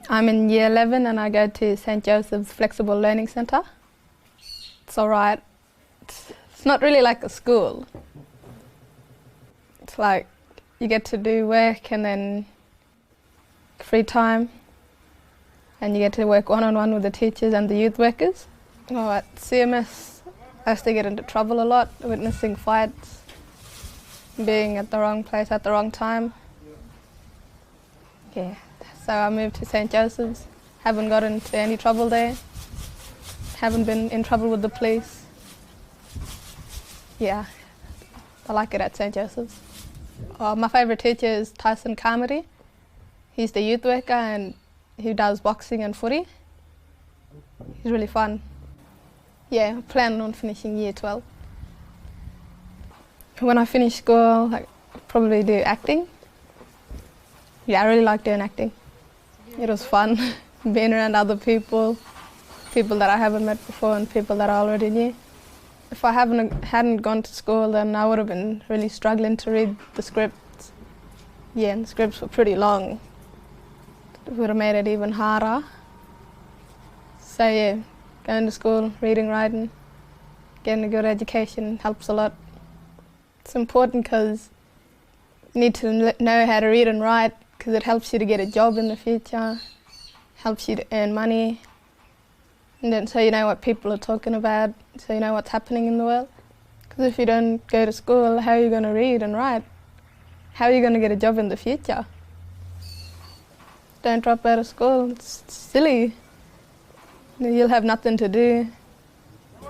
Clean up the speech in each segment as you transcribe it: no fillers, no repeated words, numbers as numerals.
I'm in year 11 and I go to St. Joseph's Flexible Learning Centre. It's alright. It's not really like a school. It's like you get to do work and then free time, and you get to work one-on-one with the teachers and the youth workers. Oh, at CMS, I used to get into trouble a lot, witnessing fights, being at the wrong place at the wrong time. Yeah, so I moved to St. Joseph's, haven't got into any trouble there, haven't been in trouble with the police. Yeah, I like it at St. Joseph's. My favourite teacher is Tyson Carmody. He's the youth worker and he does boxing and footy. He's really fun. Yeah, I plan on finishing year 12. When I finish school, I'll probably do acting. Yeah, I really like doing acting. It was fun, being around other people that I haven't met before and people that I already knew. If I hadn't gone to school, then I would have been really struggling to read the scripts. Yeah, and the scripts were pretty long. It would have made it even harder. So yeah, going to school, reading, writing, getting a good education helps a lot. It's important because you need to know how to read and write because it helps you to get a job in the future, helps you to earn money, and then so you know what people are talking about, so you know what's happening in the world. Because if you don't go to school, how are you going to read and write? How are you going to get a job in the future? Don't drop out of school, it's silly. You'll have nothing to do.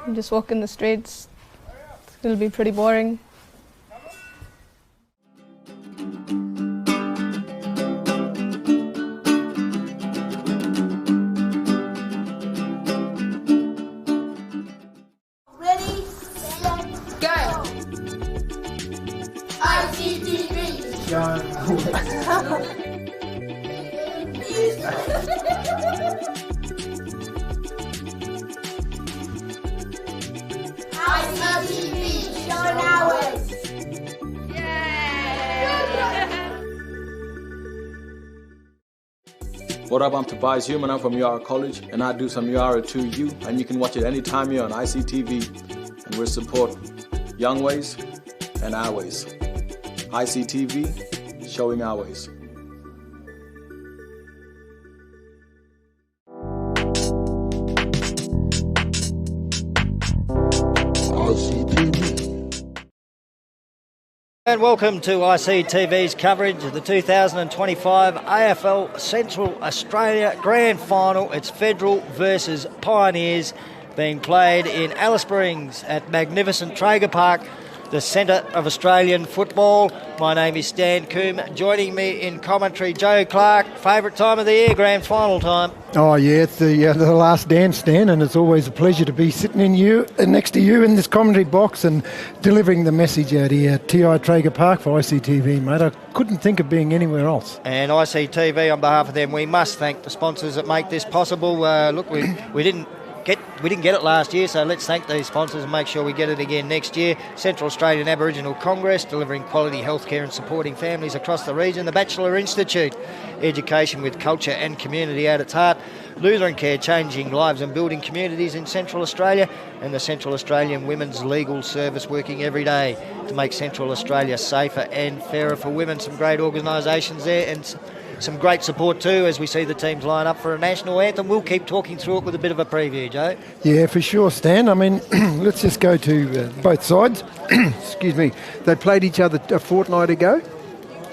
You just walk in the streets, it'll be pretty boring. Ready, set, go! ICTV! ICTV, showing hours! What up, I'm Tobias Human, I'm from UR College, and I do some UR2U, and you can watch it anytime you're on ICTV, and we support young ways and our ways. ICTV, showing our ways. And welcome to ICTV's coverage of the 2025 AFL Central Australia Grand Final. It's Federal versus Pioneers being played in Alice Springs at magnificent Traeger Park, the centre of Australian football. My name is Stan Coombe. Joining me in commentary, Joe Clark. Favourite time of the year, Grand Final time. Oh yeah, it's the last dance, Stan, and it's always a pleasure to be sitting next to you in this commentary box and delivering the message out here at TI Traeger Park for ICTV, mate. I couldn't think of being anywhere else. And ICTV, on behalf of them, we must thank the sponsors that make this possible. Look, we didn't get it last year, so let's thank these sponsors and make sure we get it again next year. Central Australian Aboriginal Congress, delivering quality healthcare and supporting families across the region. The Batchelor Institute, education with culture and community at its heart. Lutheran Care, changing lives and building communities in Central Australia. And the Central Australian Women's Legal Service, working every day to make Central Australia safer and fairer for women. Some great organisations there and some great support too as we see the teams line up for a national anthem. We'll keep talking through it with a bit of a preview, Joe. Yeah, for sure, Stan. I mean, let's just go to both sides. Excuse me. They played each other a fortnight ago,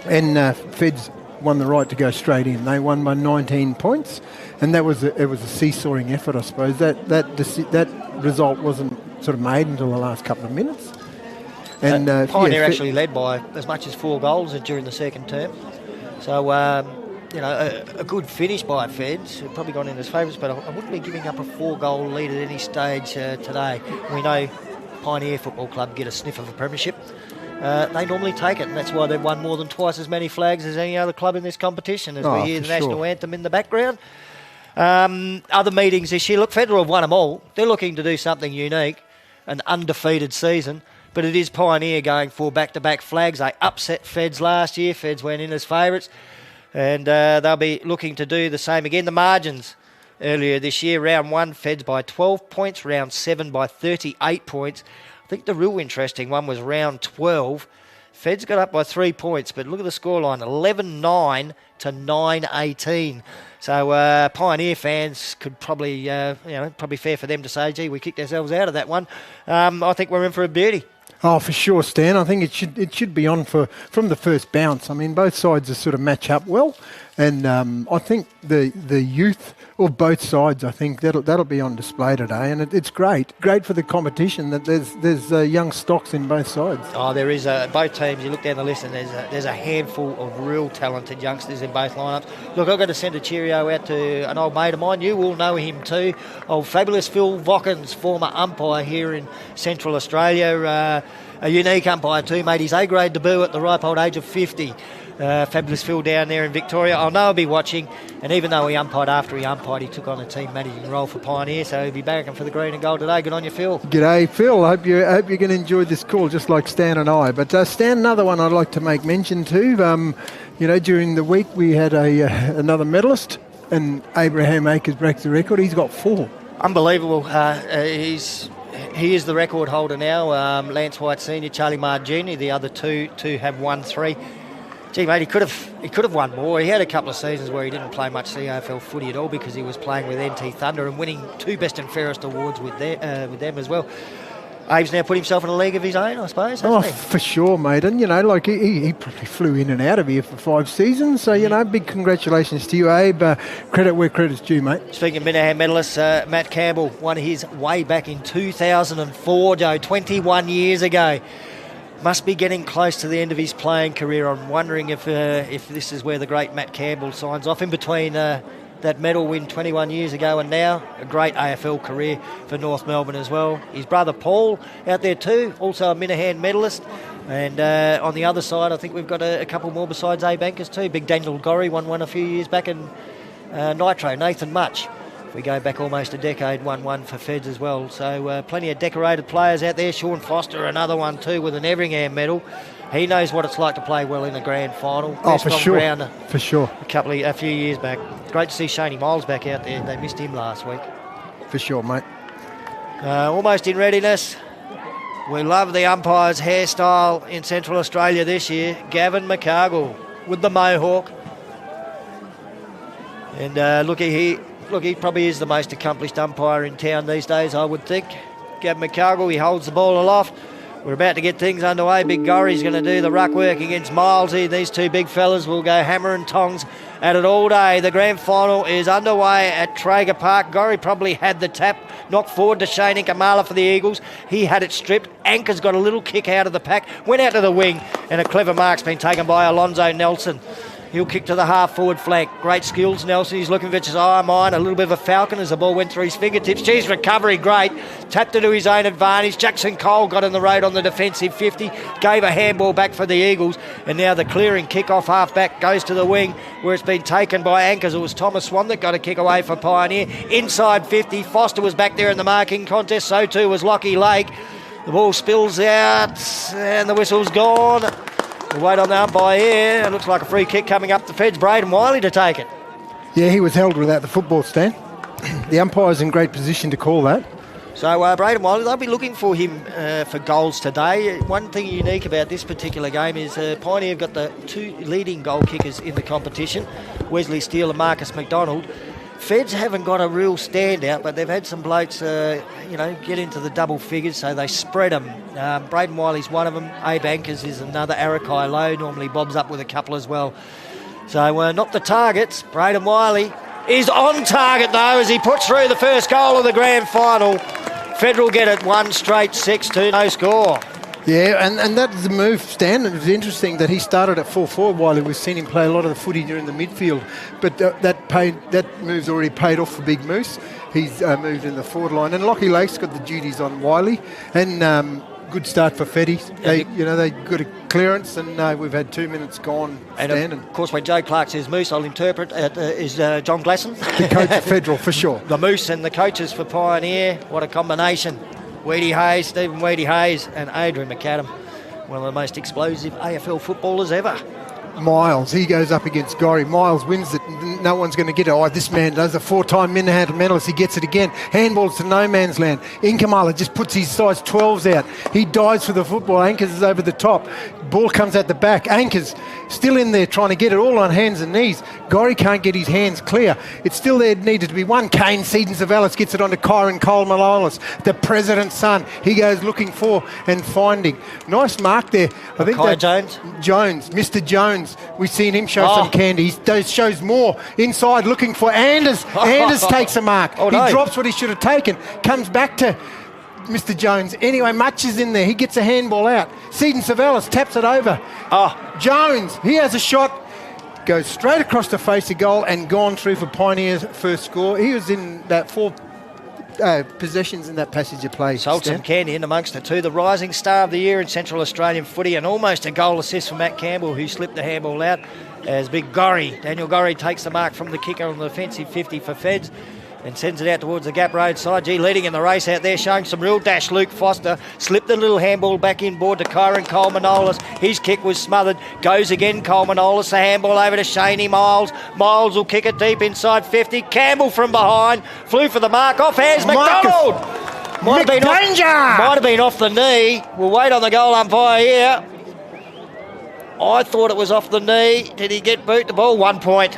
and Feds won the right to go straight in. They won by 19 points, and it was a seesawing effort, I suppose. That result wasn't sort of made until the last couple of minutes. And Pioneer actually led by as much as 4 goals during the second term. So, a good finish by Feds. Probably gone in as favourites, but I wouldn't be giving up a 4-goal lead at any stage today. We know Pioneer Football Club get a sniff of a premiership. They normally take it, and that's why they've won more than twice as many flags as any other club in this competition, as we hear the national anthem in the background. Other meetings this year, look, Federal have won them all. They're looking to do something unique, an undefeated season. But it is Pioneer going for back-to-back flags. They upset Feds last year. Feds went in as favourites. And they'll be looking to do the same again. The margins earlier this year, round 1, Feds by 12 points, round 7 by 38 points. I think the real interesting one was round 12. Feds got up by 3 points, but look at the scoreline, 11-9 to 9-18. So Pioneer fans could probably, probably fair for them to say, gee, we kicked ourselves out of that one. I think we're in for a beauty. Oh, for sure, Stan. I think it should be on from the first bounce. I mean, both sides are sort of match up well, and I think the youth of both sides, I think that'll be on display today, and it's great for the competition that there's young stocks in both sides. Oh, there is both teams. You look down the list, and there's a handful of real talented youngsters in both lineups. Look, I've got to send a cheerio out to an old mate of mine. You will know him too. Old fabulous Phil Vockens, former umpire here in Central Australia. A unique umpire too, made his A-grade debut at the ripe old age of 50. Fabulous Phil down there in Victoria. I know he'll be watching, and even though he umpired after he umpired, he took on a team managing role for Pioneer, so he'll be barracking for the green and gold today. Good on you, Phil. G'day, Phil. I hope you're going to enjoy this call, just like Stan and I. But Stan, another one I'd like to make mention to. During the week we had another medalist, and Abraham Akers breaks the record. He's got 4. Unbelievable. He is the record holder now. Lance White Senior, Charlie Marr Junior. The other two have won 3. Gee, mate, he could have won more. He had a couple of seasons where he didn't play much CAFL footy at all because he was playing with NT Thunder and winning 2 Best and Fairest awards with them as well. Abe's now put himself in a league of his own, I suppose, hasn't he? For sure, mate. And, he probably flew in and out of here for 5 seasons. So, big congratulations to you, Abe. Credit where credit's due, mate. Speaking of Minahan medalists, Matt Campbell won his way back in 2004, Joe, 21 years ago. Must be getting close to the end of his playing career. I'm wondering if this is where the great Matt Campbell signs off in between that medal win 21 years ago and now. A great AFL career for North Melbourne as well. His brother Paul out there too, also a Minahan medalist. And on the other side, I think we've got a couple more besides Abe Ankers too. Big Daniel Gorry won one a few years back in Nitro. Nathan Much, if we go back almost a decade, won one for Feds as well. So plenty of decorated players out there. Sean Foster, another one too, with an Everingham medal. He knows what it's like to play well in a grand final. Oh, for sure. For sure. A few years back. Great to see Shoney Miles back out there. They missed him last week. For sure, mate. Almost in readiness. We love the umpire's hairstyle in Central Australia this year. Gavin McCargill with the mohawk. And he probably is the most accomplished umpire in town these days, I would think. Gavin McCargill, he holds the ball aloft. We're about to get things underway. Big Gorry's going to do the ruck work against Milesy. These two big fellas will go hammer and tongs at it all day. The grand final is underway at Traeger Park. Gorry probably had the tap, knocked forward to Shane Kamala for the Eagles. He had it stripped. Anchor's got a little kick out of the pack, went out to the wing, and a clever mark's been taken by Alonzo Nelson. He'll kick to the half-forward flank. Great skills, Nelson. He's looking for his eye mine. A little bit of a falcon as the ball went through his fingertips. Geez, recovery, great. Tapped it to his own advantage. Jackson Cole got in the road on the defensive 50. Gave a handball back for the Eagles. And now the clearing kick-off half-back goes to the wing where it's been taken by Anchors. It was Thomas Swan that got a kick away for Pioneer. Inside 50. Foster was back there in the marking contest. So too was Lockie Lake. The ball spills out and the whistle's gone. We'll wait on the umpire here. It looks like a free kick coming up the Feds. Braden Wiley to take it. Yeah, he was held without the football, Stan. The umpire's in great position to call that. So Braden Wiley, they'll be looking for him for goals today. One thing unique about this particular game is Pioneer have got the 2 leading goal kickers in the competition, Wesley Steele and Marcus McDonald. Feds haven't got a real standout, but they've had some blokes, get into the double figures, so they spread them. Braden Wiley's one of them. Abe Ankers is another. Arakai Lowe normally bobs up with a couple as well. So not the targets. Braden Wiley is on target, though, as he puts through the first goal of the grand final. Federal get it 1 straight, 6-2, no score. Yeah, and that's the move, Stan. It was interesting that he started at 4-4 while we've seen him play a lot of the footy during the midfield. But that move's already paid off for Big Moose. He's moved in the forward line. And Lockie Lake's got the duties on Wiley. And good start for Feddy. They got a clearance and we've had 2 minutes gone, Stan. And of course, when Joe Clark says Moose, I'll interpret it is John Glasson. The coach of Federal, for sure. The Moose and the coaches for Pioneer. What a combination. Weedy Hayes, Stephen Weedy Hayes and Adrian McAdam, one of the most explosive AFL footballers ever. Miles, he goes up against Gorry. Miles wins it. No one's going to get it. Oh, this man does a 4-time Minnehaha medalist. He gets it again. Handballs to no man's land. Inkamala just puts his size 12s out. He dives for the football. Anchors is over the top. Ball comes at the back. Anchors still in there trying to get it all on hands and knees. Gorry can't get his hands clear. It's still there, needed to be one. Kane Seedon Savalas gets it onto Kyron Cole-Malolis, the president's son. He goes looking for and finding. Nice mark there. I think that Jones, Mr. Jones. We've seen him show some candy. He shows more inside looking for Anders. Anders takes a mark. He drops what he should have taken. Comes back to Mr. Jones. Anyway, Much is in there. He gets a handball out. Seedon Savalas taps it over. Jones, he has a shot. Goes straight across the face of goal and gone through for Pioneer's first score. He was in that 4 possessions in that passage of play. Sold some candy in amongst the two. The rising star of the year in Central Australian footy, and almost a goal assist for Matt Campbell, who slipped the handball out as big Gorry. Daniel Gorry takes the mark from the kicker on the defensive 50 for Feds and sends it out towards the Gap Road side. Leading in the race out there, showing some real dash. Luke Foster slipped the little handball back inboard to Kyron Cole-Manolis. His kick was smothered. Goes again, Cole-Manolis. The handball over to Shaney Miles. Miles will kick it deep inside 50. Campbell from behind. Flew for the mark. Off hands, McDonald. Might have been off the knee. We'll wait on the goal umpire here. I thought it was off the knee. Did he get boot the ball? 1 point.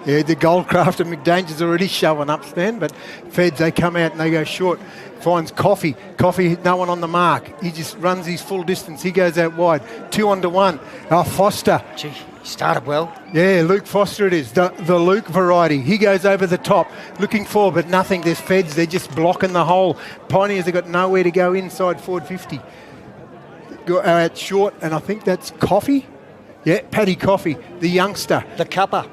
Yeah, the Goldcraft and McDanger's already showing up, Stan, but Feds, they come out and they go short. Finds Coffee. Coffee, no one on the mark. He just runs his full distance. He goes out wide. 2-on-1. Foster. Gee, he started well. Yeah, Luke Foster it is. The Luke variety. He goes over the top, looking for, but nothing. There's Feds. They're just blocking the hole. Pioneers have got nowhere to go inside forward 50. Go out short, and I think that's Coffee. Yeah, Paddy Coffee, the youngster. The cuppa.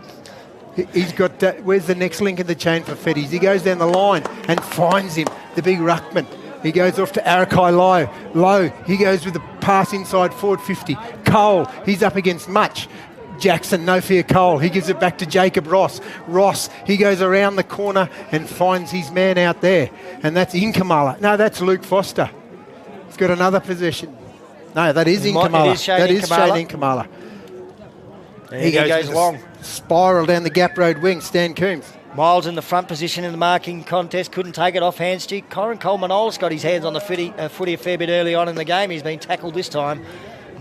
He's got, where's the next link in the chain for Feddies? He goes down the line and finds him, the big ruckman. He goes off to Arakai Low. He goes with the pass inside forward 50. Cole, he's up against Much. Jackson, no fear Cole. He gives it back to Jacob Ross. Ross, he goes around the corner and finds his man out there. And that's Inkamala. No, that's Luke Foster. He's got another possession. No, that is Inkamala. That is Shane Inkamala. He goes long. Spiral down the Gap Road wing, Stan Coombs. Miles in the front position in the marking contest, couldn't take it off hands. Kyron Cole-Manolis got his hands on the footy a fair bit early on in the game. He's been tackled this time.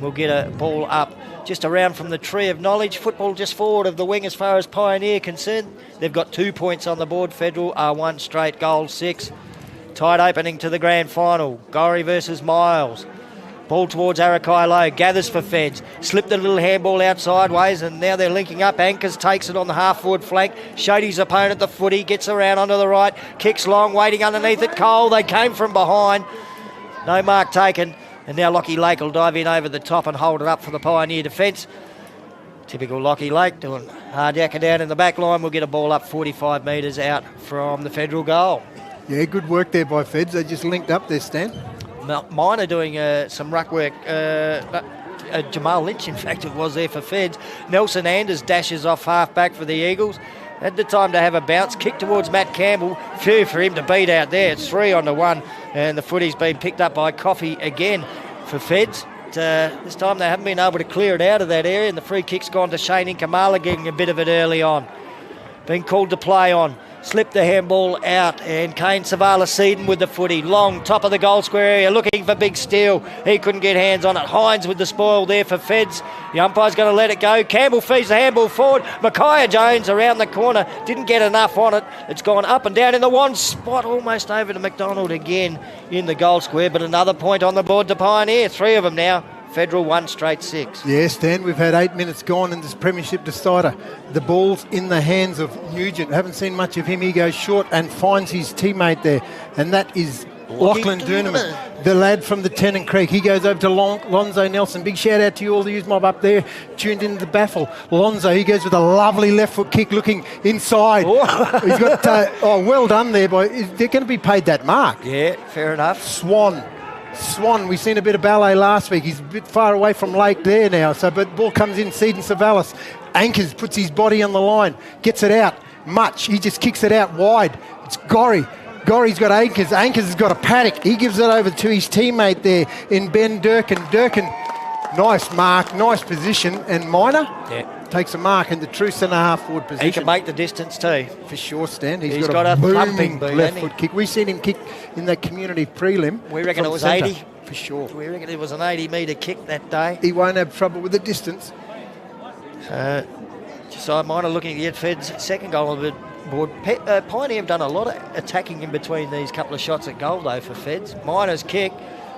We'll get a ball up just around from the tree of knowledge. Football just forward of the wing as far as Pioneer concerned. They've got 2 points on the board. Federal are 1 straight goal 6. Tight opening to the grand final. Gorry versus Miles. Ball towards Arakai Low, gathers for Feds, slipped the little handball out sideways, and now they're linking up. Anchors takes it on the half-forward flank, showed his opponent the footy, gets around onto the right, kicks long, waiting underneath it. Cole, they came from behind, no mark taken, and now Lockie Lake will dive in over the top and hold it up for the Pioneer defence. Typical Lockie Lake doing hard yakka down in the back line. We'll get a ball up 45 metres out from the Federal goal. Yeah, good work there by Feds. They just linked up there, Stan. Mine are doing some ruck work. Jamal Lynch, in fact, it was there for Feds. Nelson Anders dashes off half-back for the Eagles. Had the time to have a bounce. Kick towards Matt Campbell. Phew for him to beat out there. It's 3-on-1. And the footy's been picked up by Coffee again for Feds. This time they haven't been able to clear it out of that area. And the free kick's gone to Shane Inkamala, getting a bit of it early on. Been called to play on. Slipped the handball out, and Kane Savala Seedon with the footy. Long, top of the goal square area, looking for Big Steel. He couldn't get hands on it. Hines with the spoil there for Feds. The umpire's going to let it go. Campbell feeds the handball forward. Micaiah Jones around the corner. Didn't get enough on it. It's gone up and down in the one spot, almost over to McDonald again in the goal square, but another point on the board to Pioneer. 3 of them now. Federal 1 straight 6. Yes, Dan, we've had 8 minutes gone in this premiership decider. The ball's in the hands of Nugent. Haven't seen much of him. He goes short and finds his teammate there, and that is Lachlan Doonerman, the lad from the Tennant Creek. He goes over to Lonzo Nelson. Big shout out to you all, the Use Mob up there, tuned into the baffle. Lonzo, he goes with a lovely left foot kick looking inside. He's got, well done there, boy. They're going to be paid that mark. Yeah, fair enough. Swan, we've seen a bit of ballet last week. He's a bit far away from Lake there now. So, but ball comes in, Seedon Savalas. Anchors, puts his body on the line, gets it out. Much, he just kicks it out wide. It's Gorry. Gorry's got Anchors has got a paddock. He gives it over to his teammate there in Ben Durkin. Durkin Nice mark, nice position, and Minor Yeah. takes a mark in the true centre half forward position. He can make the distance too. For sure, Stan. He's got a thumping booming boot, left hasn't he? foot kick. We've seen him kick in that community prelim. We reckon from it was centre, 80. for sure. We reckon it was an 80-metre kick that day. He won't have trouble with the distance. So Minor looking to get Fed's second goal on the board. Pioneer have done a lot of attacking in between these couple of shots at goal though for Feds. Minor's kick,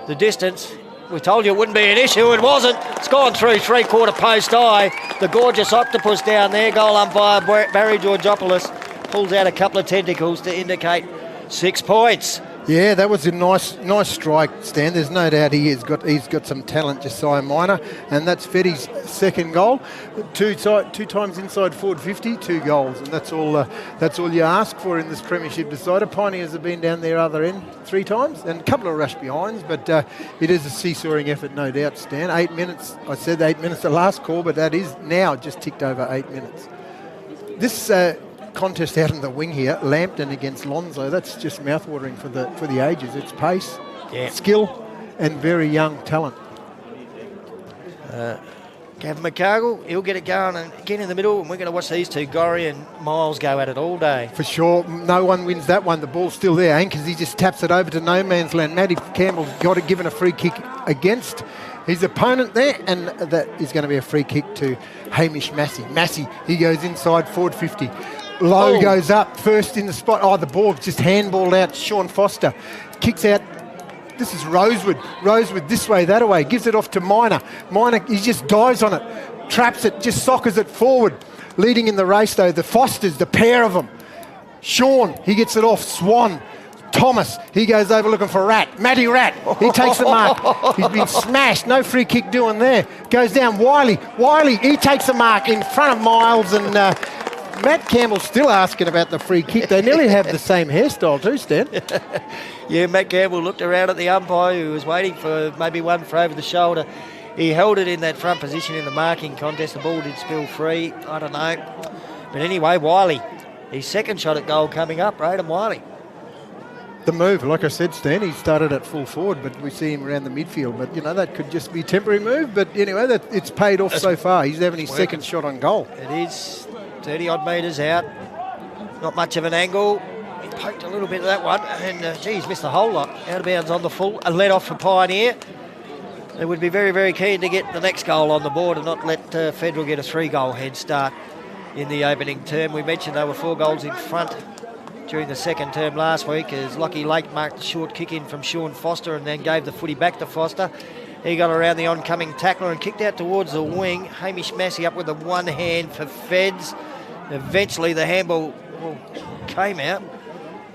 the distance. We told you it wouldn't be an issue. It wasn't. It's gone through three-quarter post eye. The gorgeous octopus down there. Goal umpire Barry Georgopoulos pulls out a couple of tentacles to indicate 6 points. Yeah, that was a nice strike, Stan. There's no doubt he's got some talent, Josiah Minor, and that's Fetty's second goal. Two times inside forward 50, 2 goals, and that's all you ask for in this premiership decider. Pioneers have been down their other end 3 times, and a couple of rush behinds, but it is a seesawing effort, no doubt, Stan. 8 minutes. I said 8 minutes the last call, but that is now just ticked over 8 minutes. This contest out on the wing here, Lambton against Lonzo, that's just mouthwatering for the ages. It's pace, skill, and very young talent. Gavin McCargill, he'll get it going and again in the middle, and we're going to watch these two, Gorry and Miles, go at it all day. For sure, no one wins that one. The ball's still there, Anchors. He just taps it over to no man's land. Matty Campbell's got it, given a free kick against his opponent there, and that is going to be a free kick to Hamish Massey. Massey, he goes inside forward 50. Low goes up, first in the spot. Oh, the ball just handballed out. Sean Foster kicks out. This is Rosewood. Rosewood this way, that way. Gives it off to Minor. Minor, he just dives on it. Traps it, just soccers it forward. Leading in the race, though, the Fosters, the pair of them. Sean, he gets it off. Swan. Thomas, he goes over looking for Rat. Matty Rat, he takes the mark. He's been smashed. No free kick doing there. Goes down. Wiley, he takes the mark in front of Miles, and Matt Campbell's still asking about the free kick. They nearly have the same hairstyle too, Stan. Yeah, Matt Campbell looked around at the umpire who was waiting for maybe one for over the shoulder. He held it in that front position in the marking contest. The ball did spill free. I don't know. But anyway, Wiley, his second shot at goal coming up, Braden Wiley. The move, like I said, Stan, he started at full forward, but we see him around the midfield. But, that could just be a temporary move. But anyway, it's paid off so far. He's having his second shot on goal. It is 30-odd metres out. Not much of an angle. He poked a little bit of that one. And, he's missed a whole lot. Out of bounds on the full. A let off for Pioneer. They would be very, very keen to get the next goal on the board and not let Federal get a 3-goal head start in the opening term. We mentioned they were 4 goals in front during the second term last week as Lockie Lake marked the short kick in from Sean Foster and then gave the footy back to Foster. He got around the oncoming tackler and kicked out towards the wing. Hamish Massey up with the one hand for Feds. Eventually the handball came out.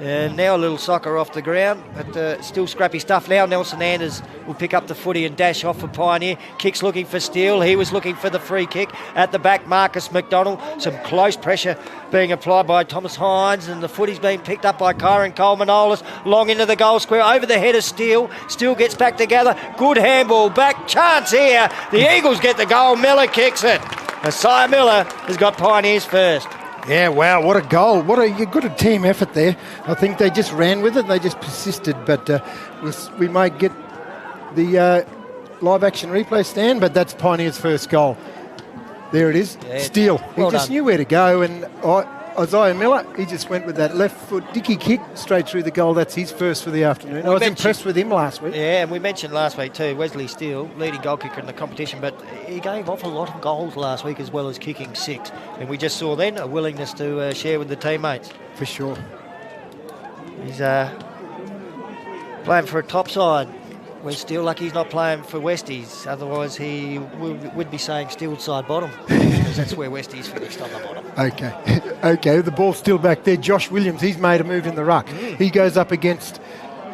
And now a little soccer off the ground, but still scrappy stuff. Now Nelson Anders will pick up the footy and dash off for Pioneer. Kicks looking for Steele. He was looking for the free kick. At the back, Marcus McDonald. Some close pressure being applied by Thomas Hines, and the footy's being picked up by Kyron Coleman-Olis. Long into the goal square, over the head of Steele. Steele gets back together. Good handball back. Chance here. The Eagles get the goal. Miller kicks it. Messiah Miller has got Pioneers first. Yeah, wow, what a goal. What a good team effort there. I think they just ran with it. They just persisted. But we might get the live action replay, Stan, but that's Pioneer's first goal. There it is. Yeah, Steele. well he just done. knew where to go. And Isaiah Miller, he just went with that left foot dicky kick straight through the goal. That's his first for the afternoon. I was impressed with him last week. Yeah, and we mentioned last week too, Wesley Steele, leading goal kicker in the competition, but he gave off a lot of goals last week as well as kicking 6. And we just saw then a willingness to share with the teammates. For sure. He's playing for a top side. We're still lucky he's not playing for Westies, otherwise he would be saying Steele side bottom, because that's where Westies finished, on the bottom. Okay, the ball's still back there. Josh Williams, he's made a move in the ruck. He goes up against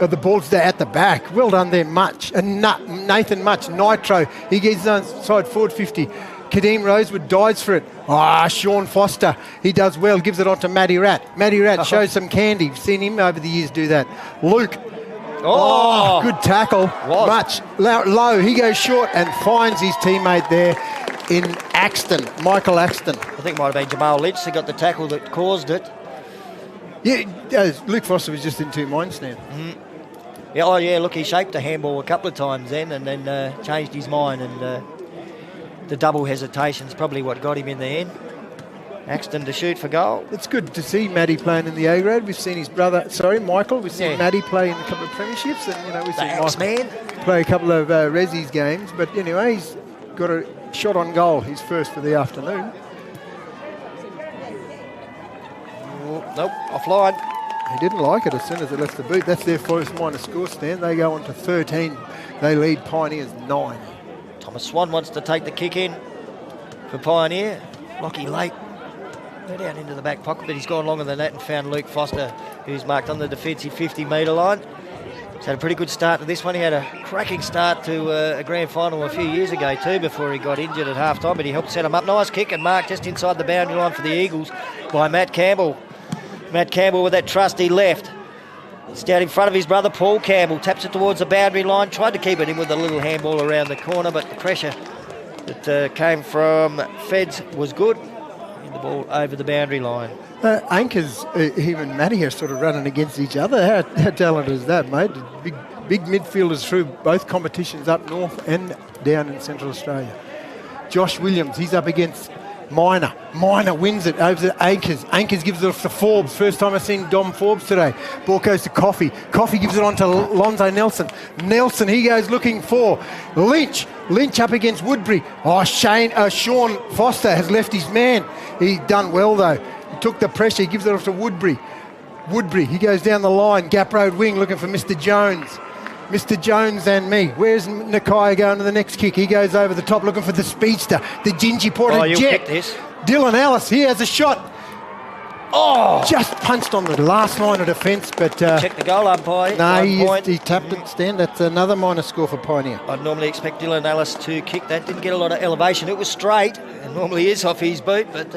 the ball's there at the back. Well done there, Much. And Nathan Much, Nitro. He gets inside forward 50. Kadeem Rosewood dives for it. Sean Foster, he does well, gives it on to Matty Rat. Matty Rat shows some candy. We've seen him over the years do that. Luke. Oh, good tackle. Much low. He goes short and finds his teammate there in Axton, Michael Axton. I think it might have been Jamal Lynch that got the tackle that caused it. Yeah, Luke Foster was just in 2 minds now. Yeah, look, he shaped the handball a couple of times then and then changed his mind and the double hesitation's probably what got him in the end. Axton to shoot for goal. It's good to see Matty playing in the A grade. We've seen his brother, Michael. We've seen Matty play in a couple of premierships, and we've seen Michael play a couple of Resi's games. But anyway, he's got a shot on goal. His first for the afternoon. Nope, offline. He didn't like it as soon as they left the boot. That's their first minor score stand. They go on to 13. They lead Pioneers 9. Thomas Swan wants to take the kick in for Pioneer. Lockie late. They're down into the back pocket, but he's gone longer than that and found Luke Foster, who's marked on the defensive 50-metre line. He's had a pretty good start to this one. He had a cracking start to a grand final a few years ago too before he got injured at half-time, but he helped set him up. Nice kick and mark just inside the boundary line for the Eagles by Matt Campbell. Matt Campbell with that trusty left. It's down in front of his brother Paul Campbell. Taps it towards the boundary line. Tried to keep it in with a little handball around the corner, but the pressure that came from Feds was good. The ball over the boundary line. Anchors, him and Matty are sort of running against each other. How talented is that, mate? Big midfielders through both competitions up north and down in Central Australia. Josh Williams, he's up against Minor. Minor wins it over to Anchors. Anchors gives it off to Forbes. First time I've seen Dom Forbes today. Ball goes to Coffey. Coffey gives it on to Lonzo Nelson. Nelson, he goes looking for Lynch. Lynch up against Woodbury. Sean Foster has left his man. He's done well though. He took the pressure. He gives it off to Woodbury. Woodbury, he goes down the line. Gap Road wing looking for Mr. Jones. Mr. Jones and me. Where's Nakai going to the next kick? He goes over the top looking for the speedster, the Gingy Porter you'll Jet. kick this. Dylan Ellis, he has a shot. Oh! Just punched on the last line of defence, but... check the goal umpire. No, he tapped it, Stan. That's another minor score for Pioneer. I'd normally expect Dylan Ellis to kick that. Didn't get a lot of elevation. It was straight, and normally is off his boot, but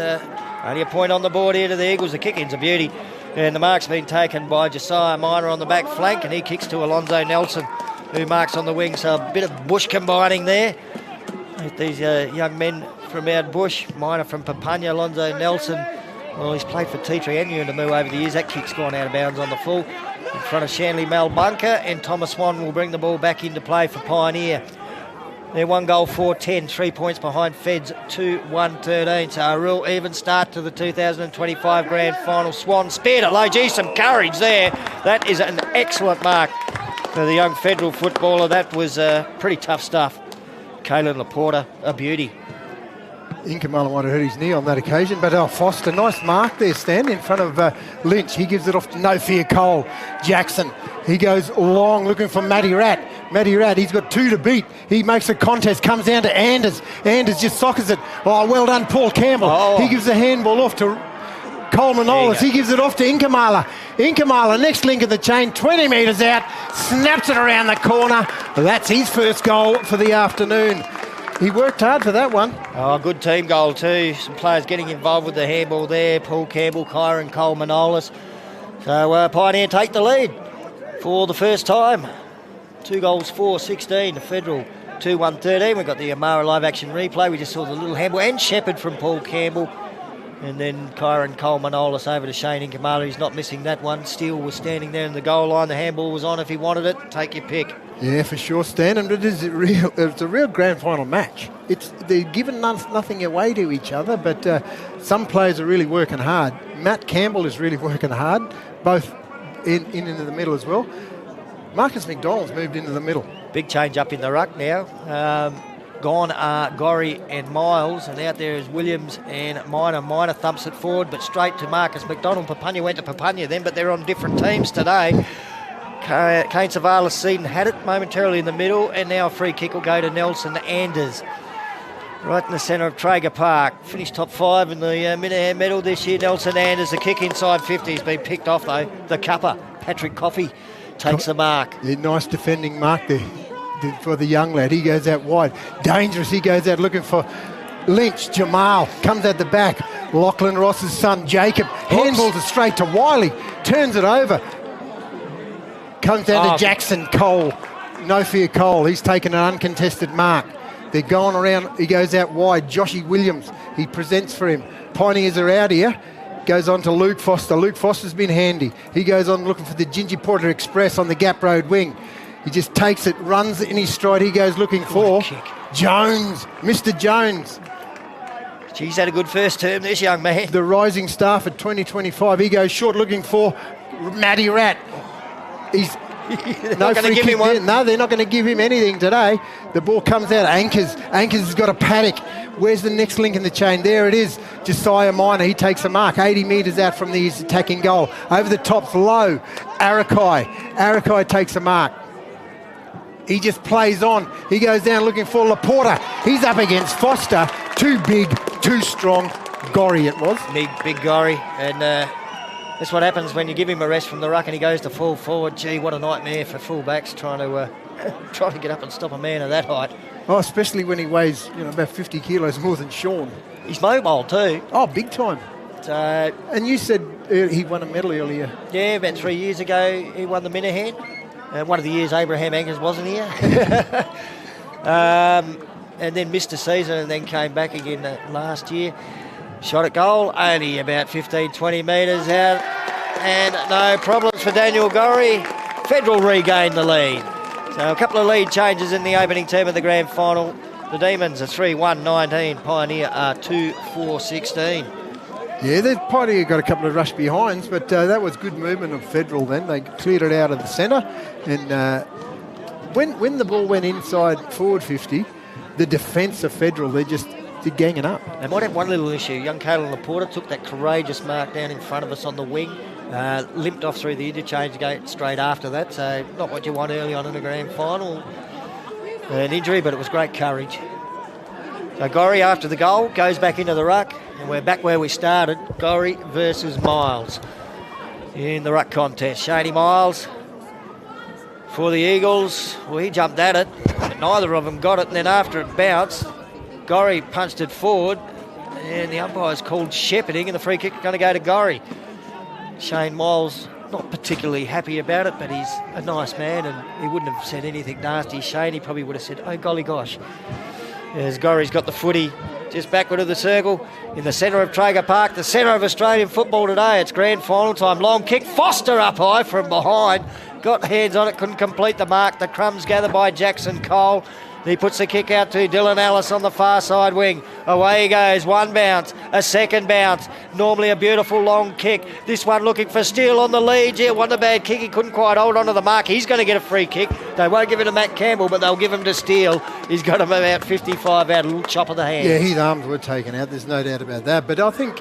only a point on the board here to the Eagles. The kick-in's a beauty. And the mark's been taken by Josiah Minor on the back flank, and he kicks to Alonzo Nelson, who marks on the wing. So a bit of bush combining there with these young men from out bush. Minor from Papunya, Alonzo Nelson. Well, he's played for T3 and Yuendamu over the years. That kick's gone out of bounds on the full. In front of Shanley Malbunker, and Thomas Swan will bring the ball back into play for Pioneer. They're 1 goal, 4-10, 3 points behind Feds, 2-1-13. So a real even start to the 2025 Grand Final. Swan speared it low. Gee, some courage there. That is an excellent mark for the young federal footballer. That was pretty tough stuff. Kalen Laporta, a beauty. Inkamala might have hurt his knee on that occasion, but Foster, nice mark there, Stan, in front of Lynch. He gives it off to No Fear Cole. Jackson, he goes long looking for Matty Rat. Matty Rat, he's got 2 to beat. He makes a contest, comes down to Anders. Anders just sockers it. Oh, well done, Paul Campbell. Oh. He gives the handball off to Coleman Ollis. He gives it off to Inkamala. Inkamala, next link of the chain, 20 metres out, snaps it around the corner. That's his first goal for the afternoon. He worked hard for that one. Oh, good team goal too. Some players getting involved with the handball there. Paul Campbell, Kyron Cole, Manolis. So Pioneer take the lead for the first time. 2 goals, 4-16. The Federal 2-1-13. We've got the Amara live action replay. We just saw the little handball and Shepherd from Paul Campbell. And then Kyron Cole, Manolis over to Shane Inkamala. He's not missing that one. Steele was standing there in the goal line. The handball was on if he wanted it. Take your pick. Yeah, for sure, Stan. And it's a real grand final match. They're giving nothing away to each other, but some players are really working hard. Matt Campbell is really working hard, both into the middle as well. Marcus McDonald's moved into the middle. Big change up in the ruck now. Gone are Gorry and Miles, and out there is Williams and Minor. Minor thumps it forward, but straight to Marcus McDonald. Papunya went to Papunya then, but they're on different teams today. Kane Savalas Seaton had it momentarily in the middle, and now a free kick will go to Nelson Anders. Right in the centre of Traeger Park. Finished top 5 in the Minahan medal this year. Nelson Anders, the kick inside 50. He's been picked off though. The cupper, Patrick Coffey, takes the mark. Yeah, nice defending mark there for the young lad. He goes out wide. Dangerous. He goes out looking for Lynch. Jamal comes at the back. Lachlan Ross's son, Jacob. Handballs it straight to Wiley. Turns it over. Comes down to Jackson Cole. No Fear Cole. He's taken an uncontested mark. They're going around. He goes out wide. Joshy Williams. He presents for him. Pioneers are out here. Goes on to Luke Foster. Luke Foster's been handy. He goes on looking for the Gingy Porter Express on the Gap Road wing. He just takes it, runs in his stride. He goes looking for Jones, Mr. Jones, He's had a good first term, this young man. the rising star for 2025. He goes short looking for Matty Rat. He's Not going to give him one. No, they're not going to give him anything today. The ball comes out. Anchors has got a paddock. Where's the next link in the chain? There it is. Josiah Minor. He takes a mark. 80 metres out from his attacking goal. Over the top's low. Arakai takes a mark. He just plays on. He goes down looking for Laporta. He's up against Foster. Too big, too strong. Gorry it was. Big Gorry. And that's what happens when you give him a rest from the ruck and he goes to full forward. Gee, what a nightmare for full-backs trying to get up and stop a man of that height. Oh, especially when he weighs, about 50 kilos more than Sean. He's mobile too. Oh, big time. So, And you said he won a medal earlier. yeah, about 3 years ago he won the Minahan. One of the years Abraham Anchors wasn't here. And then missed a season and then came back again last year. Shot at goal, only about 15, 20 metres out. And no problems for Daniel Gorry. Federal regained the lead. So a couple of lead changes in the opening term of the grand final. The Demons are 3-1-19. Pioneer are 2-4-16. Yeah, the Pioneer got a couple of rush behinds, but that was good movement of Federal then. They cleared it out of the centre. And when the ball went inside forward 50, the defence of Federal, they're ganging up. They might have one little issue. Young Caelan Laporta took that courageous mark down in front of us on the wing. Limped off through the interchange gate straight after that. So not what you want early on in the grand final. An injury, but it was great courage. So Gorry, after the goal, goes back into the ruck. And we're back where we started. Gorry versus Miles in the ruck contest. Shaney Miles for the Eagles. Well, he jumped at it, but neither of them got it. And then after it bounced, Gorry punched it forward. And the umpire's called shepherding, and the free kick is going to go to Gorry. Shane Miles not particularly happy about it, but he's a nice man and he wouldn't have said anything nasty. Shane, he probably would have said, oh golly gosh. As Gorry's got the footy just backward of the circle in the centre of Traeger Park, the centre of Australian football today. It's grand final time. Long kick. Foster up high from behind. Got hands on it, couldn't complete the mark. The crumbs gathered by Jackson Cole. He puts the kick out to Dylan Ellis on the far side wing. Away he goes. One bounce, a second bounce. Normally a beautiful long kick. This one looking for Steele on the lead. Yeah, wasn't a bad kick. He couldn't quite hold on to the mark. He's going to get a free kick. They won't give it to Matt Campbell, but they'll give him to Steele. He's got him about 55 out, a little chop of the hand. Yeah, his arms were taken out. There's no doubt about that. But I think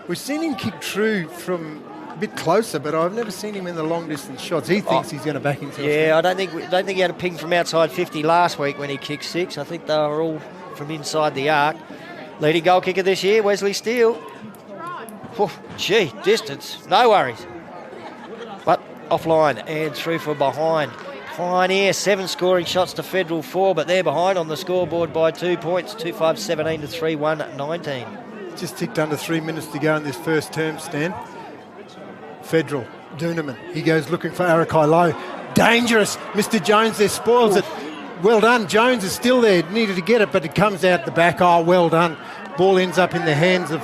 we've seen him kick true from a bit closer, but I've never seen him in the long distance shots. He thinks he's going to back himself. Yeah, I don't think he had a ping from outside 50 last week when he kicked 6. I think they were all from inside the arc. Leading goal kicker this year, Wesley Steele. Oh, gee, distance, no worries. But offline and through for behind. Pioneer 7 scoring shots to Federal 4, but they're behind on the scoreboard by 2 points. 2-5-17 to 3-1-19. Just ticked under 3 minutes to go in this first term, Stan. Federal, Doonerman. He goes looking for Arakai Low. Dangerous. Mr. Jones there spoils it. Well done. Jones is still there. Needed to get it, but it comes out the back. Oh, well done. Ball ends up in the hands of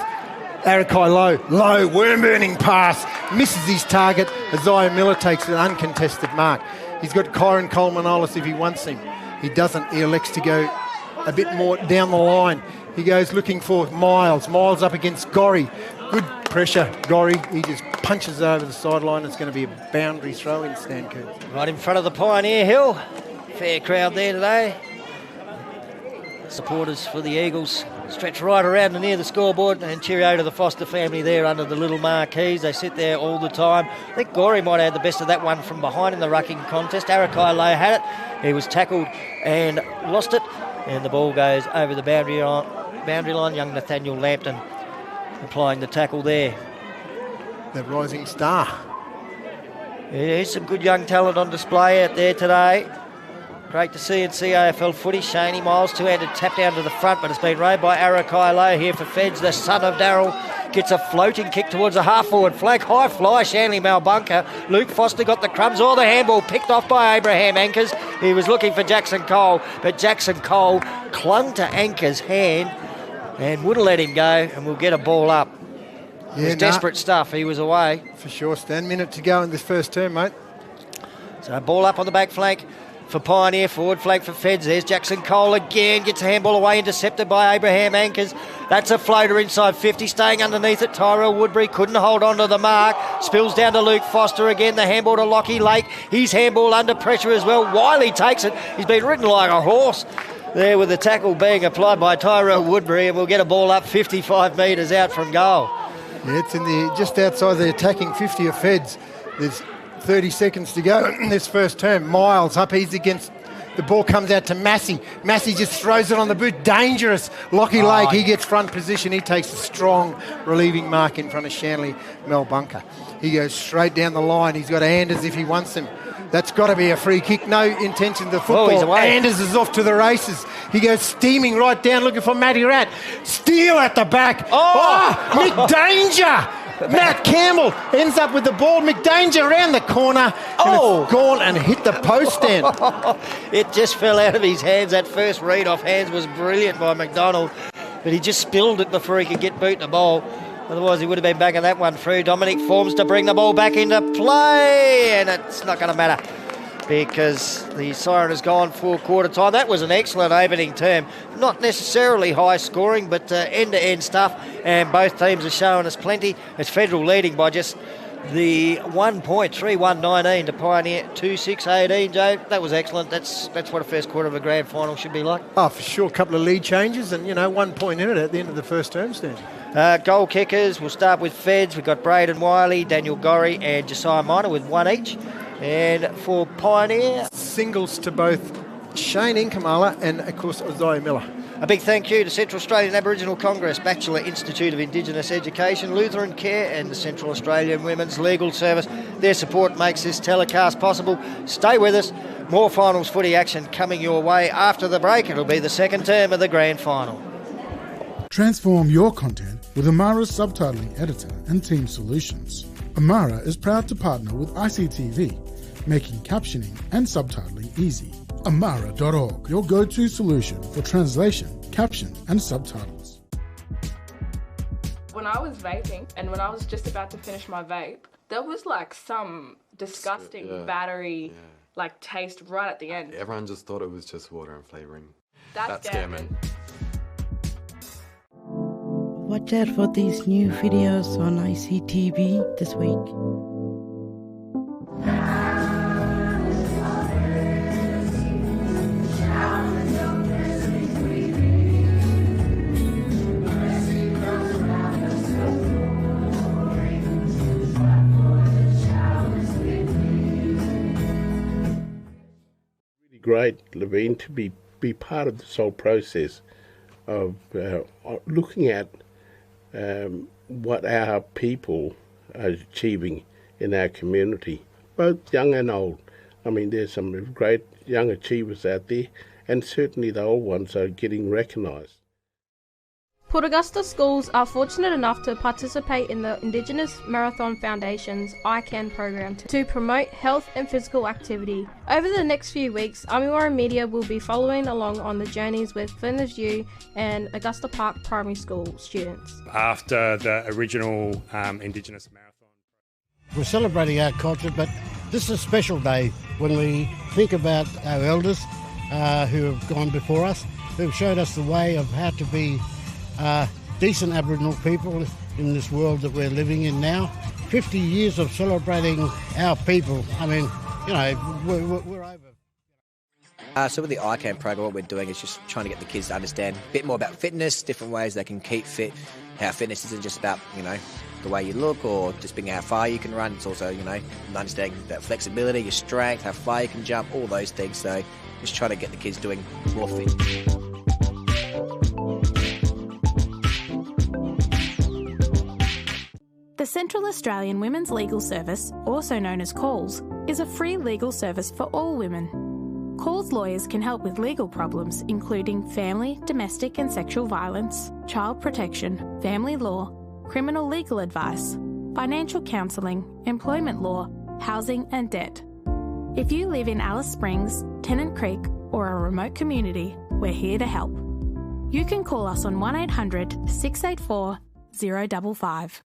Arakai Low. Low, worm-burning pass. Misses his target. Isaiah Miller takes an uncontested mark. He's got Kyron Coleman-Ollis if he wants him. He doesn't. He elects to go a bit more down the line. He goes looking for Miles. Miles up against Gorry. Good pressure, Gorry. He just punches over the sideline. It's going to be a boundary throw in Stan Coote. Right in front of the Pioneer Hill. Fair crowd there today. Supporters for the Eagles stretch right around and near the scoreboard, and cheerio to the Foster family there under the little marquees. They sit there all the time. I think Gorry might have had the best of that one from behind in the rucking contest. Arakai Low had it. He was tackled and lost it, and the ball goes over the boundary line. Young Nathaniel Lampton applying the tackle there. The rising star. Yeah, some good young talent on display out there today. Great to see in CAFL footy. Shaney Miles, two-handed tap down to the front, but it's been rowed by Arakai Low here for Feds. The son of Darryl gets a floating kick towards the half-forward flank. High fly, Shanley Malbunker. Luke Foster got the crumbs. The handball picked off by Abraham Anchors. He was looking for Jackson Cole, but Jackson Cole clung to Anchors' hand and wouldn't let him go, and we'll get a ball up. It was desperate stuff. He was away. For sure, Stan. Minute to go in this first term, mate. So ball up on the back flank for Pioneer, forward flank for Feds. There's Jackson Cole again, gets a handball away, intercepted by Abraham Ankers. That's a floater inside 50, staying underneath it. Tyrell Woodbury couldn't hold on to the mark. Spills down to Luke Foster again, the handball to Lockie Lake. His handball under pressure as well. Wiley takes it. He's been ridden like a horse there with the tackle being applied by Tyrell Woodbury, and we'll get a ball up 55 metres out from goal. Yeah, it's in the just outside the attacking 50 of Feds. There's 30 seconds to go in this first term. Miles up, he's against. The ball comes out to Massey. Massey just throws it on the boot. Dangerous. Lockie Lake, he gets front position. He takes a strong relieving mark in front of Shanley Melbunker. He goes straight down the line. He's got Anders if he wants him. That's got to be a free kick. No intention to the football. He's away. Anders is off to the races. He goes steaming right down looking for Matty Rat. Steele at the back. McDanger! Matt Campbell ends up with the ball. McDanger around the corner. And it's gone and hit the post stand. It just fell out of his hands. That first read off hands was brilliant by McDonald, but he just spilled it before he could get boot the ball. Otherwise, he would have been banging that one through. Dominic Forms to bring the ball back into play, and it's not going to matter because the siren has gone for quarter time. That was an excellent opening term. Not necessarily high scoring, but end-to-end stuff, and both teams are showing us plenty. It's Federal leading by just the 1 point, 3-1-19 to Pioneer 2-6-18, Joe. That was excellent. That's what a first quarter of a grand final should be like. Oh, for sure. A couple of lead changes and, 1 point in it at the end of the first term stand. Goal kickers, we'll start with Feds. We've got Braden Wiley, Daniel Gorry and Josiah Minor with one each. And for Pioneer, singles to both Shane Inkamala and, of course, Isaiah Miller. A big thank you to Central Australian Aboriginal Congress, Bachelor Institute of Indigenous Education, Lutheran Care and the Central Australian Women's Legal Service. Their support makes this telecast possible. Stay with us. More finals footy action coming your way after the break. It'll be the second term of the grand final. Transform your content with Amara's subtitling editor and team solutions. Amara is proud to partner with ICTV, making captioning and subtitling easy. Amara.org, your go-to solution for translation, caption and subtitles. When I was vaping and when I was just about to finish my vape, there was like some disgusting battery like taste right at the end. Everyone just thought it was just water and flavouring. That's scamming. Watch out for these new videos on ICTV this week. Really great, Levine, to be part of this whole process of looking at what our people are achieving in our community, both young and old. I mean, there's some great young achievers out there, and certainly the old ones are getting recognised. Port Augusta schools are fortunate enough to participate in the Indigenous Marathon Foundation's ICAN program to promote health and physical activity. Over the next few weeks, Amiwara Media will be following along on the journeys with Flinders View and Augusta Park Primary School students. After the original Indigenous Marathon. We're celebrating our culture, but this is a special day when we think about our elders who have gone before us, who have showed us the way of how to be decent Aboriginal people in this world that we're living in now. 50 years of celebrating our people. I mean, we're over. So with the ICAN program, what we're doing is just trying to get the kids to understand a bit more about fitness, different ways they can keep fit, how fitness isn't just about, the way you look or just being how far you can run. It's also, understanding that flexibility, your strength, how far you can jump, all those things. So just trying to get the kids doing more fit. The Central Australian Women's Legal Service, also known as CALLS, is a free legal service for all women. CALLS lawyers can help with legal problems including family, domestic and sexual violence, child protection, family law, criminal legal advice, financial counselling, employment law, housing and debt. If you live in Alice Springs, Tennant Creek or a remote community, we're here to help. You can call us on 1800 684 055.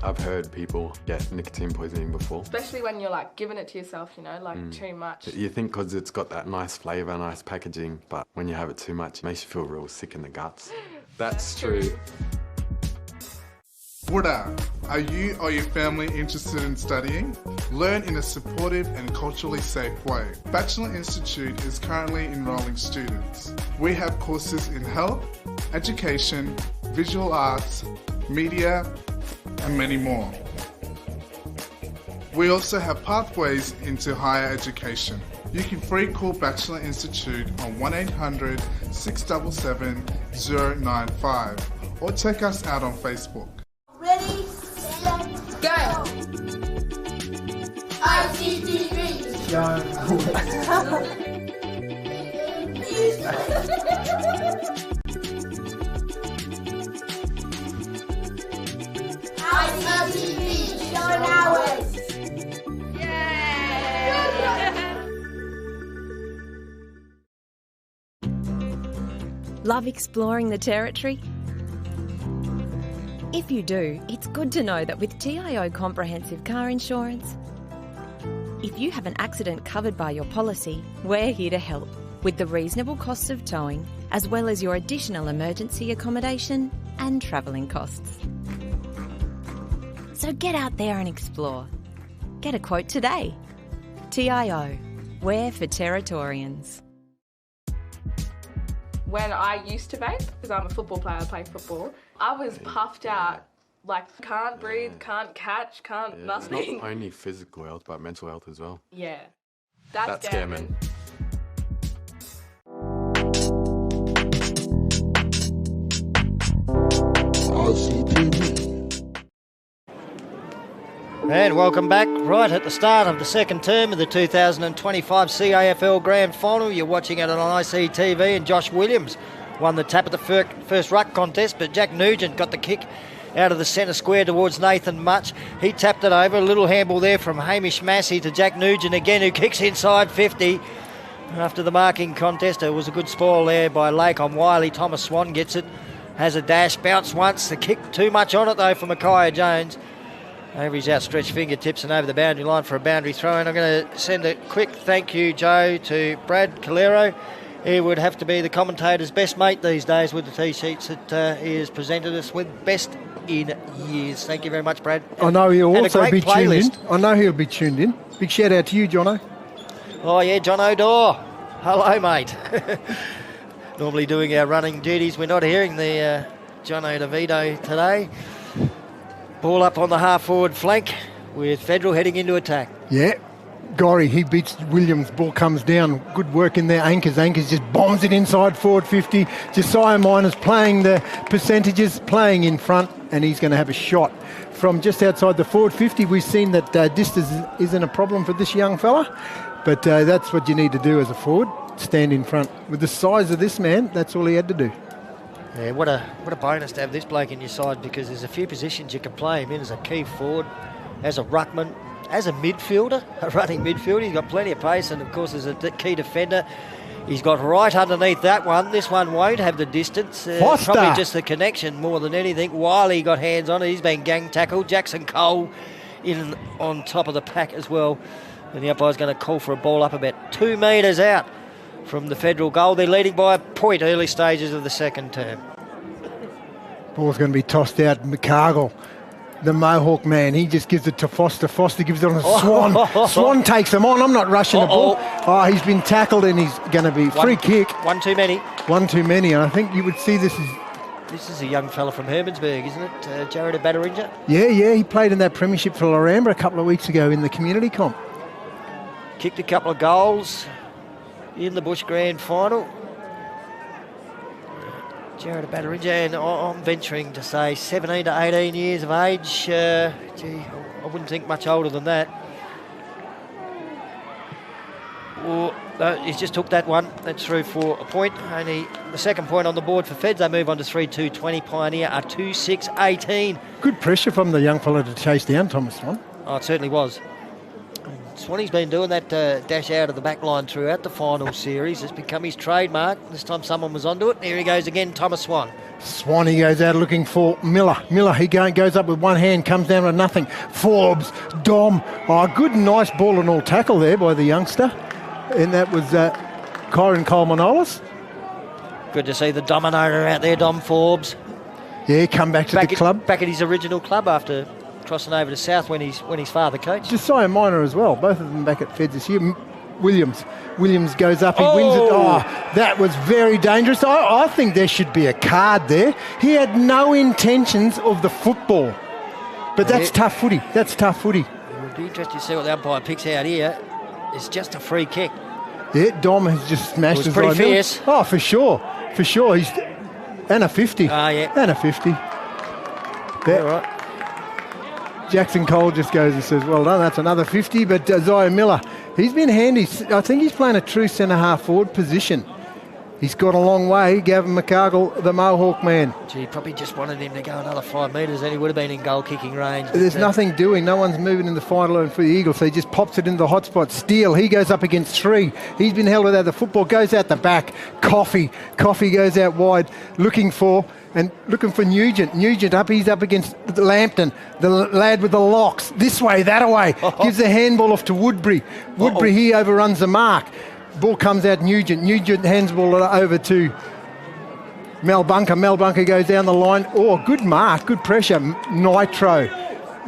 I've heard people get nicotine poisoning before. Especially when you're like giving it to yourself, you know, like too much. You think because it's got that nice flavour, nice packaging, but when you have it too much, it makes you feel real sick in the guts. That's true. Buddha, are you or your family interested in studying? Learn in a supportive and culturally safe way. Bachelor Institute is currently enrolling students. We have courses in health, education, visual arts, media, and many more. We also have pathways into higher education. You can free call Bachelor Institute on 1800 677 095 or check us out on Facebook. Ready, set, go! ICTV! ICTV, showing hours! Love exploring the territory? If you do, it's good to know that with TIO Comprehensive Car Insurance, if you have an accident covered by your policy, we're here to help with the reasonable costs of towing, as well as your additional emergency accommodation and travelling costs. So get out there and explore. Get a quote today. TIO, we're for Territorians. When I used to vape, because I'm a football player, I play football, I was puffed out, like can't breathe, can't catch, can't nothing. Not only physical health, but mental health as well. Yeah, that's scamming. And welcome back right at the start of the second term of the 2025 CAFL Grand Final. You're watching it on ICTV, and Josh Williams won the tap of the first ruck contest, but Jack Nugent got the kick out of the centre square towards Nathan Much. He tapped it over. A little handball there from Hamish Massey to Jack Nugent again, who kicks inside 50. After the marking contest, it was a good spoil there by Lake on Wiley. Thomas Swan gets it, has a dash, bounce once. The kick too much on it though for Micaiah Jones. Over his outstretched fingertips and over the boundary line for a boundary throw. And I'm going to send a quick thank you, Joe, to Brad Calero. He would have to be the commentator's best mate these days with the T-sheets that he has presented us with. Best in years. Thank you very much, Brad. I know he'll and also be tuned in. I know he'll be tuned in. Big shout out to you, Jono. Oh, yeah, John O'Dore. Hello, mate. Normally doing our running duties. We're not hearing the John O'DeVito today. Ball up on the half-forward flank with Federal heading into attack. Yeah. Gorry, he beats Williams. Ball comes down. Good work in there. Anchors just bombs it inside forward 50. Josiah Miners playing the percentages, playing in front, and he's going to have a shot from just outside the forward 50. We've seen that distance isn't a problem for this young fella, but that's what you need to do as a forward, stand in front. With the size of this man, that's all he had to do. Yeah, what a bonus to have this bloke in your side, because there's a few positions you can play him in as a key forward, as a ruckman, as a midfielder, a running midfielder. He's got plenty of pace, and of course as a key defender. He's got right underneath that one. This one won't have the distance. Probably just the connection more than anything. Wiley got hands on it. He's been gang tackled. Jackson Cole in on top of the pack as well. And the umpire's going to call for a ball up about 2 metres out from the Federal goal. They're leading by a point early stages of the second term. Ball's going to be tossed out. McCargill, the Mohawk man, he just gives it to Foster. Foster gives it on Swan. Swan takes him on. I'm not rushing the ball. Oh, he's been tackled and he's going to be free kick. One too many. One too many. And I think you would see this is... This is a young fella from Hermansburg, isn't it? Jared Batteringer? Yeah. He played in that premiership for Larambra a couple of weeks ago in the community comp. Kicked a couple of goals in the Bush Grand Final. Jared Batteringer, and I'm venturing to say 17 to 18 years of age. Gee, I wouldn't think much older than that. No, he's just took that one. That's through for a point. Only the second point on the board for Feds. They move on to 3-2-20. Pioneer are 2-6-18. Good pressure from the young fella to chase down Thomas Swan. Oh, it certainly was. Swanee's been doing that dash out of the back line throughout the final series. It's become his trademark. This time someone was onto it. Here he goes again, Thomas Swan. Swanee goes out looking for Miller. He goes up with one hand, comes down to nothing. Forbes, Dom. Oh, good, nice ball and all tackle there by the youngster. And that was Kyron Colmanolis. Good to see the Dominator out there, Dom Forbes. Yeah, come back to the club. Back at his original club after crossing over to South when his father coached. Josiah Minor as well. Both of them back at Feds this year. Williams goes up, he wins it. Oh, that was very dangerous. I think there should be a card there. He had no intentions of the football. But that's tough footy. That's tough footy. It would be interesting to see what the umpire picks out here. It's just a free kick. Yeah, Dom has just smashed it. It was pretty fierce. Oh, for sure. For sure. He's and a 50. Yeah. And a 50. Yeah. All right. Jackson Cole just goes and says, well done, that's another 50. But Zaya Miller, he's been handy. I think he's playing a true centre-half forward position. He's got a long way. Gavin McCargill, the Mohawk man. Gee, probably just wanted him to go another 5 metres, then he would have been in goal-kicking range. There's nothing doing. No one's moving in the final line for the Eagles, so he just pops it into the hot spot. Steele, he goes up against 3. He's been held without the football, goes out the back. Coffee goes out wide, looking for Nugent. Nugent up, he's up against Lampton, the lad with the locks. This way, that way. Gives the handball off to Woodbury. Woodbury, he overruns the mark. Ball comes out Nugent. Nugent hands ball over to Mel Bunker. Mel Bunker goes down the line. Oh, good mark, good pressure. Nitro.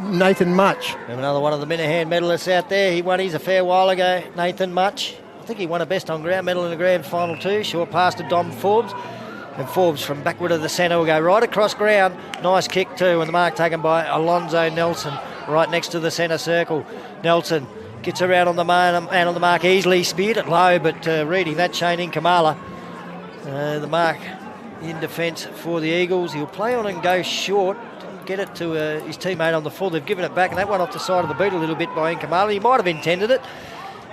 Nathan Much. We have another one of the Minahan medalists out there. He won his a fair while ago, Nathan Much. I think he won a best on ground medal in the grand final too. Short pass to Dom Forbes. And Forbes from backward of the centre will go right across ground. Nice kick too, and the mark taken by Alonzo Nelson right next to the centre circle. Nelson gets around on the man on the mark easily, speared it low, but reading that, Shane Inkamala. The mark in defence for the Eagles. He'll play on and go short. Didn't get it to his teammate on the full. They've given it back, and that went off the side of the boot a little bit by Inkamala. He might have intended it.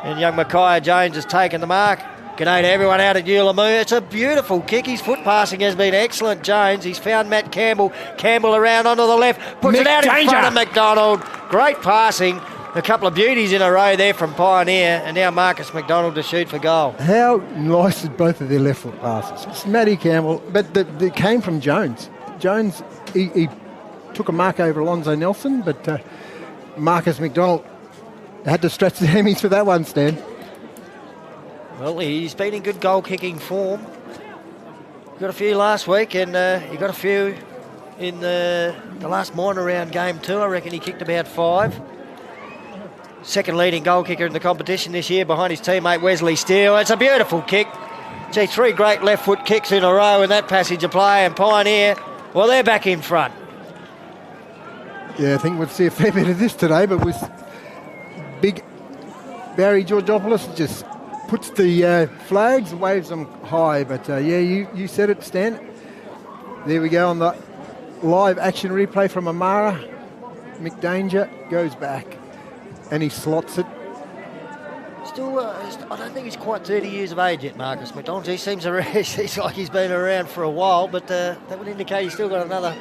And young Micaiah Jones has taken the mark. G'day to everyone out at Eulamoo. It's a beautiful kick. His foot passing has been excellent, Jones. He's found Matt Campbell. Campbell around onto the left. Puts it out in front of McDonald. Great passing. A couple of beauties in a row there from Pioneer. And now Marcus McDonald to shoot for goal. How nice is both of their left foot passes. It's Matty Campbell, but they came from Jones. Jones, he took a mark over Alonzo Nelson, but Marcus McDonald had to stretch the hemis for that one, Stan. Well, he's been in good goal-kicking form. Got a few last week, and he got a few in the last minor round game too. I reckon he kicked about 5. Second leading goal kicker in the competition this year behind his teammate Wesley Steele. It's a beautiful kick. Gee, 3 great left foot kicks in a row in that passage of play, and Pioneer, well, they're back in front. Yeah, I think we'll see a fair bit of this today, but with big Barry Georgopoulos just puts the flags, waves them high. But yeah, you said it, Stan. There we go on the live action replay from Amara. McDanger goes back and he slots it. Still, I don't think he's quite 30 years of age yet, Marcus McDonald. He seems like he's been around for a while, but that would indicate he's still got another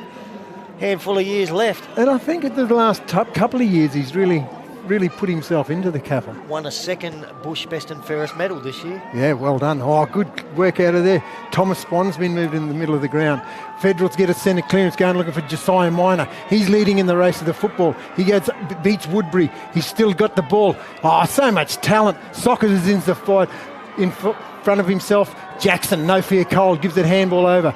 handful of years left. And I think in the last couple of years he's really put himself into the CAFL. Won a second Bush Best and Fairest medal this year. Yeah, well done. Oh, good work out of there. Thomas Swan's been moved in the middle of the ground. Federals get a centre clearance going, looking for Josiah Minor. He's leading in the race of the football. He beats Woodbury. He's still got the ball. Oh, so much talent. Sockers is in the fight in front of himself. Jackson, no fear, Cole gives it handball over.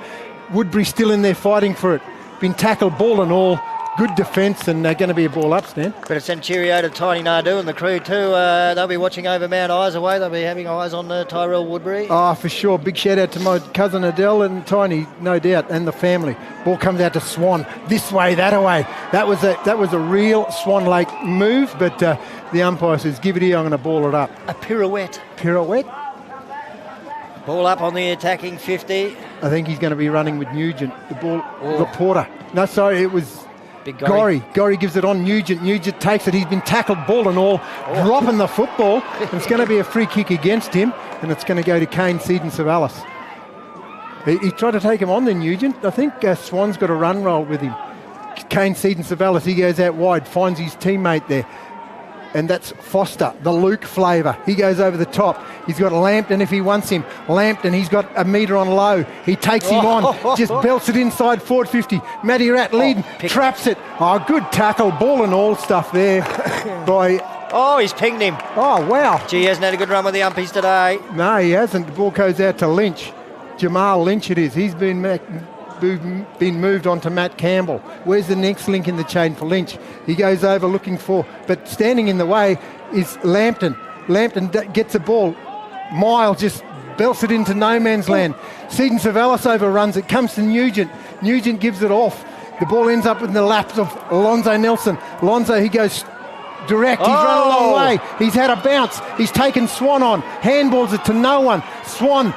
Woodbury still in there fighting for it. Been tackled, ball and all. Good defence, and they're going to be a ball up, Stan. But it's send cheerio to Tiny Nadu and the crew too. They'll be watching over Mount Isa way. They'll be having eyes on Tyrell Woodbury. Oh, for sure. Big shout out to my cousin Adele and Tiny, no doubt, and the family. Ball comes out to Swan. This way, that way. That was a real Swan Lake move, but the umpire says, give it here, I'm going to ball it up. A pirouette. Pirouette. Ball up on the attacking 50. I think he's going to be running with Nugent. The ball, Reporter. No, sorry, it was... Big Gorry. Gorry gives it on Nugent. Nugent takes it. He's been tackled, ball and all, dropping the football. It's going to be a free kick against him, and it's going to go to Kane Seedon-Savalas. He tried to take him on then, Nugent. I think Swan's got a run roll with him. Kane Seedon-Savalas, he goes out wide, finds his teammate there. and that's Foster, the Luke flavour. He goes over the top. He's got Lampton if he wants him. Lampton, he's got a metre on low. He takes him on, just belts it inside forward 50. Matty Rat leading, traps it. Oh, good tackle, ball and all stuff there by... Oh, he's pinged him. Oh, wow. Gee, he hasn't had a good run with the umpies today. No, he hasn't. The ball goes out to Lynch. Jamal Lynch it is. He's been moved on to Matt Campbell. Where's the next link in the chain for Lynch? He goes over looking for, but standing in the way is Lampton. Lampton gets the ball. Miles just belts it into no man's land. Seaton Savalas overruns it, comes to Nugent. Nugent gives it off. The ball ends up in the laps of Alonzo Nelson. Alonzo, he goes direct. He's run a long way. He's had a bounce. He's taken Swan on. Handballs it to no one. Swan,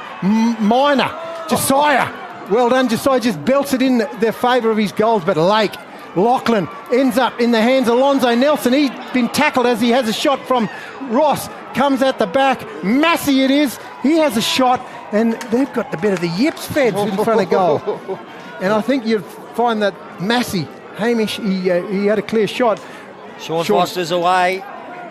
Minor, Josiah. Well done, Josiah just belts it in their favour of his goals, but Lachlan ends up in the hands of Alonzo Nelson. He's been tackled as he has a shot from Ross. Comes at the back. Massey it is. He has a shot, and they've got the bit of the yips feds in front of goal. And I think you'd find that Massey, Hamish, he had a clear shot. Sean Foster's away.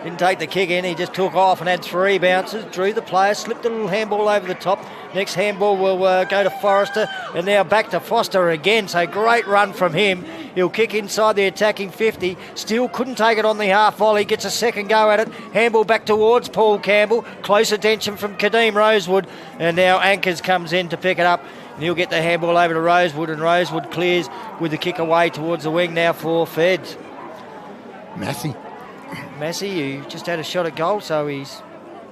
Didn't take the kick in. He just took off and had 3 bounces. Drew the player, slipped a little handball over the top. Next handball will go to Forrester, and now back to Foster again. So great run from him. He'll kick inside the attacking 50. Still couldn't take it on the half volley. Gets a second go at it. Handball back towards Paul Campbell. Close attention from Kadeem Rosewood. And now Ankers comes in to pick it up. And he'll get the handball over to Rosewood, and Rosewood clears with the kick away towards the wing now for Feds. Massey, who just had a shot at goal, so he's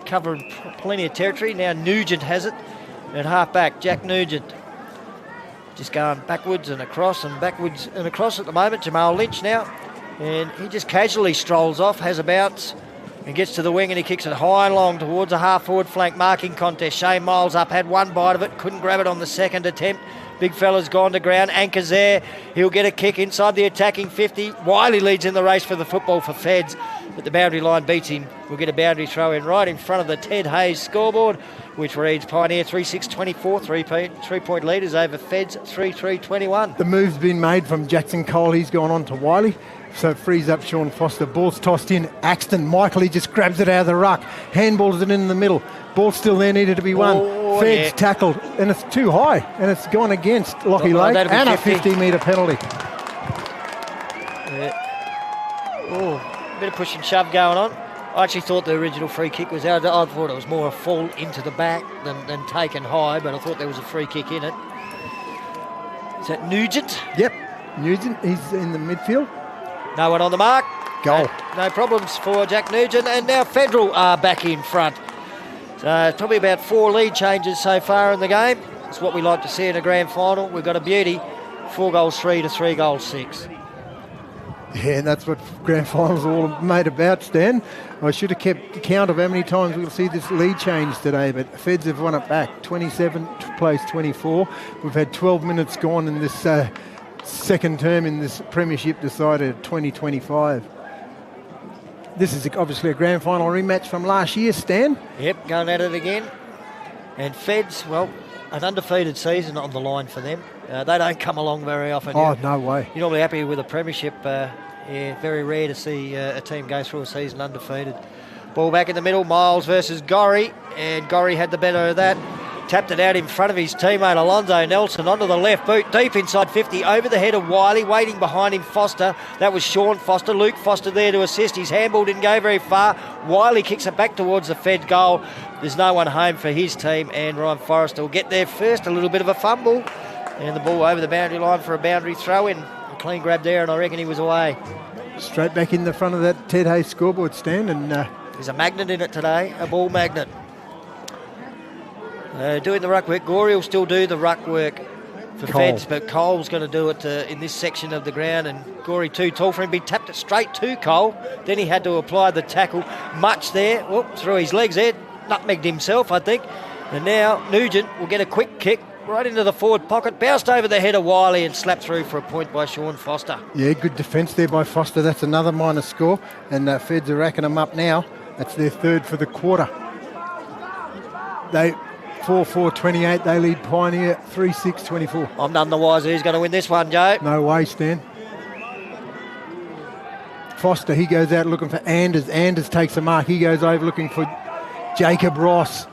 covering plenty of territory. Now Nugent has it at half-back. Jack Nugent just going backwards and across and backwards and across at the moment. Jamal Lynch now, and he just casually strolls off, has a bounce, and gets to the wing, and he kicks it high and long towards a half-forward flank marking contest. Shane Miles up, had one bite of it, couldn't grab it on the second attempt. Big fella's gone to ground. Anchor's there. He'll get a kick inside the attacking 50. Wiley leads in the race for the football for Feds, but the boundary line beats him. We'll get a boundary throw in right in front of the Ted Hayes scoreboard, which reads Pioneer 3-6-24, 3-point leaders over Feds 3-3-21. The move's been made from Jackson Cole. He's gone on to Wiley. So it frees up Sean Foster. Ball's tossed in. Axton, Michael, he just grabs it out of the ruck. Handballs it in the middle. Ball still there, needed to be won. Feds tackled, and it's too high, and it's gone against Lockie Lake, and a 50-metre penalty. Bit of push and shove going on. I actually thought the original free kick was out. I thought it was more a fall into the back than taken high, but I thought there was a free kick in it. Is that Nugent? Yep, Nugent, he's in the midfield. No one on the mark. Goal. No problems for Jack Nugent, and now Federal are back in front. So probably about 4 lead changes so far in the game. It's what we like to see in a grand final. We've got a beauty, 4-3 to 3-6. Yeah, and that's what grand finals are all made about, Stan. I should have kept count of how many times we'll see this lead change today, but Feds have won it back. 27 plays 24. We've had 12 minutes gone in this second term in this premiership decided 2025. This is obviously a grand final rematch from last year, Stan. Yep, going at it again. And Feds, well, an undefeated season on the line for them. They don't come along very often. Oh, no way. You're normally happy with a premiership. Very rare to see a team go through a season undefeated. Ball back in the middle, Miles versus Gorry, and Gorry had the better of that. Tapped it out in front of his teammate Alonzo Nelson onto the left boot, deep inside 50, over the head of Wiley, waiting behind him Foster. That was Sean Foster, Luke Foster there to assist. His handball didn't go very far. Wiley kicks it back towards the Fed goal. There's no one home for his team, and Ryan Forrester will get there first. A little bit of a fumble, and the ball over the boundary line for a boundary throw-in. A clean grab there, and I reckon he was away. Straight back in the front of that Ted Hayes scoreboard, Stan, and there's a magnet in it today, a ball magnet. Doing the ruck work. Gorey will still do the ruck work for Feds, but Cole's going to do it in this section of the ground, and Gorey too tall for him. He tapped it straight to Cole. Then he had to apply the tackle. Much there. Whoop, through his legs there. Nutmegged himself, I think. And now Nugent will get a quick kick right into the forward pocket. Bounced over the head of Wiley and slapped through for a point by Sean Foster. Yeah, good defence there by Foster. That's another minus score, and Feds are racking them up now. That's their third for the quarter. They 4-4-28, they lead Pioneer 3-6-24. I'm none the wiser who's going to win this one, Joe. No way, Stan. Foster, he goes out looking for Anders. Anders takes the mark. He goes over looking for Jacob Ross.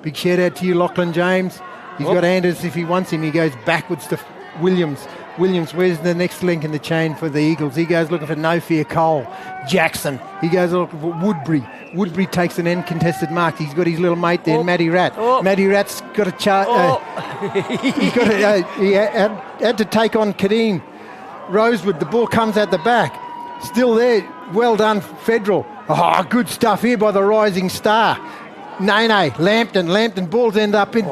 Big shout out to you, Lachlan James. He's got Anders if he wants him. He goes backwards to Williams. Williams, where's the next link in the chain for the Eagles? He goes looking for No Fear Cole. Jackson, he goes looking for Woodbury. Woodbury takes an end contested mark. He's got his little mate there, Matty Rat. Matty Rat's got a he had to take on Kadeem Rosewood. The ball comes out the back. Still there. Well done, Federal. Oh, good stuff here by the Rising Star. Nene, Lambton, balls end up in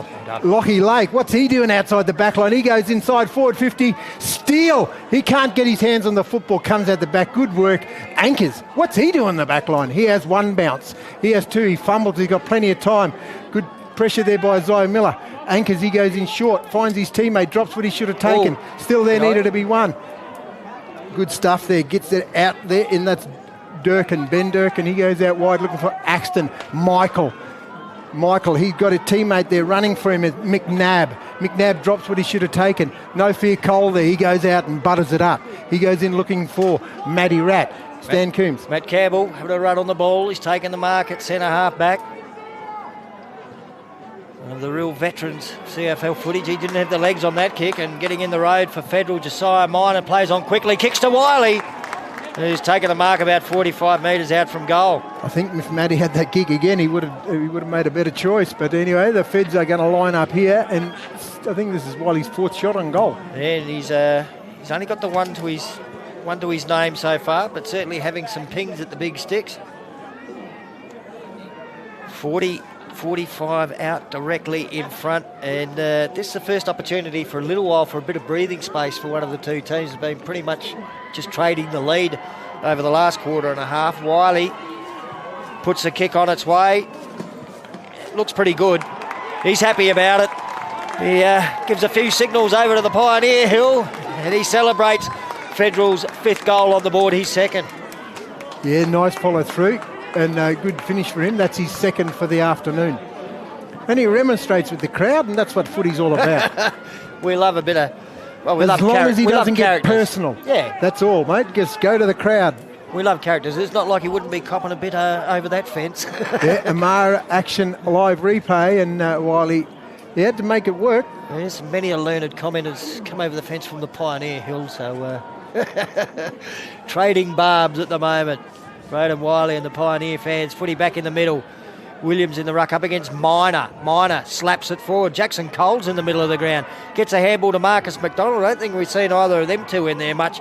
Lockie Lake. What's he doing outside the back line? He goes inside, forward 50, steal. He can't get his hands on the football, comes out the back. Good work. Anchors, what's he doing in the back line? He has one bounce. He has two. He fumbles. He's got plenty of time. Good pressure there by Isaiah Miller. Anchors, he goes in short, finds his teammate, drops what he should have taken. Still there, needed to be one. Good stuff there. Gets it out there, and that's Durkin, Ben Durkin. He goes out wide looking for Axton. Michael, he's got a teammate there running for him, McNabb. McNabb drops what he should have taken. No Fear Cole there. He goes out and butters it up. He goes in looking for Matty Rat. Stan Coombs. Matt Campbell having a run on the ball. He's taken the mark at centre half back. One of the real veterans CFL footage. He didn't have the legs on that kick, and getting in the road for Federal. Josiah Minor plays on quickly. Kicks to Wiley, who's taken the mark about 45 metres out from goal. I think if Matty had that gig again, he would have made a better choice. But anyway, the Feds are going to line up here, and I think this is Wiley's fourth shot on goal. Yeah, and he's only got the one to his name so far, but certainly having some pings at the big sticks. 45 out directly in front, and this is the first opportunity for a little while for a bit of breathing space for one of the two teams. Has been pretty much just trading the lead over the last quarter and a half. Wiley puts the kick on its way. Looks pretty good. He's happy about it. He gives a few signals over to the Pioneer Hill, and he celebrates Federal's fifth goal on the board, his second. Yeah, nice follow through. And good finish for him. That's his second for the afternoon. And he remonstrates with the crowd, and that's what footy's all about. We love a bit of... Well, we as love long as he doesn't get characters. personal. Yeah. That's all, mate. Just go to the crowd. We love characters. It's not like he wouldn't be copping a bit over that fence. Yeah, Amara action live replay, and Wiley, he had to make it work. There's many a learned commenters come over the fence from the Pioneer Hill, so trading barbs at the moment. Braden Wiley and the Pioneer fans. Footy back in the middle. Williams in the ruck up against Minor. Minor slaps it forward. Jackson Cole's in the middle of the ground. Gets a handball to Marcus McDonald. I don't think we've seen either of them two in there much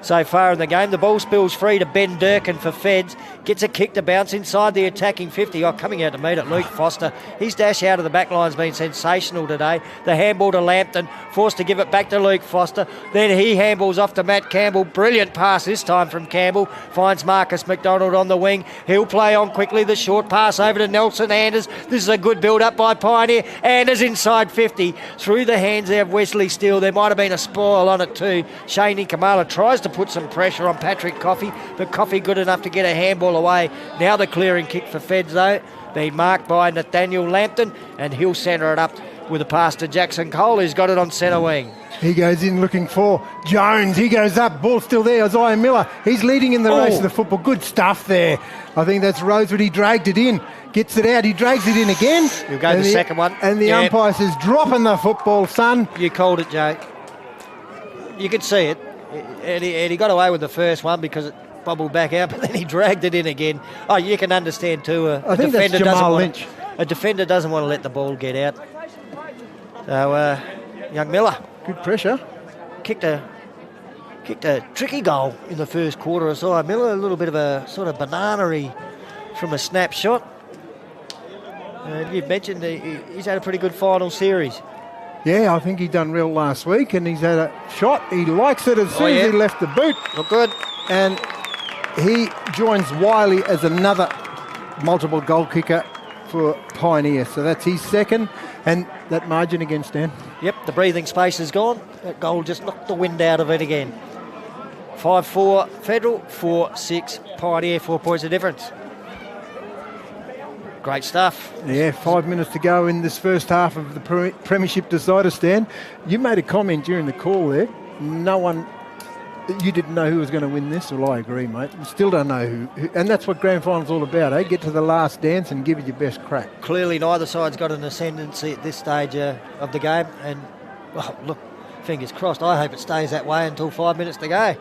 so far in the game. The ball spills free to Ben Durkin for Feds. Gets a kick to bounce inside the attacking 50. Coming out to meet it, Luke Foster. His dash out of the back line's been sensational today. The handball to Lambton. Forced to give it back to Luke Foster. Then he handballs off to Matt Campbell. Brilliant pass this time from Campbell. Finds Marcus McDonald on the wing. He'll play on quickly. The short pass over to Nelson Anders. This is a good build-up by Pioneer. Anders inside 50. Through the hands there of Wesley Steele. There might have been a spoil on it too. Shane Kamala tries to put some pressure on Patrick Coffey, but Coffey good enough to get a handball away. Now the clearing kick for Feds though, being marked by Nathaniel Lambton, and he'll centre it up with a pass to Jackson Cole, who's got it on centre wing. He goes in looking for Jones. He goes up, ball still there. Isaiah Miller, he's leading in the race of the football. Good stuff there. I think that's Rosewood. He dragged it in, gets it out, he drags it in again. He'll go the second one. And the umpire says, dropping the football, son. You called it, Jake. You could see it. And he got away with the first one because it bobbled back out, but then he dragged it in again. Oh, you can understand too. I think that's Jamal Lynch. A defender doesn't want to let the ball get out. So, young Miller. Good pressure. Kicked a tricky goal in the first quarter. Isaiah Miller, a little bit of a sort of banana-y from a snapshot. You've mentioned he's had a pretty good final series. Yeah, I think he done real last week, and he's had a shot. He likes it as soon as he left the boot. Look good. And he joins Wiley as another multiple goal kicker for Pioneer. So that's his second, and that margin again, Stan. Yep, the breathing space is gone. That goal just knocked the wind out of it again. 5-4 Federal, 4-6 Pioneer, 4 points of difference. Great stuff. Yeah, 5 minutes to go in this first half of the Premiership decider, Stan. You made a comment during the call there. No one You didn't know who was going to win this? Well, I agree, mate. We still don't know who. And that's what grand final's all about, eh? Get to the last dance and give it your best crack. Clearly, neither side's got an ascendancy at this stage of the game. And, well, look, fingers crossed. I hope it stays that way until 5 minutes to go.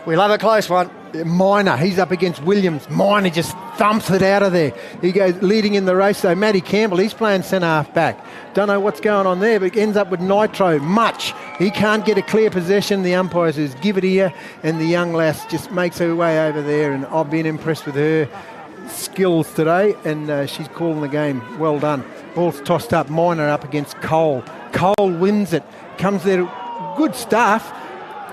We'll have a close one. Minor, he's up against Williams. Minor just thumps it out of there. He goes leading in the race, though. Matty Campbell, he's playing centre-half back. Don't know what's going on there, but ends up with Nitro. Much. He can't get a clear possession. The umpire says, give it here. And the young lass just makes her way over there. And I've been impressed with her skills today. And she's calling the game. Well done. Ball's tossed up. Minor up against Cole. Cole wins it. Comes there. Good stuff.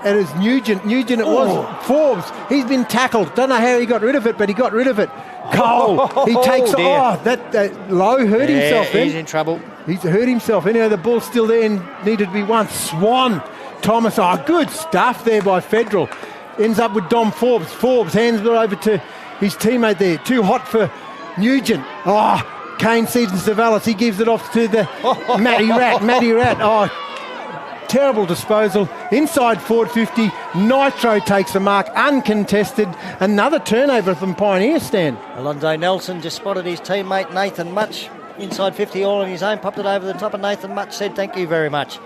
It is Nugent it was. Forbes, he's been tackled. Don't know how he got rid of it, but he got rid of it. Cole, he takes... that Lowe hurt himself then. He's in trouble. He's hurt himself. Anyhow, the ball's still there and needed to be won. Swan, Thomas, good stuff there by Federal. Ends up with Dom Forbes. Forbes hands it over to his teammate there. Too hot for Nugent. Kane Seaton Savalas, he gives it off to the Matty Rat. Terrible disposal. Inside forward 50. Nitro takes the mark. Uncontested. Another turnover from Pioneer stand. Alonzo Nelson just spotted his teammate Nathan Much. Inside 50 all on his own. Popped it over the top, and Nathan Much said thank you very much.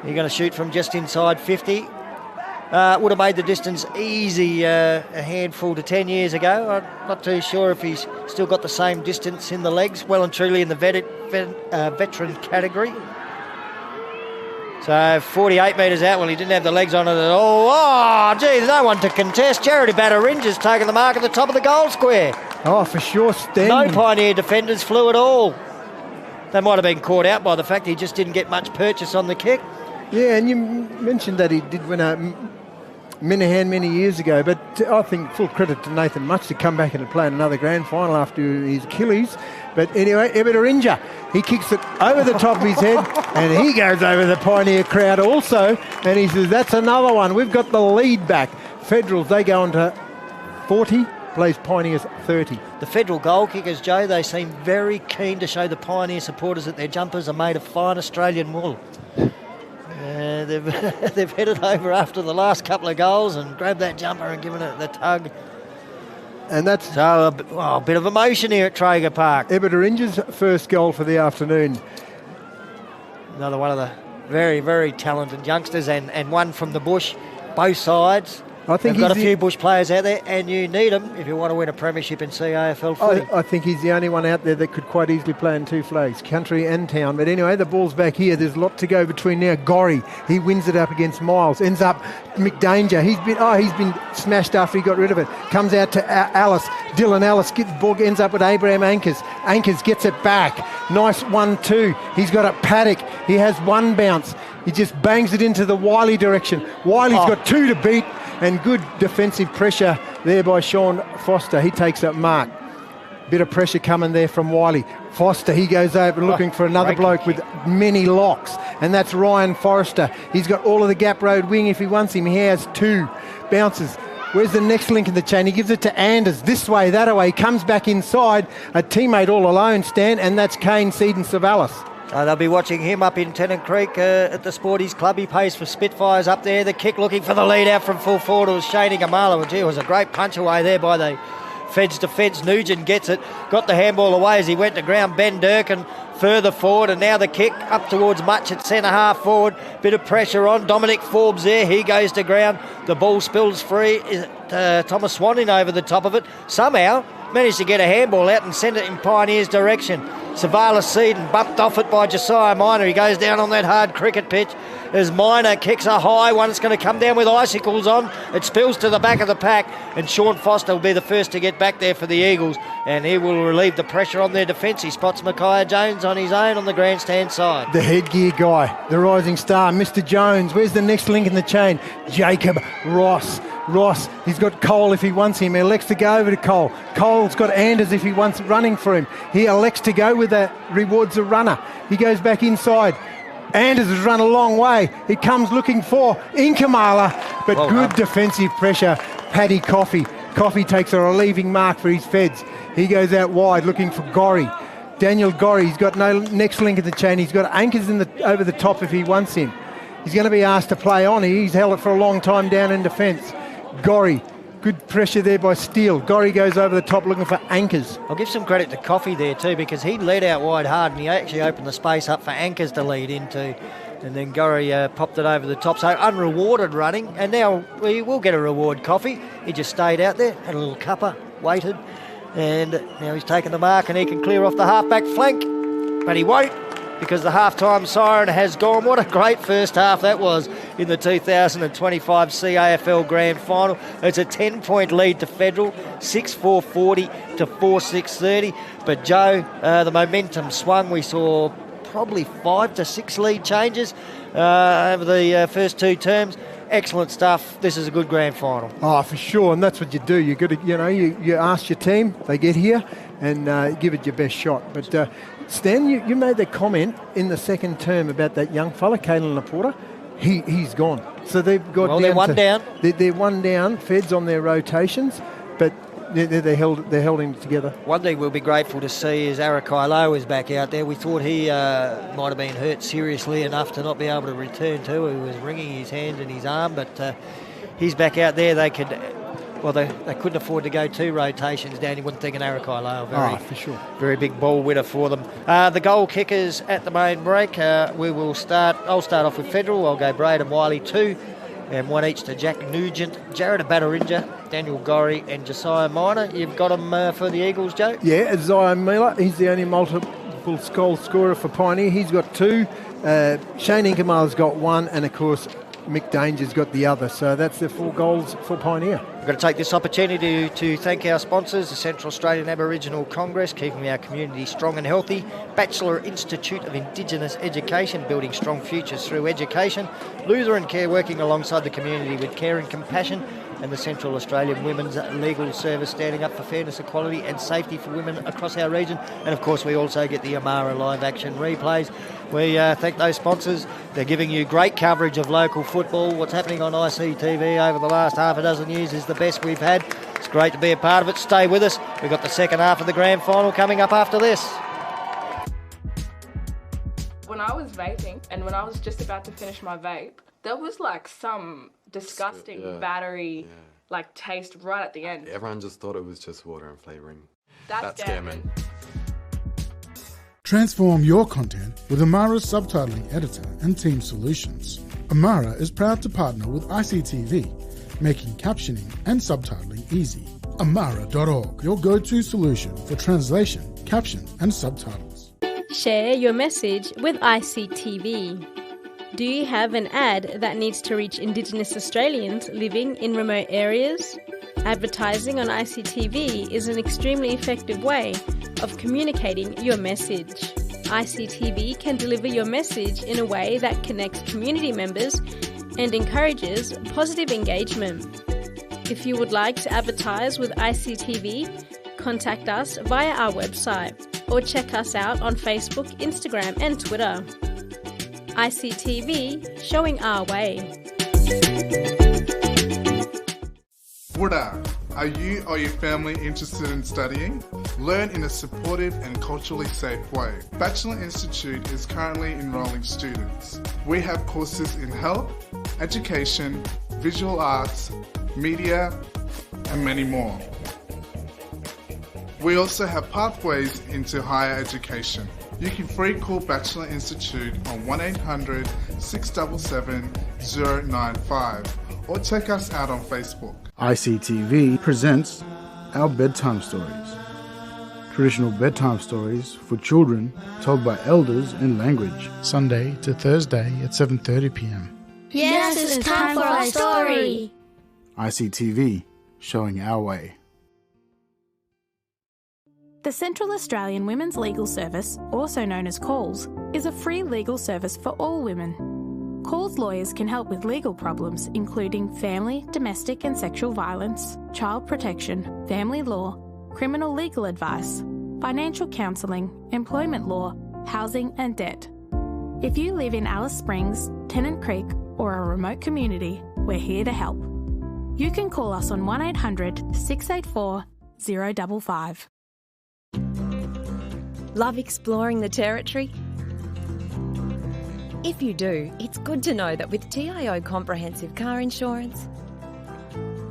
You're going to shoot from just inside 50. Would have made the distance easy a handful to 10 years ago. I'm not too sure if he's still got the same distance in the legs. Well and truly in the veteran category. So 48 metres out. Well, he didn't have the legs on it at all. Gee, no one to contest. Jared Batteringer's taking the mark at the top of the goal square. For sure, Stan. No Pioneer defenders flew at all. They might have been caught out by the fact he just didn't get much purchase on the kick. Yeah, and you mentioned that he did win a Minahan many years ago, but I think full credit to Nathan Much to come back and play in another grand final after his Achilles. But anyway, Ebeteringer, he kicks it over the top of his head and he goes over the Pioneer crowd also, and he says, that's another one. We've got the lead back. Federals, they go on to 40, plays Pioneers 30. The Federal goal kickers, Joe, they seem very keen to show the Pioneer supporters that their jumpers are made of fine Australian wool. They've headed over after the last couple of goals and grabbed that jumper and given it the tug. And that's so a bit of emotion here at Traeger Park. Ebetteringer's first goal for the afternoon. Another one of the very, very talented youngsters, and one from the bush, both sides. I think they've got a few bush players out there, and you need them if you want to win a premiership in CAFL footy. I think he's the only one out there that could quite easily play in two flags, country and town. But anyway, the ball's back here. There's a lot to go between now. Gorry, he wins it up against Miles. Ends up McDanger. He's been smashed after he got rid of it. Comes out to Alice. Dylan Alice gets the ball, ends up with Abraham Ankers. Ankers gets it back. Nice 1-2. He's got it Paddock. He has one bounce. He just bangs it into the Wiley direction. Wiley's got two to beat. And good defensive pressure there by Sean Foster. He takes up mark. Bit of pressure coming there from Wiley. Foster, he goes over looking for another bloke with many locks. And that's Ryan Forrester. He's got all of the gap road wing if he wants him. He has two bounces. Where's the next link in the chain? He gives it to Anders. This way, that way. Comes back inside. A teammate all alone, Stan. And that's Kane Seaton Savalas. They'll be watching him up in Tennant Creek at the Sporties Club. He pays for Spitfires up there. The kick looking for the lead out from full forward. It was Shane Ingamala. Gee, it was a great punch away there by the Feds defence. Nugent gets it. Got the handball away as he went to ground. Ben Durkin further forward, and now the kick up towards Much at centre half forward. Bit of pressure on. Dominic Forbes there. He goes to ground. The ball spills free. Thomas Swanning over the top of it. Somehow managed to get a handball out and send it in Pioneer's direction. Savalas Seaton bumped off it by Josiah Minor. He goes down on that hard cricket pitch as Minor kicks a high one. It's going to come down with icicles on. It spills to the back of the pack, and Sean Foster will be the first to get back there for the Eagles, and he will relieve the pressure on their defence. He spots Micaiah Jones on his own on the grandstand side. The headgear guy, the rising star, Mr. Jones. Where's the next link in the chain? Jacob Ross. He's got Cole if he wants him. He elects to go over to Cole. Cole's got Anders if he wants running for him. He elects to go with that, rewards a runner. He goes back inside. Anders has run a long way. He comes looking for Inkamala, but good defensive pressure. Paddy Coffey. Coffey takes a relieving mark for his Feds. He goes out wide looking for Gorry. Daniel Gorry, he's got no next link in the chain. He's got anchors over the top if he wants him. He's going to be asked to play on. He's held it for a long time down in defence. Gorry, good pressure there by Steele. Gorry goes over the top looking for anchors. I'll give some credit to Coffey there too, because he led out wide hard and he actually opened the space up for anchors to lead into. And then Gorry popped it over the top. So unrewarded running. And now we will get a reward, Coffey. He just stayed out there, had a little cuppa, waited. And now he's taken the mark and he can clear off the half-back flank. But he won't, because the half-time siren has gone. What a great first half that was in the 2025 CAFL Grand Final. It's a 10-point lead to Federal, 6-4-40 to 4-6-30. But Joe, the momentum swung. We saw probably 5 to 6 lead changes over the first two terms. Excellent stuff. This is a good grand final. Oh, for sure, and that's what you do. You got to, you ask your team, they get here, and give it your best shot. But Stan, you made that comment in the second term about that young fella, Caelan Laporta. He's gone. So they've got. Well, they're one down. They're one down. Feds on their rotations, but they held him together. One thing we'll be grateful to see is Arakai Lowe is back out there. We thought he might have been hurt seriously enough to not be able to return to. He was wringing his hand and his arm, but he's back out there. They couldn't afford to go 2 rotations down. You wouldn't think an Arakai Lowe, for sure, very big ball winner for them. The goal kickers at the main break. I'll start off with Federal. I'll go Braden Wiley 2. And 1 each to Jack Nugent, Jared Abadarinja, Daniel Gorry and Josiah Minor. You've got them for the Eagles, Joe? Yeah, Zion Miller, he's the only multiple goal scorer for Pioneer. He's got 2. Shane Inkamala's got 1, and of course Mick Danger's got the other. So that's the 4 goals for Pioneer. We're going to take this opportunity to thank our sponsors, the Central Australian Aboriginal Congress, keeping our community strong and healthy, Batchelor Institute of Indigenous Education, building strong futures through education, Lutheran Care, working alongside the community with care and compassion, and the Central Australian Women's Legal Service, standing up for fairness, equality and safety for women across our region. And of course we also get the Amara live action replays. We thank those sponsors. They're giving you great coverage of local football. What's happening on ICTV over the last half a dozen years is the best we've had. It's great to be a part of it. Stay with us. We've got the second half of the grand final coming up after this. When I was vaping and when I was just about to finish my vape, there was like some disgusting battery like taste right at the end. Everyone just thought it was just water and flavouring. That's scary, man. Transform your content with Amara's subtitling editor and team solutions. Amara is proud to partner with ICTV, making captioning and subtitling easy. Amara.org, your go-to solution for translation, caption and subtitles. Share your message with ICTV. Do you have an ad that needs to reach Indigenous Australians living in remote areas? Advertising on ICTV is an extremely effective way of communicating your message. ICTV can deliver your message in a way that connects community members and encourages positive engagement. If you would like to advertise with ICTV, contact us via our website or check us out on Facebook, Instagram and Twitter. ICTV, showing our way. Buddha, are you or your family interested in studying? Learn in a supportive and culturally safe way. Batchelor Institute is currently enrolling students. We have courses in health, education, visual arts, media, and many more. We also have pathways into higher education. You can free call Batchelor Institute on 1800 677 095 or check us out on Facebook. ICTV presents Our Bedtime Stories. Traditional bedtime stories for children told by elders in language. Sunday to Thursday at 7:30 p.m. Yes, it's time for our story. ICTV, showing our way. The Central Australian Women's Legal Service, also known as CALLS, is a free legal service for all women. CALLS lawyers can help with legal problems including family, domestic and sexual violence, child protection, family law, criminal legal advice, financial counselling, employment law, housing and debt. If you live in Alice Springs, Tennant Creek or a remote community, we're here to help. You can call us on 1800 684 055. Love exploring the territory? If you do, it's good to know that with TIO Comprehensive Car Insurance,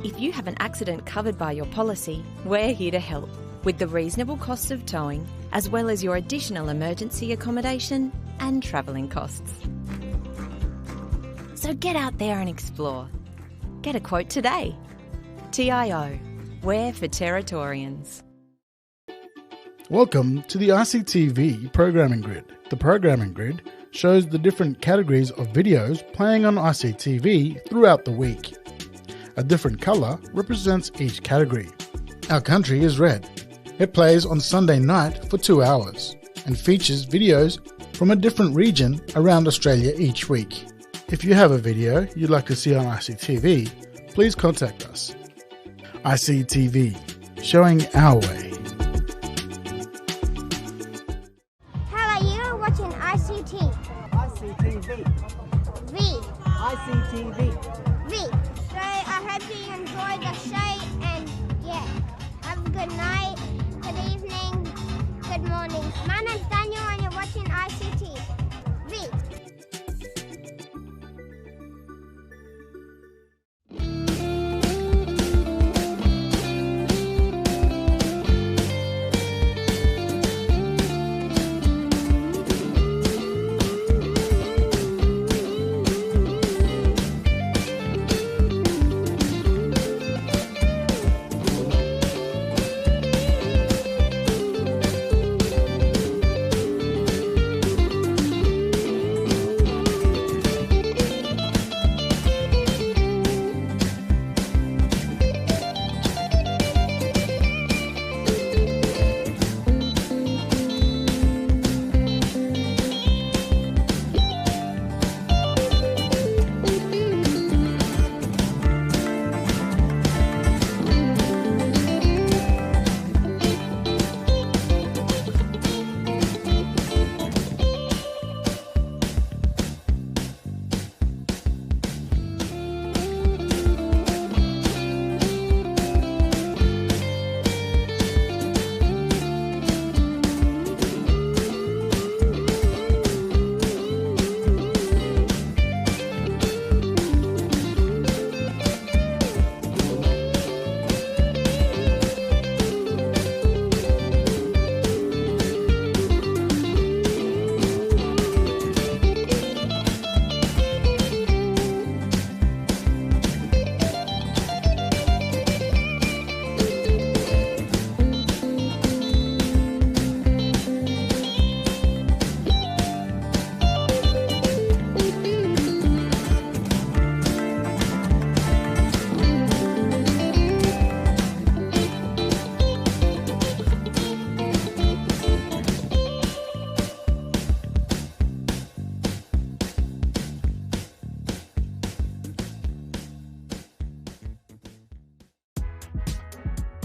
if you have an accident covered by your policy, we're here to help with the reasonable costs of towing, as well as your additional emergency accommodation and travelling costs. So get out there and explore. Get a quote today. TIO, we're for Territorians. Welcome to the ICTV Programming Grid. The Programming Grid shows the different categories of videos playing on ICTV throughout the week. A different colour represents each category. Our country is red. It plays on Sunday night for 2 hours and features videos from a different region around Australia each week. If you have a video you'd like to see on ICTV, please contact us. ICTV, showing our way. Hello, you're watching ICT. ICTV. V. ICTV. V. So I hope you enjoy the show and yeah, have a good night, good evening, good morning. My name's Daniel and you're watching ICT. V.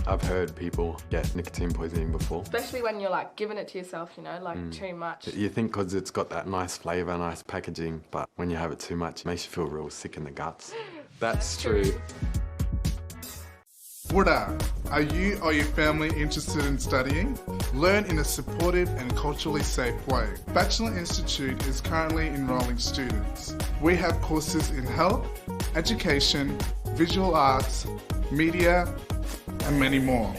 I've heard people get nicotine poisoning before. Especially when you're like giving it to yourself, you know, like too much. You think because it's got that nice flavour, nice packaging, but when you have it too much, it makes you feel real sick in the guts. That's true. Buddha, are you or your family interested in studying? Learn in a supportive and culturally safe way. Bachelor Institute is currently enrolling students. We have courses in health, education, visual arts, media, and many more.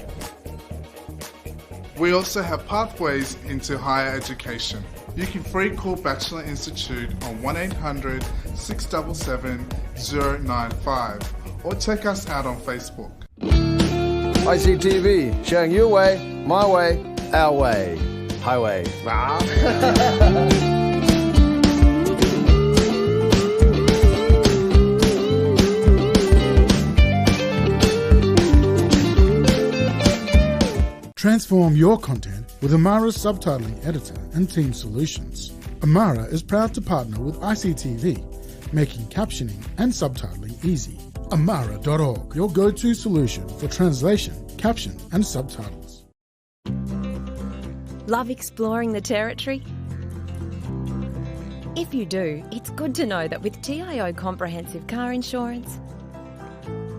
We also have pathways into higher education. You can free call Bachelor Institute on 1800 677 095 or check us out on Facebook. ICTV, showing your way, my way, our way. Highway. Transform your content with Amara's subtitling editor and team solutions. Amara is proud to partner with ICTV, making captioning and subtitling easy. Amara.org, your go-to solution for translation, caption and subtitles. Love exploring the territory? If you do, it's good to know that with TIO Comprehensive Car Insurance,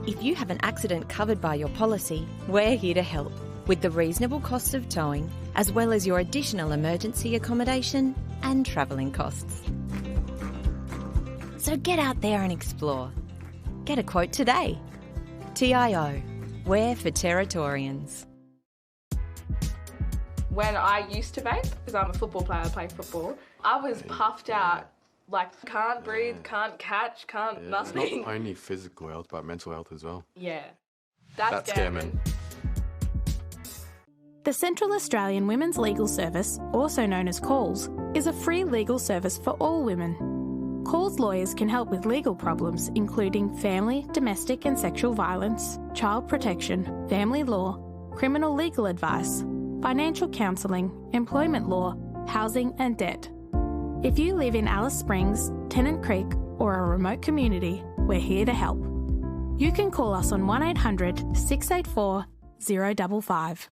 if you have an accident covered by your policy, we're here to help with the reasonable costs of towing, as well as your additional emergency accommodation and travelling costs. So get out there and explore. Get a quote today. TIO, we're for Territorians. When I used to vape, because I'm a football player, I play football, I was puffed out, like can't breathe, can't catch, can't nothing. It's not only physical health, but mental health as well. Yeah, that's scary. The Central Australian Women's Legal Service, also known as CALS, is a free legal service for all women. CALS lawyers can help with legal problems including family, domestic and sexual violence, child protection, family law, criminal legal advice, financial counselling, employment law, housing and debt. If you live in Alice Springs, Tennant Creek or a remote community, we're here to help. You can call us on 1800 684 055.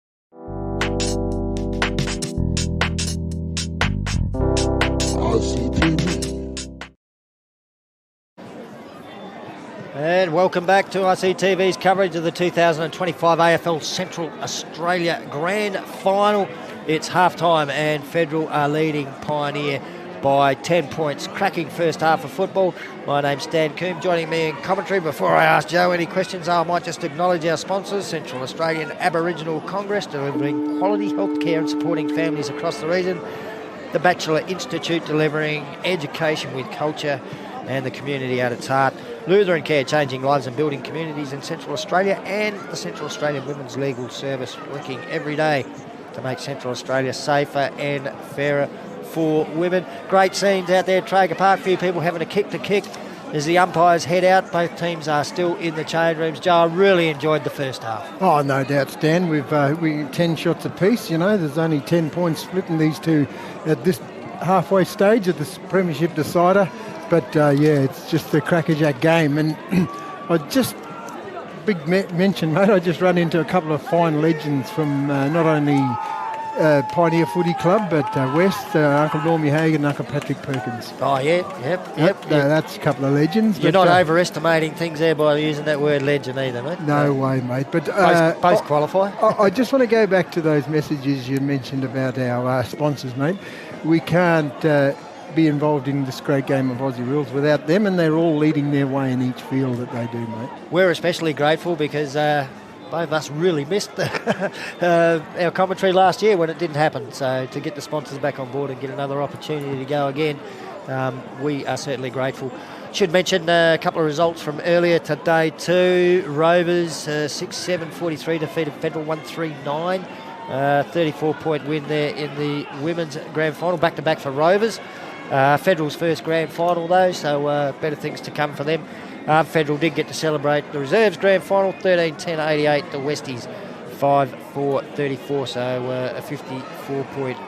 And welcome back to ICTV's coverage of the 2025 AFL Central Australia Grand Final. It's half-time and Federal are leading Pioneer by 10 points. Cracking first half of football. My name's Stan Coombe. Joining me in commentary. Before I ask Joe any questions, I might just acknowledge our sponsors, Central Australian Aboriginal Congress, delivering quality healthcare and supporting families across the region. The Batchelor Institute, delivering education with culture and the community at its heart. Lutheran Care, changing lives and building communities in Central Australia, and the Central Australian Women's Legal Service, working every day to make Central Australia safer and fairer for women. Great scenes out there at Traeger Park. Few people having a kick to kick as the umpires head out. Both teams are still in the change rooms. Joe, I really enjoyed the first half. Oh, no doubt, Stan. We 10 shots apiece. You know, there's only 10 points splitting these two at this halfway stage of this premiership decider. But it's just the crackerjack game. And I just, big mention, mate, I just run into a couple of fine legends from not only Pioneer Footy Club, but West, Uncle Normie Hagan and Uncle Patrick Perkins. Oh, yep. That's a couple of legends. You're not overestimating things there by using that word legend either, mate. No way, mate. But both qualify. I just want to go back to those messages you mentioned about our sponsors, mate. We can't be involved in this great game of Aussie rules without them, and they're all leading their way in each field that they do, mate. We're especially grateful because both of us really missed our commentary last year when it didn't happen. So to get the sponsors back on board and get another opportunity to go again, we are certainly grateful. Should mention a couple of results from earlier today too. Rovers 6-7-43 defeated Federal 139. 34-point win there in the women's grand final. Back-to-back for Rovers. Federal's first grand final though, so better things to come for them. Federal did get to celebrate the reserves grand final, 13-10-88. The Westies 5-4-34, so a 54-point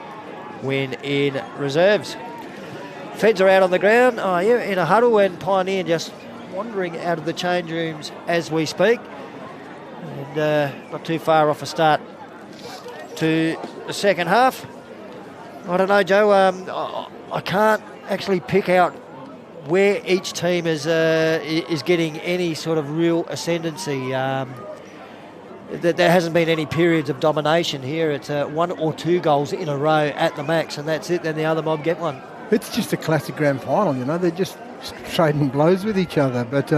win in reserves. Feds are out on the ground, in a huddle, and Pioneer just wandering out of the change rooms as we speak. And not too far off a start to the second half. I don't know, Joe, I can't actually pick out where each team is getting any sort of real ascendancy. There hasn't been any periods of domination here. It's 1 or 2 goals in a row at the max, and that's it. Then the other mob get one. It's just a classic grand final, you know. They're just trading blows with each other. But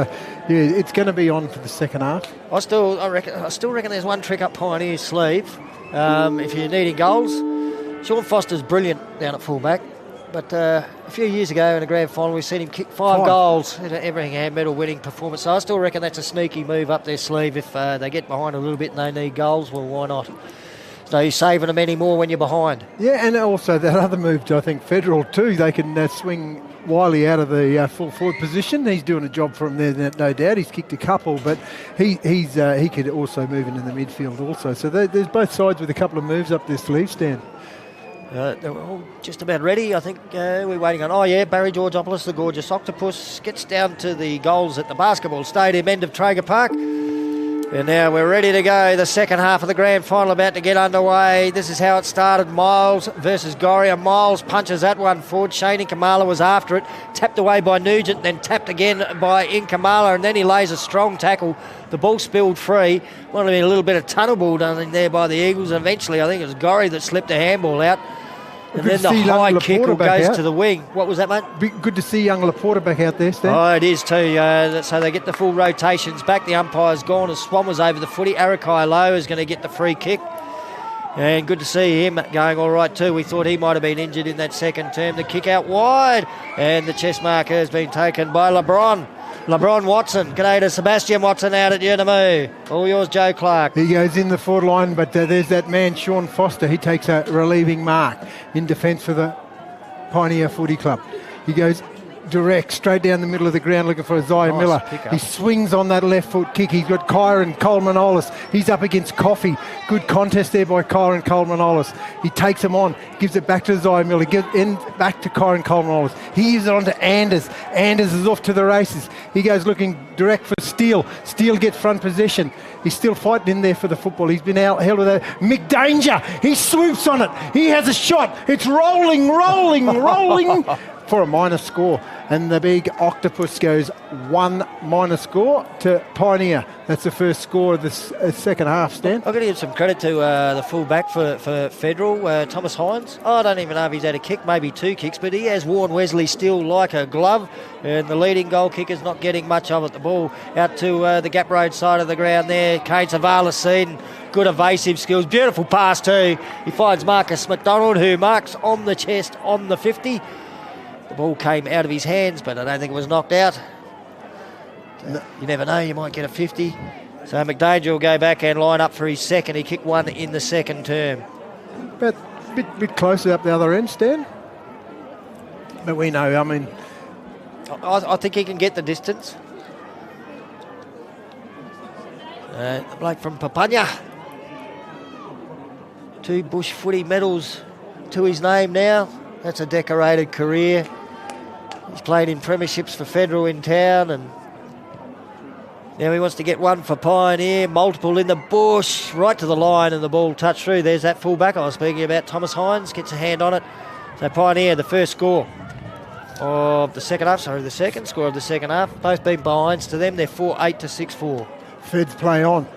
it's going to be on for the second half. I still reckon there's one trick up Pioneer's sleeve. If you're needing goals, Sean Foster's brilliant down at fullback. But a few years ago in a grand final, we've seen him kick 5 goals in an Everingham medal winning performance. So I still reckon that's a sneaky move up their sleeve. If they get behind a little bit and they need goals, well, why not? So you're saving them anymore when you're behind. Yeah, and also that other move to, I think, Federal too. They can swing Wiley out of the full forward position. He's doing a job for him there, no doubt. He's kicked a couple, but he could also move into the midfield also. So there's both sides with a couple of moves up their sleeve, Stan. They're all just about ready. I think we're waiting on... Barry Georgopoulos, the gorgeous octopus, gets down to the goals at the basketball stadium end of Traeger Park. And now we're ready to go. The second half of the grand final about to get underway. This is how it started. Miles versus Goria. Miles punches that one forward. Shane Inkamala was after it. Tapped away by Nugent, then tapped again by Inkamala, and then he lays a strong tackle. The ball spilled free. Might have been a little bit of tunnel ball done in there by the Eagles. And eventually, I think it was Gorry that slipped a handball out. And Good then to the see young high kick Laporta back goes out. to the wing. What was that, mate? Good to see young Laporta back out there, Stan. Oh, it is too. So they get the full rotations back. The umpire's gone as Swan was over the footy. Arakai Lowe is going to get the free kick. And good to see him going all right too. We thought he might have been injured in that second term. The kick out wide. And the chest marker has been taken by LeBron. LeBron Watson. G'day to Sebastian Watson out at Unamu. All yours, Joe Clark. He goes in the forward line, but there's that man, Sean Foster. He takes a relieving mark in defence for the Pioneer Footy Club. He goes direct, straight down the middle of the ground looking for Isaiah Nice Miller. pick-up. He swings on that left foot kick. He's got Kyron Coleman-Ollis. He's up against Coffey. Good contest there by Kyron Coleman-Ollis. He takes him on, gives it back to Isaiah Miller, gives in back to Kyron Coleman-Ollis. He gives it on to Anders. Anders is off to the races. He goes looking direct for Steele. Steele gets front possession. He's still fighting in there for the football. He's been out held with that. McDanger, he swoops on it. He has a shot. It's rolling for a minor score. And the big octopus goes 1 minor score to Pioneer. That's the first score of the second half, Stan. I've got to give some credit to the full-back for Federal, Thomas Hines. I don't even know if he's had a kick, maybe 2 kicks, but he has worn Wesley Steele like a glove. And the leading goal kicker's not getting much of it. The ball out to the Gap Road side of the ground there. Kane Zavala seen. Good evasive skills. Beautiful pass too. He finds Marcus McDonald, who marks on the chest on the 50. The ball came out of his hands, but I don't think it was knocked out. You never know, you might get a 50. So McDanger will go back and line up for his second. He kicked 1 in the second term. But a bit closer up the other end, Stan. But we know, I mean... I think he can get the distance. The bloke from Papania. 2 bush footy medals to his name now. That's a decorated career. He's played in premierships for Federal in town, and now he wants to get 1 for Pioneer. Multiple in the bush, right to the line, and the ball touched through. There's that fullback I was speaking about, Thomas Hines, gets a hand on it. So Pioneer, the first score of the second half, the second score of the second half. Both been behinds to them. They're 4-8 to 6-4. Feds play on.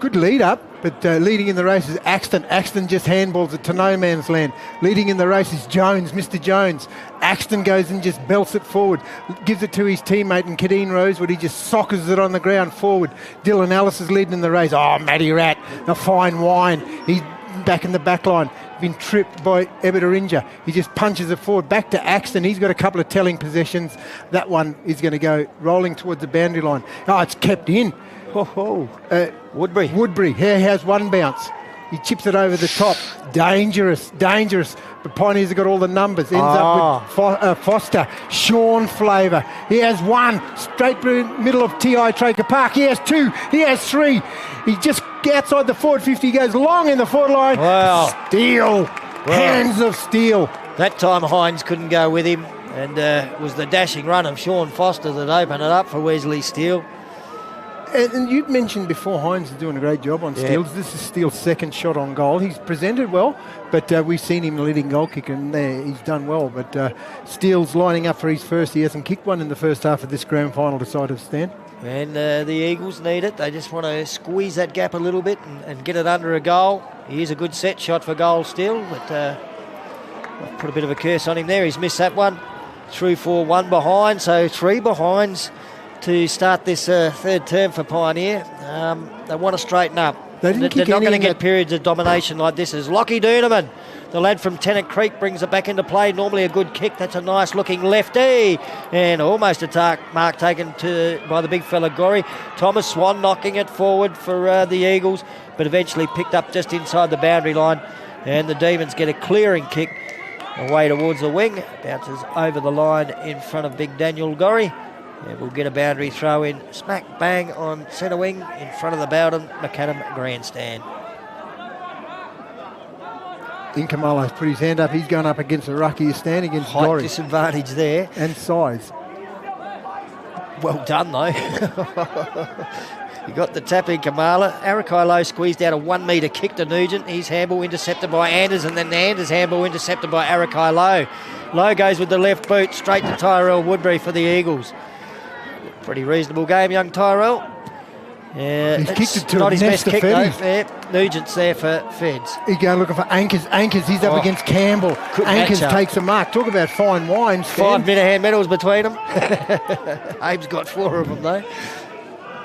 Good lead up, but leading in the race is Axton. Axton just handballs it to no man's land. Leading in the race is Jones, Mr. Jones. Axton goes and just belts it forward, gives it to his teammate and Kadeen Rosewood. He just sockers it on the ground forward. Dylan Ellis is leading in the race. Oh, Matty Rat, a fine wine. He's back in the back line. Been tripped by Ebitarinja. He just punches it forward back to Axton. He's got a couple of telling possessions. That one is going to go rolling towards the boundary line. Oh, it's kept in. Woodbury. He has 1 bounce. He chips it over the top. Dangerous. But Pioneers have got all the numbers. Ends up with Foster. Sean Flavour. He has 1. Straight through the middle of TI Traeger Park. He has 2. He has 3. He just outside the forward 50. He goes long in the forward line. Wow. Steel. Hands of steel. That time Hines couldn't go with him, and it was the dashing run of Sean Foster that opened it up for Wesley Steele. And you mentioned before Hines is doing a great job on Steele's. Yeah. This is Steele's second shot on goal. He's presented well, but we've seen him leading goal kicker, and he's done well. But Steele's lining up for his first. He hasn't kicked one in the first half of this grand final decided stand. And the Eagles need it. They just want to squeeze that gap a little bit and get it under a goal. Here's a good set shot for goal still, but I've put a bit of a curse on him there. He's missed that one. Through 4-1 behind, so 3 behinds to start this third term for Pioneer. They want to straighten up. They're not going to get periods of domination like this. As Lockie Doonerman, the lad from Tennant Creek, brings it back into play. Normally a good kick. That's a nice looking lefty. And almost a mark taken by the big fella Gorry. Thomas Swan knocking it forward for the Eagles, but eventually picked up just inside the boundary line. And the Demons get a clearing kick away towards the wing. Bounces over the line in front of big Daniel Gorry. And we'll get a boundary throw in smack bang on centre wing in front of the Bowden McAdam grandstand. Inkamala's put his hand up. He's going up against the rucky. He's standing against Height Gorry. Disadvantage there. And size. Well done though. You got the tap in Kamala. Arakai Lowe squeezed out a 1 metre kick to Nugent. His handball intercepted by Anders, and then Anders' handball intercepted by Arakai Lowe. Lowe goes with the left boot straight to Tyrell Woodbury for the Eagles. Pretty reasonable game, young Tyrell. Yeah, He's kicked it to not a his nest best of kick though. Feddies. Yeah, Nugent's there for Feds. He go looking for Anchors. Anchors, he's up against Campbell. Good Anchors matchup. takes a mark. Talk about fine wine, Stan. 5 minute hand medals between them. Abe's got 4 of them though.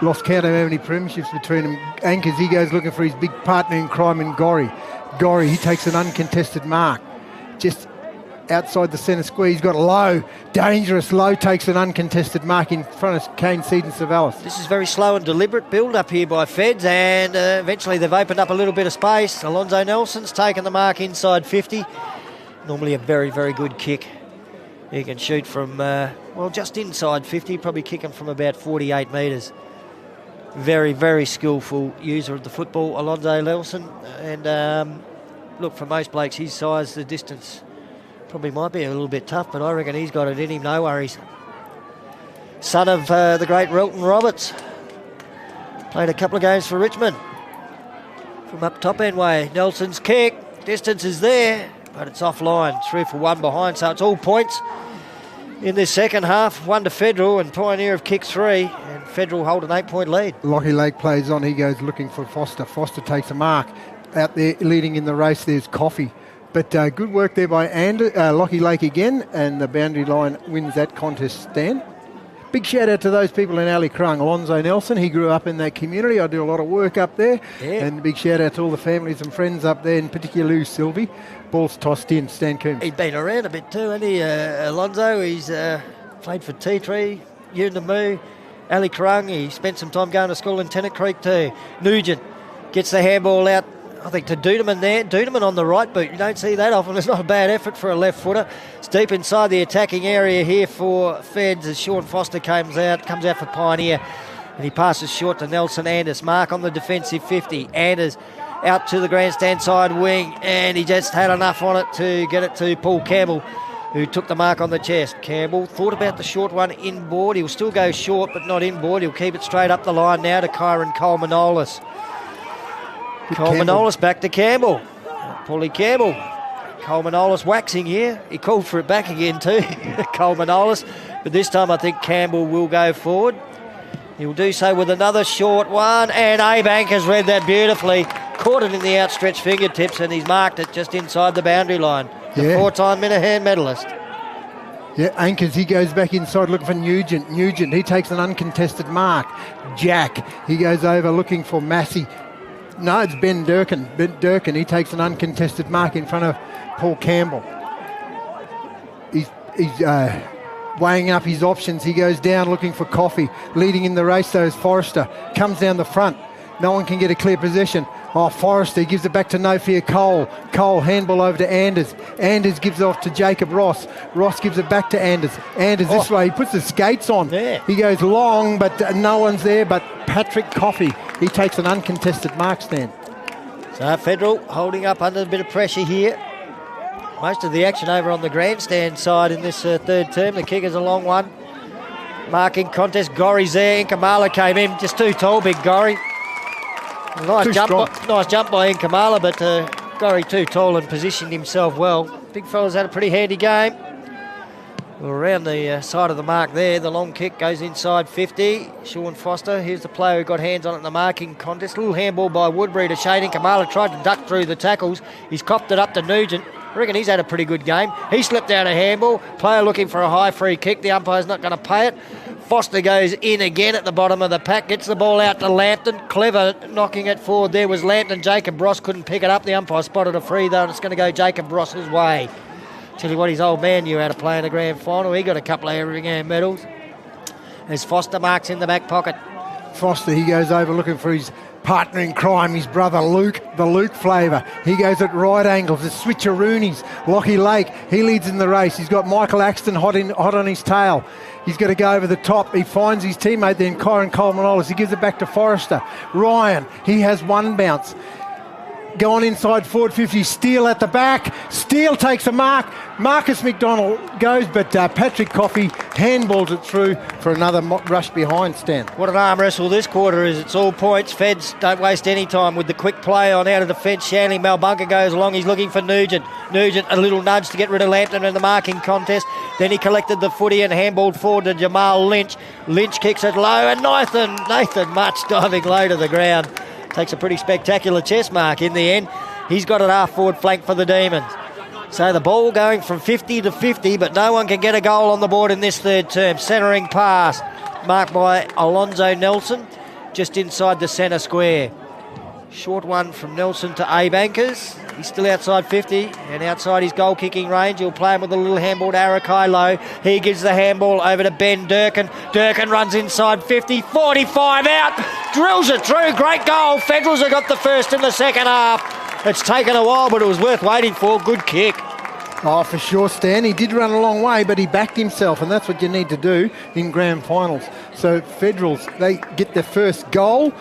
Lost count of how many premierships between them. Anchors, he goes looking for his big partner in crime in Gorry. Gorry, he takes an uncontested mark. Just outside the centre square, he's got Low. Dangerous. Low takes an uncontested mark in front of Kane Seed and Savalas. This is very slow and deliberate build up here by Feds, and eventually they've opened up a little bit of space. Alonzo Nelson's taken the mark inside 50. Normally a very, very good kick. He can shoot from, just inside 50, probably kicking from about 48 metres. Very, very skillful user of the football, Alonzo Nelson. And look, for most blokes his size, the distance probably might be a little bit tough, but I reckon he's got it in him, no worries. Son of the great Relton Roberts. Played a couple of games for Richmond. From up top end way, Nelson's kick. Distance is there, but it's offline. 3 for 1 behind, so it's all points in this second half. 1 to Federal, and Pioneer have kicked 3, and Federal hold an 8-point lead. Lockie Lake plays on. He goes looking for Foster. Foster takes a mark. Out there leading in the race, there's Coffey. But good work there by Lockie Lake again, and the boundary line wins that contest, Stan. Big shout out to those people in Ali Krung. Alonzo Nelson, he grew up in that community. I do a lot of work up there. Yeah. And big shout out to all the families and friends up there, in particular Lou Sylvie. Ball's tossed in, Stan Coombs. He's been around a bit too, hasn't he, Alonzo? He's played for T3, Yunamu, Ali Krung. He spent some time going to school in Tennant Creek too. Nugent gets the handball out, I think, to Dudeman there. Dudeman on the right boot. You don't see that often. It's not a bad effort for a left footer. It's deep inside the attacking area here for Feds as Sean Foster comes out for Pioneer. And he passes short to Nelson Anders. Mark on the defensive 50. Anders out to the grandstand side wing, and he just had enough on it to get it to Paul Campbell, who took the mark on the chest. Campbell thought about the short one inboard. He'll still go short, but not inboard. He'll keep it straight up the line now to Kyron Coleman-Olis. Coleman-Olis back to Campbell. Paulie Campbell. Coleman-Olis waxing here. He called for it back again too, Coleman-Olis. But this time I think Campbell will go forward. He'll do so with another short one, and Abank has read that beautifully. Caught it in the outstretched fingertips, and he's marked it just inside the boundary line. The 4-time Minahan medalist. Yeah, Anchors, he goes back inside looking for Nugent. Nugent, he takes an uncontested mark. Jack, he goes over looking for Massey. No, it's Ben Durkin. Ben Durkin, he takes an uncontested mark in front of Paul Campbell. He's weighing up his options. He goes down looking for Coffey. Leading in the race, though, is Forrester. Comes down the front. No one can get a clear possession. Oh, Forrester gives it back to No Fear Cole. Cole, handball over to Anders. Anders gives it off to Jacob Ross. Ross gives it back to Anders. Anders this way. He puts the skates on. Yeah. He goes long, but no one's there but Patrick Coffey. He takes an uncontested mark stand. So Federal holding up under a bit of pressure here. Most of the action over on the grandstand side in this third term. The kick is a long one. Marking contest. Gorry's there. Inkamala came in. Just too tall, big Gorry. Nice jump by Inkamala, but Gorry too tall and positioned himself well. Big fella's had a pretty handy game. Around the side of the mark there. The long kick goes inside 50. Sean Foster, here's the player who got hands on it in the marking contest. Little handball by Woodbury to Shane Inkamala. Tried to duck through the tackles. He's copped it up to Nugent. I reckon he's had a pretty good game. He slipped out a handball. Player looking for a high free kick. The umpire's not going to pay it. Foster goes in again at the bottom of the pack. Gets the ball out to Lampton. Clever knocking it forward. There was Lampton. Jacob Ross couldn't pick it up. The umpire spotted a free though, and it's going to go Jacob Ross's way. Tell you what, his old man knew how to play in a grand final. He got a couple of Everingham medals. As Foster marks in the back pocket. Foster, he goes over looking for his partner in crime, his brother Luke, the Luke flavour. He goes at right angles, the switcheroonies. Lockie Lake, he leads in the race. He's got Michael Axton hot on his tail. He's got to go over the top. He finds his teammate then, Kyron Coleman-Olis. He gives it back to Forrester. Ryan, he has one bounce. Going inside forward 50, Steele at the back. Steele takes a mark. Marcus McDonald goes, but Patrick Coffey handballs it through for another rush behind, Stan. What an arm wrestle this quarter is. It's all points. Feds don't waste any time with the quick play on out of defence. Shanley Malbunka goes along. He's looking for Nugent. Nugent, a little nudge to get rid of Lampton in the marking contest. Then he collected the footy and handballed forward to Jamal Lynch. Lynch kicks it low, and Nathan Much diving low to the ground. Takes a pretty spectacular chest mark in the end. He's got an half forward flank for the Demons. So the ball going from 50 to 50, but no one can get a goal on the board in this third term. Centering pass marked by Alonzo Nelson just inside the centre square. Short one from Nelson to Abe Ankers. He's still outside 50 and outside his goal kicking range. He'll play him with a little handball to Arakai Low. He gives the handball over to Ben Durkin. Durkin runs inside 50, 45 out, drills it through. Great goal. Federals have got the first in the second half. It's taken a while, but it was worth waiting for. Good kick. Oh, for sure, Stan. He did run a long way, but he backed himself, and that's what you need to do in grand finals. So Federals, they get their first goal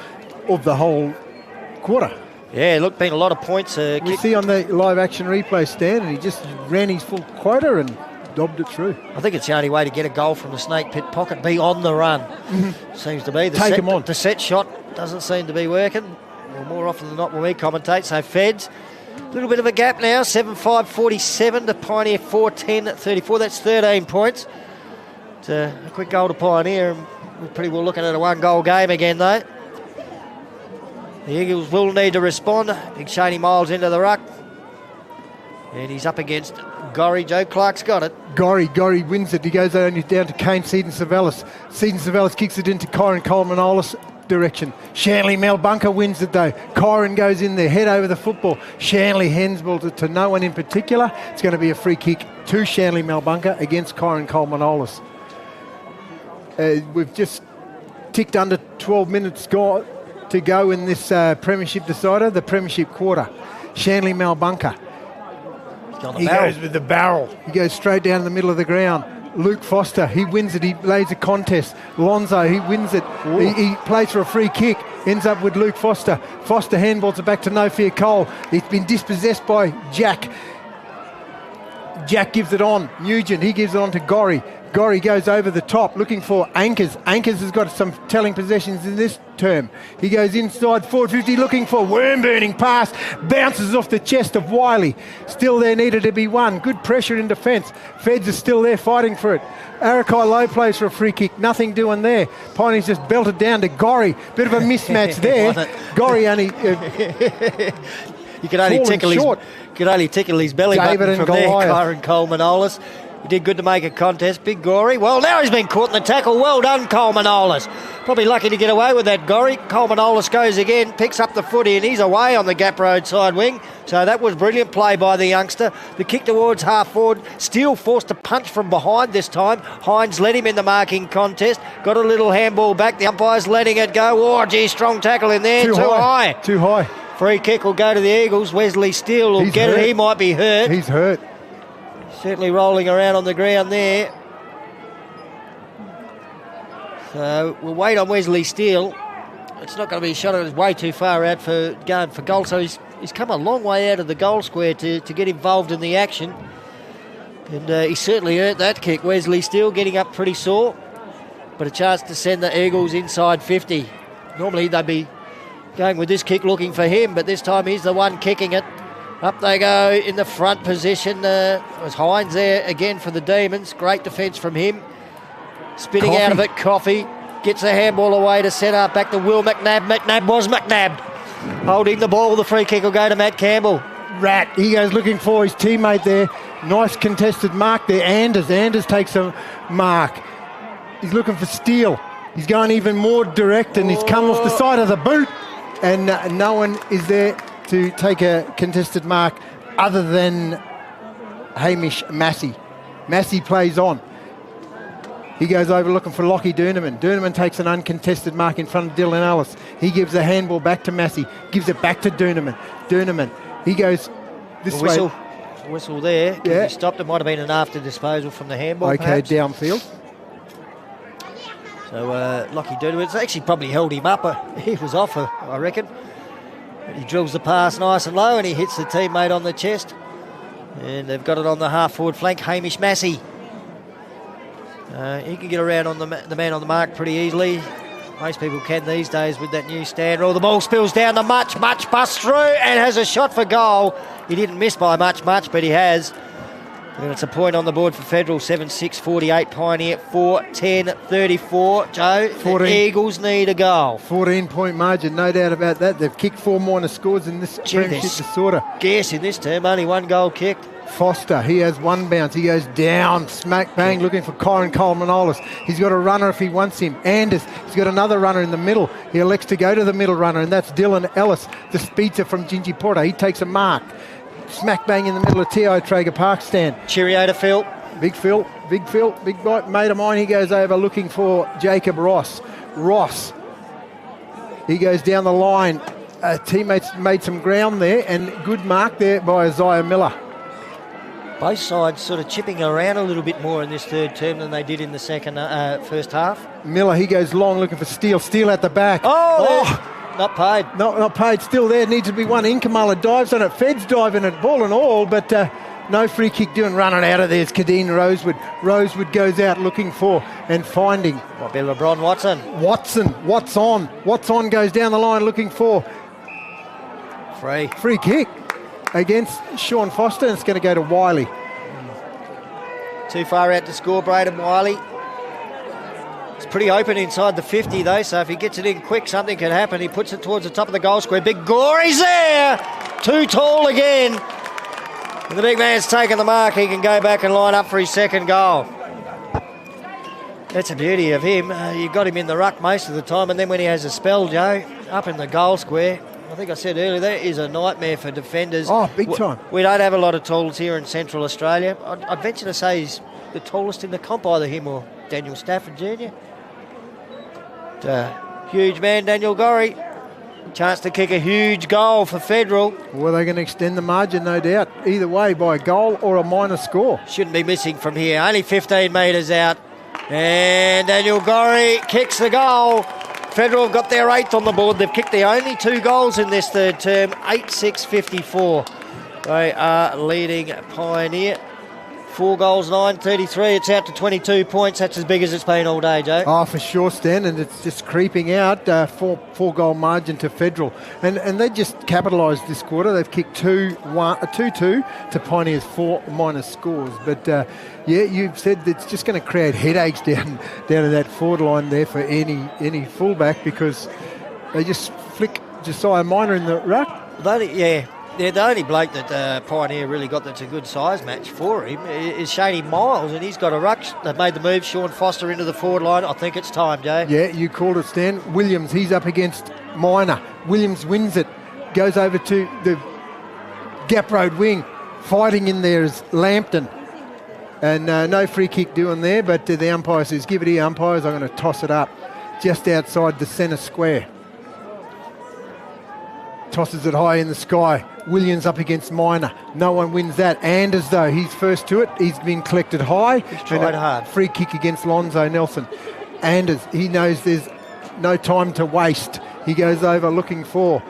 of the whole quarter. Yeah, look, been a lot of points. You see on the live action replay, Stan, and he just ran his full quota and dobbed it through. I think it's the only way to get a goal from the snake pit pocket, be on the run. Seems to be. Take him on. The set shot doesn't seem to be working. Well, more often than not when we commentate. So Feds, a little bit of a gap now, 7-5-47 to Pioneer 4-10-34. That's 13 points. It's a quick goal to Pioneer, and we're pretty well looking at a one-goal game again, though. The Eagles will need to respond. Big Shaney Miles into the ruck. And he's up against Gorry. Joe Clark's got it. Gorry wins it. He goes down to Kane Seedon-Savalas. Seedon-Savalas kicks it into Kyron Coleman-Olis direction. Shanley Malbunka wins it though. Kyron goes in there, head over the football. Shanley handsballs it to no one in particular. It's going to be a free kick to Shanley Malbunka against Kyron Coleman-Olis. We've just ticked under 12 minutes to go in this premiership decider, the premiership quarter. Shanley Malbunka. He goes with the barrel. He goes straight down the middle of the ground. Luke Foster, he wins it. He lays a contest. Lonzo, he wins it. He plays for a free kick. Ends up with Luke Foster. Foster handballs it back to No Fear Cole. It's been dispossessed by Jack. Jack gives it on. Nugent, he gives it on to Gorry. Gorry goes over the top looking for Ankers. Ankers has got some telling possessions in this term. He goes inside 450 looking for worm-burning pass. Bounces off the chest of Wiley. Still there needed to be one. Good pressure in defence. Feds are still there fighting for it. Arakai Low plays for a free kick. Nothing doing there. Piney's just belted down to Gorry. Bit of a mismatch there. Gorry only... you could only tickle his belly David button and from there, Goliath. Kyron Coleman-Olis. He did good to make a contest. Big Gorry. Well, now he's been caught in the tackle. Well done, Coleman-Olis. Probably lucky to get away with that, Gorry. Coleman-Olis goes again, picks up the footy, and he's away on the gap road side wing. So that was brilliant play by the youngster. The kick towards half forward. Steele forced to punch from behind this time. Hines led him in the marking contest. Got a little handball back. The umpire's letting it go. Oh, gee, strong tackle in there. Too high. Too high. Free kick will go to the Eagles. Wesley Steele will get it. He might be hurt. He's hurt. Certainly rolling around on the ground there. So we'll wait on Wesley Steele. It's not going to be a shot. It's way too far out for going for goal. So he's come a long way out of the goal square to get involved in the action. And he certainly earned that kick. Wesley Steele getting up pretty sore. But a chance to send the Eagles inside 50. Normally they'd be going with this kick looking for him, but this time he's the one kicking it. Up they go in the front position. Was Hines there again for the Demons. Great defence from him. Spinning out of it, Coffey gets a handball away to centre. Back to Will McNabb. McNabb was McNabbed. Holding the ball. The free kick will go to Matt Campbell. Rat. He goes looking for his teammate there. Nice contested mark there. Anders takes a mark. He's looking for Steele. He's going even more direct and he's come off the side of the boot. And no one is there to take a contested mark other than Hamish Massey. Massey plays on. He goes over looking for Lockie Durnaman. Durnaman takes an uncontested mark in front of Dylan Ellis. He gives a handball back to Massey. Gives it back to Durnaman. Durnaman. He goes this way. Whistle there. Yeah. He stopped. It might have been an after disposal from the handball. Okay, perhaps. Downfield. So Lockie Durnaman's actually probably held him up. He was off, I reckon. He drills the pass nice and low and he hits the teammate on the chest. And they've got it on the half-forward flank, Hamish Massey. He can get around on the man on the mark pretty easily. Most people can these days with that new stand rule. The ball spills down to Much busts through and has a shot for goal. He didn't miss by much, but he has. And it's a point on the board for Federal. 7-6-48 Pioneer, 4-10-34. Joe, 14. The Eagles need a goal. 14-point margin, no doubt about that. They've kicked 4 minor scores in this premiership disorder. Guess in this term, only 1 goal kicked. Foster, he has 1 bounce. He goes down, smack bang, looking for Kyron Coleman-Olis. He's got a runner if he wants him. Anders, he's got another runner in the middle. He elects to go to the middle runner, and that's Dylan Ellis, the speedster from Gingy Porter. He takes a mark. Smack bang in the middle of TIO Traeger Park stand. Cheerio to Phil. Big Phil, big mate of mine. He goes over looking for Jacob Ross. He goes down the line. Teammates made some ground there, and good mark there by Isaiah Miller. Both sides sort of chipping around a little bit more in this third term than they did in the first half. Miller, he goes long looking for Steele. Steele at the back. Not paid. Not paid. Still there. Needs to be one. Inkamala dives on it. Feds diving it, ball and all, but no free kick doing. Running out of there is Kadeen Rosewood. Rosewood goes out looking for and finding. Might be LeBron Watson. Watson goes down the line looking for. Free kick against Sean Foster, and it's going to go to Wiley. Too far out to score, Braden Wiley. It's pretty open inside the 50 though, so if he gets it in quick, something can happen. He puts it towards the top of the goal square. Big Gory's there! Too tall again. When the big man's taken the mark, he can go back and line up for his second goal. That's the beauty of him. You've got him in the ruck most of the time, and then when he has a spell, Joe, up in the goal square, I think I said earlier, that is a nightmare for defenders. Oh, big time. We don't have a lot of tools here in Central Australia. I'd venture to say he's the tallest in the comp, either him or Daniel Stafford Jr. Huge man, Daniel Gorry. Chance to kick a huge goal for Federal. Well, they're going to extend the margin, no doubt. Either way, by a goal or a minor score. Shouldn't be missing from here. Only 15 metres out. And Daniel Gorry kicks the goal. Federal have got their 8th on the board. They've kicked their only 2 goals in this third term. 8-6-54. They are leading Pioneer. 4 goals, 9-33. It's out to 22 points. That's as big as it's been all day, Joe. Oh, for sure, Stan, and it's just creeping out. 4-goal margin to Federal. And they just capitalised this quarter. They've kicked 2-2 to Pioneer's 4 minor scores. But, yeah, you've said it's just going to create headaches down in that forward line there for any fullback, because they just flick Josiah Minor in the ruck. Yeah, the only bloke that Pioneer really got that's a good size match for him is Shaney Miles, and he's got a ruck. They've made the move. Sean Foster into the forward line. I think it's time, Jay. Yeah, you called it, Stan. Williams, he's up against Minor. Williams wins it. Goes over to the Gap Road wing. Fighting in there is Lambton. And no free kick doing there, but the umpire says, give it here, umpires. I'm going to toss it up just outside the centre square. Tosses it high in the sky. Williams up against Minor. No one wins that. Anders, though, he's first to it. He's been collected high. He's tried hard. Free kick against Lonzo Nelson. Anders, he knows there's no time to waste. He goes over looking for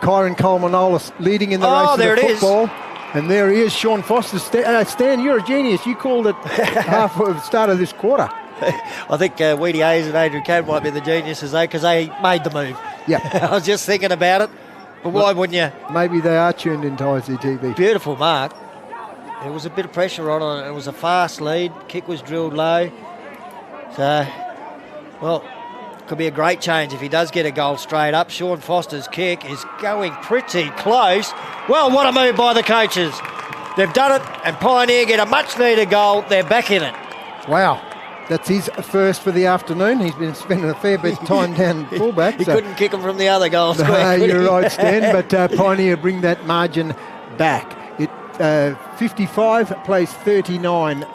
Kyron Coleman-Olis, leading in the race of the football. And there he is, Sean Foster. Stan, you're a genius. You called it half of the start of this quarter. I think Weedy Hayes and Adrian Cadd might be the geniuses, though, because they made the move. Yeah. I was just thinking about it. But why wouldn't you? Maybe they are tuned into ICTV. Beautiful mark. There was a bit of pressure on it. It was a fast lead. Kick was drilled low. So, well, could be a great change if he does get a goal straight up. Sean Foster's kick is going pretty close. Well, what a move by the coaches. They've done it, and Pioneer get a much-needed goal. They're back in it. Wow. That's his first for the afternoon. He's been spending a fair bit of time down fullback. He couldn't kick him from the other goal square. No, you're right, Stan. But Pioneer bring that margin back. 55 plays 39.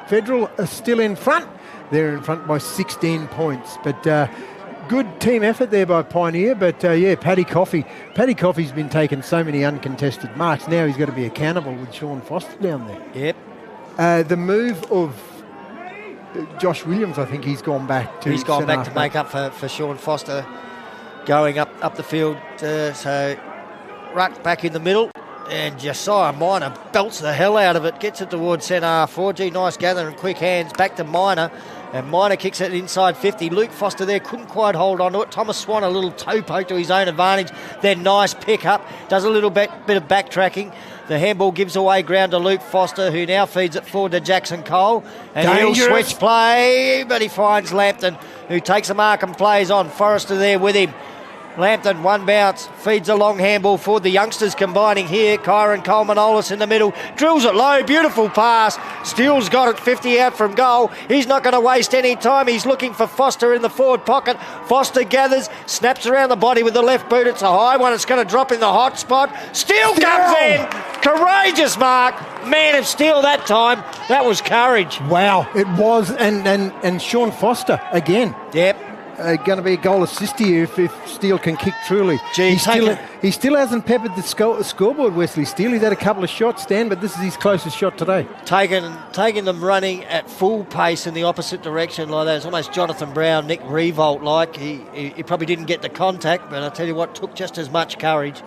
Federal are still in front. They're in front by 16 points. But good team effort there by Pioneer. But yeah, Paddy Coffey. Paddy Coffey's been taking so many uncontested marks. Now he's got to be accountable with Sean Foster down there. Yep. The move of Josh Williams, I think he's gone back to. He's gone back to make up for Sean Foster going up the field. So Ruck back in the middle. And Josiah Minor belts the hell out of it, gets it towards centre half forward. Gee, nice gather and quick hands. Back to Minor. And Minor kicks it inside 50. Luke Foster there couldn't quite hold on to it. Thomas Swan a little toe poke to his own advantage. Then nice pick up. Does a little bit of backtracking. The handball gives away ground to Luke Foster, who now feeds it forward to Jackson Cole. And he'll switch play, but he finds Lampton, who takes a mark and plays on. Forrester there with him. Lampton, one bounce, feeds a long handball forward. The youngsters combining here. Kyron Coleman-Olis in the middle. Drills it low, beautiful pass. Steele's got it 50 out from goal. He's not going to waste any time. He's looking for Foster in the forward pocket. Foster gathers, snaps around the body with the left boot. It's a high one. It's going to drop in the hot spot. Steele comes in. Courageous mark. Man of Steele that time. That was courage. Wow, it was. And Sean Foster again. Yep. Going to be a goal assist here if Steele can kick truly. Gee, he still hasn't peppered the scoreboard, Wesley Steele. He's had a couple of shots, Stan, but this is his closest shot today. Taking them running at full pace in the opposite direction like that. It's almost Jonathan Brown, Nick Revolt like. He probably didn't get the contact, but I tell you what, took just as much courage.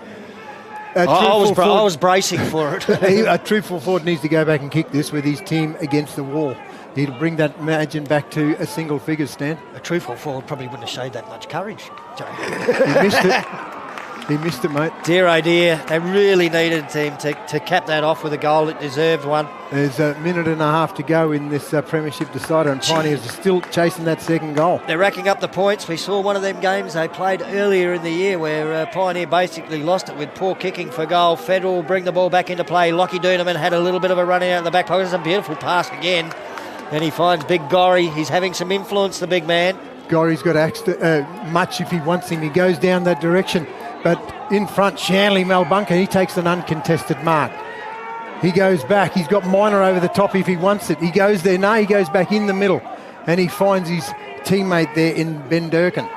I was bracing for it. A true full forward needs to go back and kick this with his team against the wall. He'll bring that margin back to a single figure, Stan. A true full forward probably wouldn't have showed that much courage, Joe. He missed it. He missed it, mate. Dear oh dear, they really needed him to cap that off with a goal. It deserved one. There's a minute and a half to go in this premiership decider, and Pioneers are still chasing that second goal. They're racking up the points. We saw one of them games they played earlier in the year where Pioneer basically lost it with poor kicking for goal. Federal bring the ball back into play. Lockie Doonerman had a little bit of a run out in the back pocket. It's a beautiful pass again. And he finds Big Gorry. He's having some influence, the big man. Gorry's got much if he wants him. He goes down that direction. But in front, Shanley Malbunka, he takes an uncontested mark. He goes back. He's got Minor over the top if he wants it. He goes there. No, he goes back in the middle. And he finds his teammate there in Ben Durkin.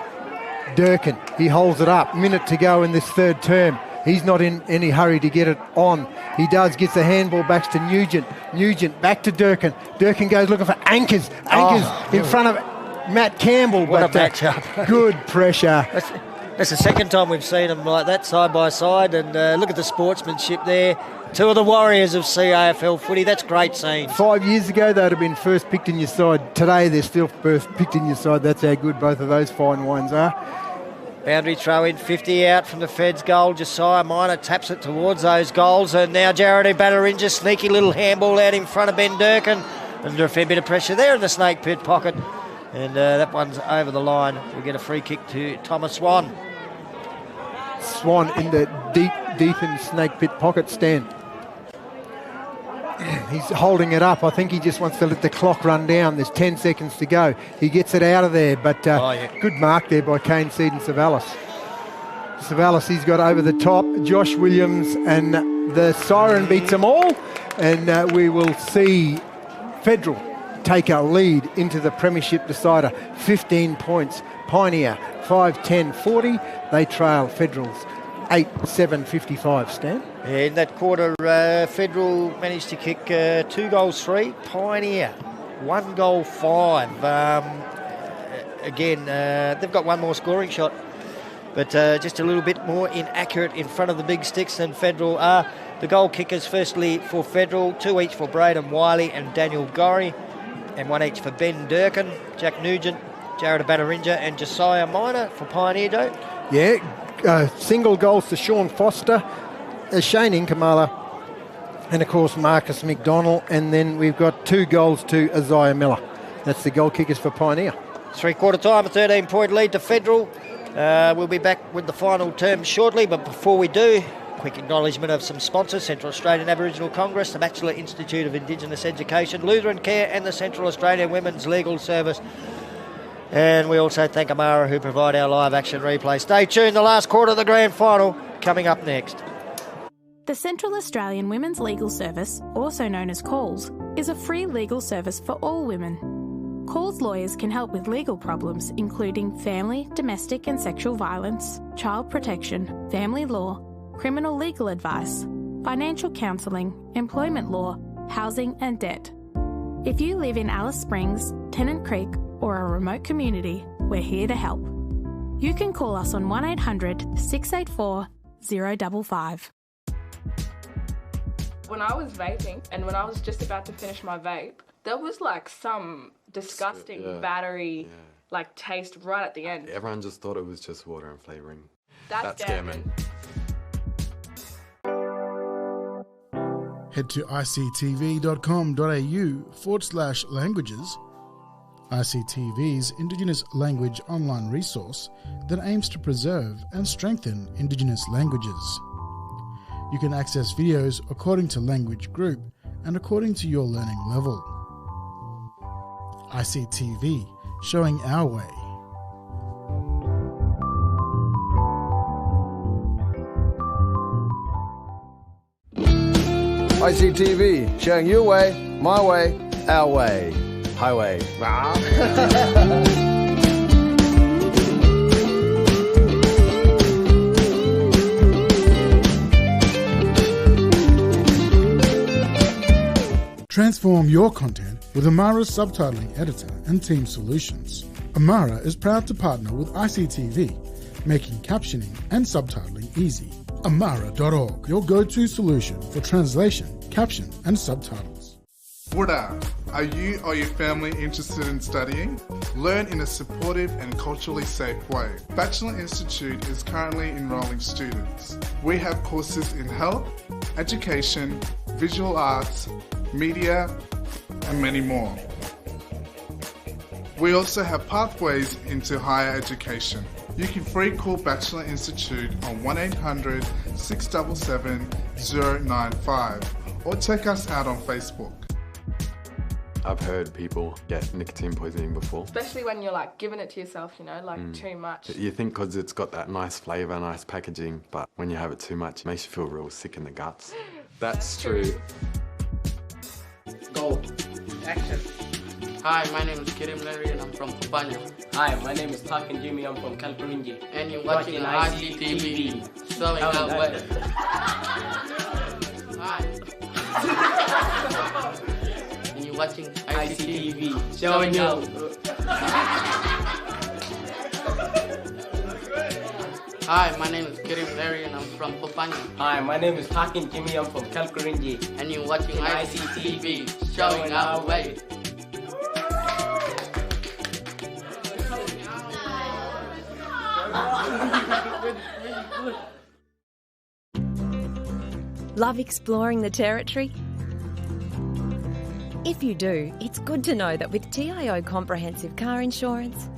Durkin, he holds it up. Minute to go in this third term. He's not in any hurry to get it on. He does, gets the handball back to Nugent. Nugent back to Durkin. Durkin goes looking for Anchors. In front of Matt Campbell. What a matchup. Good pressure. That's the second time we've seen them like that, side by side. And look at the sportsmanship there. Two of the warriors of CAFL footy. That's great scene. 5 years ago, they'd have been first picked in your side. Today, they're still first picked in your side. That's how good both of those fine wines are. Boundary throw in, 50 out from the Feds goal. Josiah Minor taps it towards those goals. And now Jared Batterinja, sneaky little handball out in front of Ben Durkin. Under a fair bit of pressure there in the snake pit pocket. And that one's over the line. We get a free kick to Thomas Swan. Swan in the deep in snake pit pocket stand. He's holding it up. I think he just wants to let the clock run down. There's 10 seconds to go. He gets it out of there, but good mark there by Kane Seed and Savalas. Savalas, he's got over the top. Josh Williams, and the siren beats them all. And we will see Federal take a lead into the premiership decider. 15 points. Pioneer 5-10-40. They trail Federals 8-7-55, Stan. Yeah, in that quarter, Federal managed to kick 2 goals 3. Pioneer 1 goal 5. Again, they've got one more scoring shot, but just a little bit more inaccurate in front of the big sticks than Federal are. The goal kickers, firstly for Federal, 2 each for Braden Wiley and Daniel Gorry, and 1 each for Ben Durkin, Jack Nugent, Jared Batterinja and Josiah Minor for Pioneer, Joe. Yeah, single goals to Sean Foster, Shane Inkamala, and of course Marcus McDonald, and then we've got 2 goals to Isaiah Miller. That's the goal kickers for Pioneer. 3/4 time, a 13-point lead to Federal. We'll be back with the final term shortly, but before we do, quick acknowledgement of some sponsors: Central Australian Aboriginal Congress, the Bachelor Institute of Indigenous Education, Lutheran Care and the Central Australian Women's Legal Service. And we also thank Amara, who provide our live action replay. Stay tuned, the last quarter of the grand final coming up next. The Central Australian Women's Legal Service, also known as CALLS, is a free legal service for all women. CALLS lawyers can help with legal problems including family, domestic and sexual violence, child protection, family law, criminal legal advice, financial counselling, employment law, housing and debt. If you live in Alice Springs, Tennant Creek or a remote community, we're here to help. You can call us on 1800 684 055. When I was vaping and when I was just about to finish my vape, there was like some disgusting battery like taste right at the end. Everyone just thought it was just water and flavouring. That's scamming. Head to ictv.com.au/languages, ICTV's Indigenous language online resource that aims to preserve and strengthen Indigenous languages. You can access videos according to language group and according to your learning level. ICTV, showing our way. ICTV, showing your way, my way, our way. Highway. Transform your content with Amara's subtitling editor and team solutions. Amara is proud to partner with ICTV, making captioning and subtitling easy. Amara.org, your go-to solution for translation, caption and subtitles. Buddha, are you or your family interested in studying? Learn in a supportive and culturally safe way. Bachelor Institute is currently enrolling students. We have courses in health, education, visual arts, media, and many more. We also have pathways into higher education. You can free call Bachelor Institute on 1800 677 095 or check us out on Facebook. I've heard people get nicotine poisoning before. Especially when you're like giving it to yourself, you know, like too much. You think because it's got that nice flavour, nice packaging, but when you have it too much, it makes you feel real sick in the guts. That's true. Go. Action. Hi, my name is Kirim Larry and I'm from Kupanya. Hi, my name is Takin Jimmy, I'm from Kalkurunji. And you're watching ICTV. Showing our way. Hi. And you're watching ICTV. Showing you. Hi, my name is Kirim Larry and I'm from Kupanya. Hi, my name is Takin Jimmy, I'm from Kalkurunji. And you're watching ICTV. Showing our way. Love exploring the territory? If you do, it's good to know that with TIO Comprehensive Car Insurance,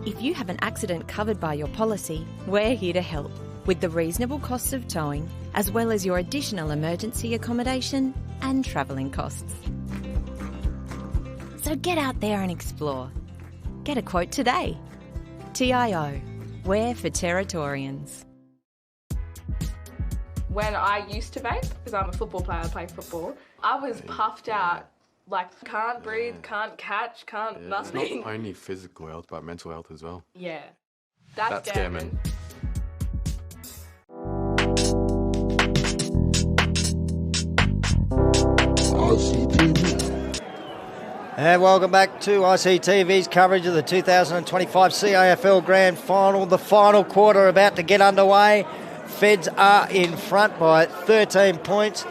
if you have an accident covered by your policy, we're here to help with the reasonable costs of towing, as well as your additional emergency accommodation and travelling costs. So get out there and explore. Get a quote today. TIO, we're for Territorians. When I used to vape, because I'm a football player, I play football, I was puffed out, like can't breathe, can't catch, can't nothing. It's not only physical health, but mental health as well. Yeah. That's scamming. And welcome back to ICTV's coverage of the 2025 CAFL Grand Final. The final quarter about to get underway. Feds are in front by 13 points.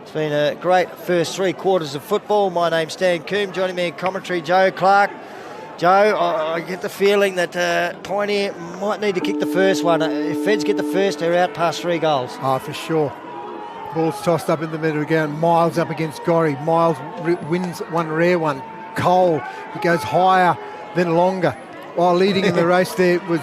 It's been a great first three quarters of football. My name's Stan Coombe. Joining me in commentary, Joe Clark. Joe, I get the feeling that Pioneer might need to kick the first one. If Feds get the first, they're out past 3 goals. Oh, for sure. Ball's tossed up in the middle again. Miles up against Gorry. Miles wins one rare one. Cole, he goes higher then longer. While leading in the race there was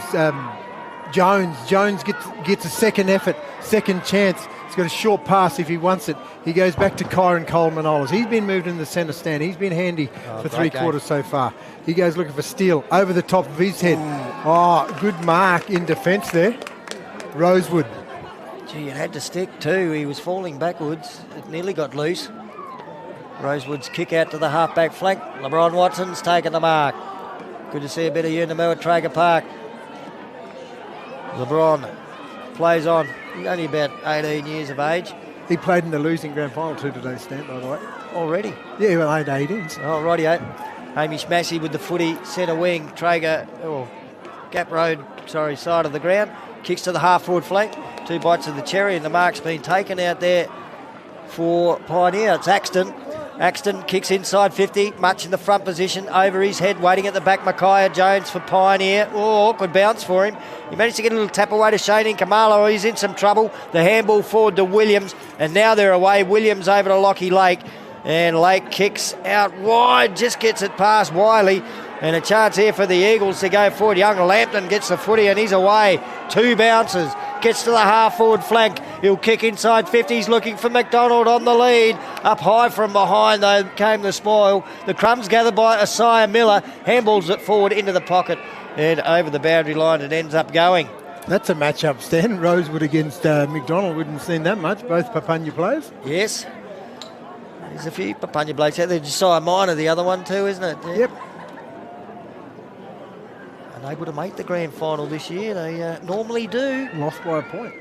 Jones. Jones gets a second effort, second chance. He's got a short pass if he wants it. He goes back to Kyron Cole-Manolas. He's been moved in the centre stand. He's been handy for 3 quarters so far. He goes looking for Steele over the top of his head. Oh, good mark in defence there. Rosewood. Gee, it had to stick too. He was falling backwards. It nearly got loose. Rosewood's kick out to the half-back flank. LeBron Watson's taken the mark. Good to see a bit of Unimo at Traeger Park. LeBron plays on. He's only about 18 years of age. He played in the losing grand final too today, Stan, by the way. Already? Yeah, well, 18s. Oh, rightio. Hamish Massey with the footy, centre wing. Traeger, Gap Road, side of the ground. Kicks to the half-forward flank. 2 bites of the cherry and the mark's been taken out there for Pioneer. It's Axton. Axton kicks inside 50, much in the front position, over his head, waiting at the back. Micaiah Jones for Pioneer. Oh, awkward bounce for him. He managed to get a little tap away to Shane Kamala. He's in some trouble. The handball forward to Williams, and now they're away. Williams over to Lockie Lake, and Lake kicks out wide, just gets it past Wiley, and a chance here for the Eagles to go forward. Young Lampton gets the footy, and he's away. 2 bounces. Gets to the half-forward flank. He'll kick inside 50. He's looking for McDonald on the lead. Up high from behind, though, came the spoil. The crumbs gathered by Isaiah Miller. Handballs it forward into the pocket and over the boundary line. It ends up going. That's a match-up, Stan. Rosewood against McDonald. Wouldn't have seen that much. Both Papunya players. Yes. There's a few Papunya blokes out there. Josiah Minor, the other one too, isn't it? Yeah. Yep. Able to make the grand final this year. They normally do. Lost by a point.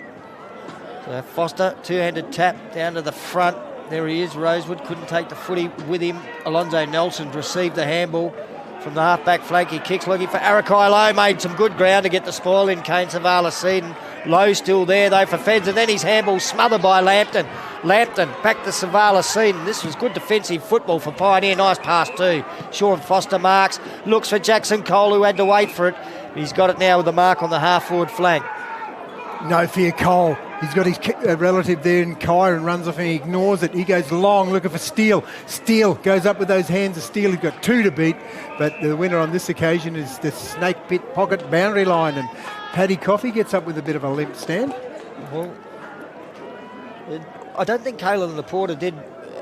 So Foster, two-handed tap down to the front. There he is. Rosewood couldn't take the footy with him. Alonzo Nelson received the handball from the half-back flank. He kicks looking for Arakai Lowe. Made some good ground to get the spoil in. Kane Savala-Seaton. Lowe still there though for Feds, and then his handball smothered by Lampton. Lampton back to Savala-Seaton. This was good defensive football for Pioneer. Nice pass too. Sean Foster marks. Looks for Jackson Cole, who had to wait for it. He's got it now with the mark on the half-forward flank. No fear, Cole. He's got his relative there in Kai and runs off and he ignores it. He goes long looking for Steele. Steele goes up with those hands of Steele. He's got 2 to beat, but the winner on this occasion is the Snake Pit pocket boundary line, and Paddy Coffey gets up with a bit of a limp stand. Well, I don't think Caelan Laporta did.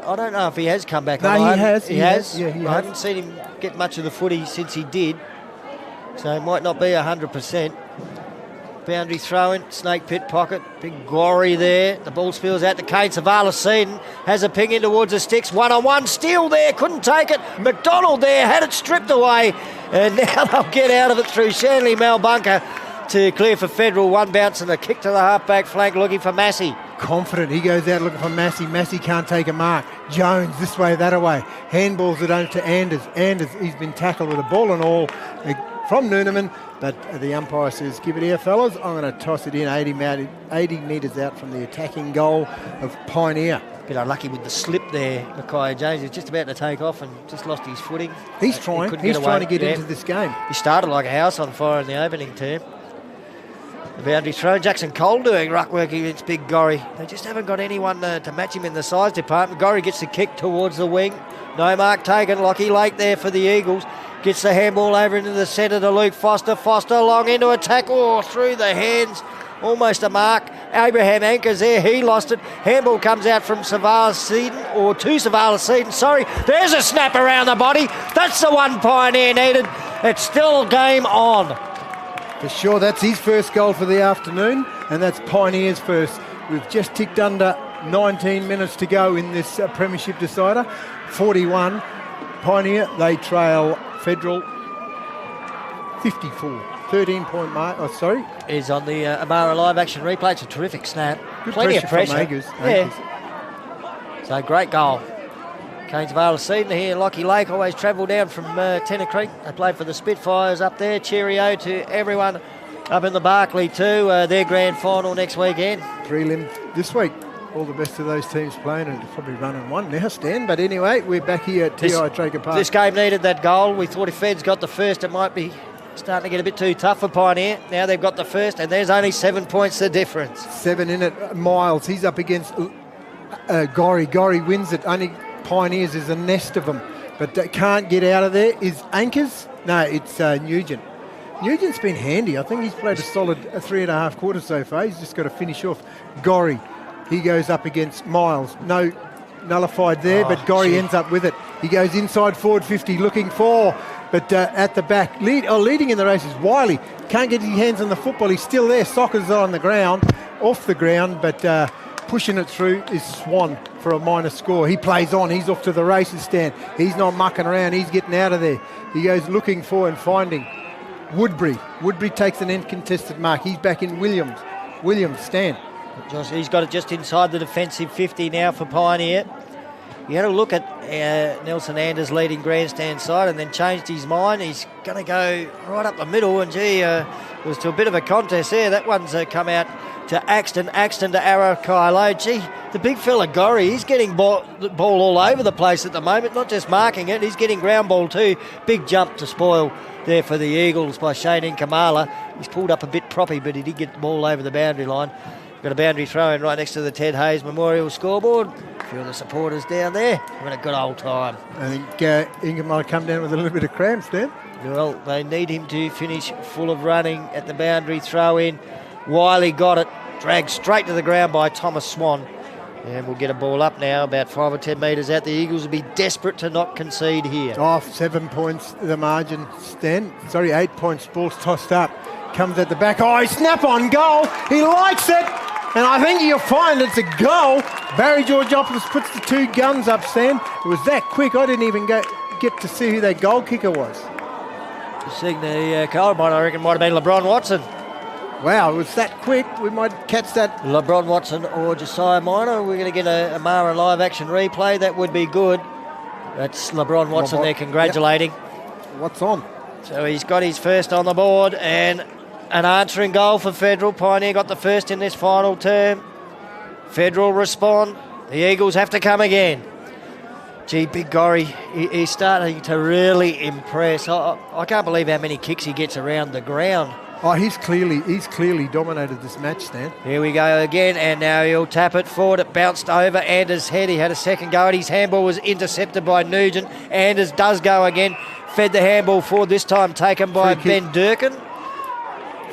I don't know if he has come back. No, he has. He has. Yeah, he I has. haven't seen him get much of the footy since he did, so it might not be 100%. Boundary throw-in, Snake Pit pocket, big Gorry there. The ball spills out to Kane Savala-Seaton, has a ping in towards the sticks, one-on-one, Steele there, couldn't take it. McDonald there, had it stripped away, and now they'll get out of it through Shanley Malbunker to clear for Federal. One bounce and a kick to the half-back flank looking for Massey. Confident, he goes out looking for Massey. Massey can't take a mark. Jones this way, that away. Handballs it over to Anders. Anders, he's been tackled with a ball and all from Noonaman, but the umpire says, give it here, fellas. I'm going to toss it in 80 metres out from the attacking goal of Pioneer. Bit unlucky with the slip there, Micaiah Jones. He was just about to take off and just lost his footing. He's trying. He's trying to get into this game. He started like a house on fire in the opening term. The boundary throw. Jackson Cole doing ruck work against Big Gorry. They just haven't got anyone to match him in the size department. Gorry gets the kick towards the wing. No mark taken. Lockie Lake there for the Eagles. Gets the handball over into the centre to Luke Foster. Foster long into attack. Oh, through the hands. Almost a mark. Abraham Anchors there. He lost it. Handball comes out from Savala-Seaton, or to Savala-Seaton. Sorry. There's a snap around the body. That's the one Pioneer needed. It's still game on. For sure, that's his first goal for the afternoon, and that's Pioneer's first. We've just ticked under 19 minutes to go in this premiership decider. 41. Pioneer, they trail Federal 54. 13-point mark. Oh, sorry. Is on the Amara live action replay. It's a terrific snap. Good Plenty of pressure. From Agers. Yeah. So great goal. Kane Savala-Seaton here. Lockie Lake always travel down from Tenner Creek. They play for the Spitfires up there. Cheerio to everyone up in the Barclay too. Their grand final next weekend. Prelim this week. All the best of those teams playing, and probably running one now, Stan. But anyway, we're back here at TI Traeger Park. This game needed that goal. We thought if Feds got the first, it might be starting to get a bit too tough for Pioneer. Now they've got the first, and there's only 7 points the difference. 7 in it. Miles, he's up against Gorry. Gorry wins it. Only Pioneers is a nest of them, but can't get out of there. Is Anchors? No, it's Nugent. Nugent's been handy. I think he's played a solid 3.5 quarters so far. He's just got to finish off. Gorry, he goes up against Miles. No, nullified there, but Gorry ends up with it. He goes inside forward 50, looking for, but at the back, leading in the race is Wiley. Can't get his hands on the football. He's still there. Soccer's on the ground, off the ground, but pushing it through is Swan for a minor score. He plays on. He's off to the races stand. He's not mucking around. He's getting out of there. He goes looking for and finding Woodbury. Woodbury takes an uncontested mark. He's back in Williams. Williams, stand. He's got it just inside the defensive 50 now for Pioneer. He had a look at Nelson Anders leading grandstand side and then changed his mind. He's going to go right up the middle, and gee, it was to a bit of a contest there. That one's come out to Axton to Arrow Kylo. Gee, the big fella Gorry, he's getting ball all over the place at the moment, not just marking it, he's getting ground ball too. Big jump to spoil there for the Eagles by Shane Kamala. He's pulled up a bit proppy, but he did get the ball over the boundary line. Got a boundary throw in right next to the Ted Hayes Memorial scoreboard. A few of the supporters down there having a good old time. I think Ingham might come down with a little bit of cramps then. Well, they need him to finish full of running at the boundary throw in. Wiley got it, dragged straight to the ground by Thomas Swan. And we'll get a ball up now, about 5 or 10 metres out. The Eagles will be desperate to not concede here. Off 7 points, the margin, Stan. 8 points, ball's tossed up. Comes at the back. Oh, snap on goal. He likes it. And I think you'll find it's a goal. Barry Georgiopoulos puts the 2 guns up, Stan. It was that quick, I didn't even get to see who that goal kicker was. Seeing the goal, I reckon might have been LeBron Watson. Wow, it was that quick. We might catch that. LeBron Watson or Josiah Minor. We're going to get a Mara live action replay. That would be good. That's LeBron Watson there congratulating. Yep. What's on? So he's got his first on the board, and an answering goal for Federal. Pioneer got the first in this final term. Federal respond. The Eagles have to come again. Gee, Big Gorry, he's starting to really impress. I can't believe how many kicks he gets around the ground. Oh, he's clearly dominated this match, Stan. Here we go again, and now he'll tap it forward. It bounced over Anders' head. He had a second go at his handball, was intercepted by Nugent. Anders does go again. Fed the handball forward, this time taken by Ben Durkin.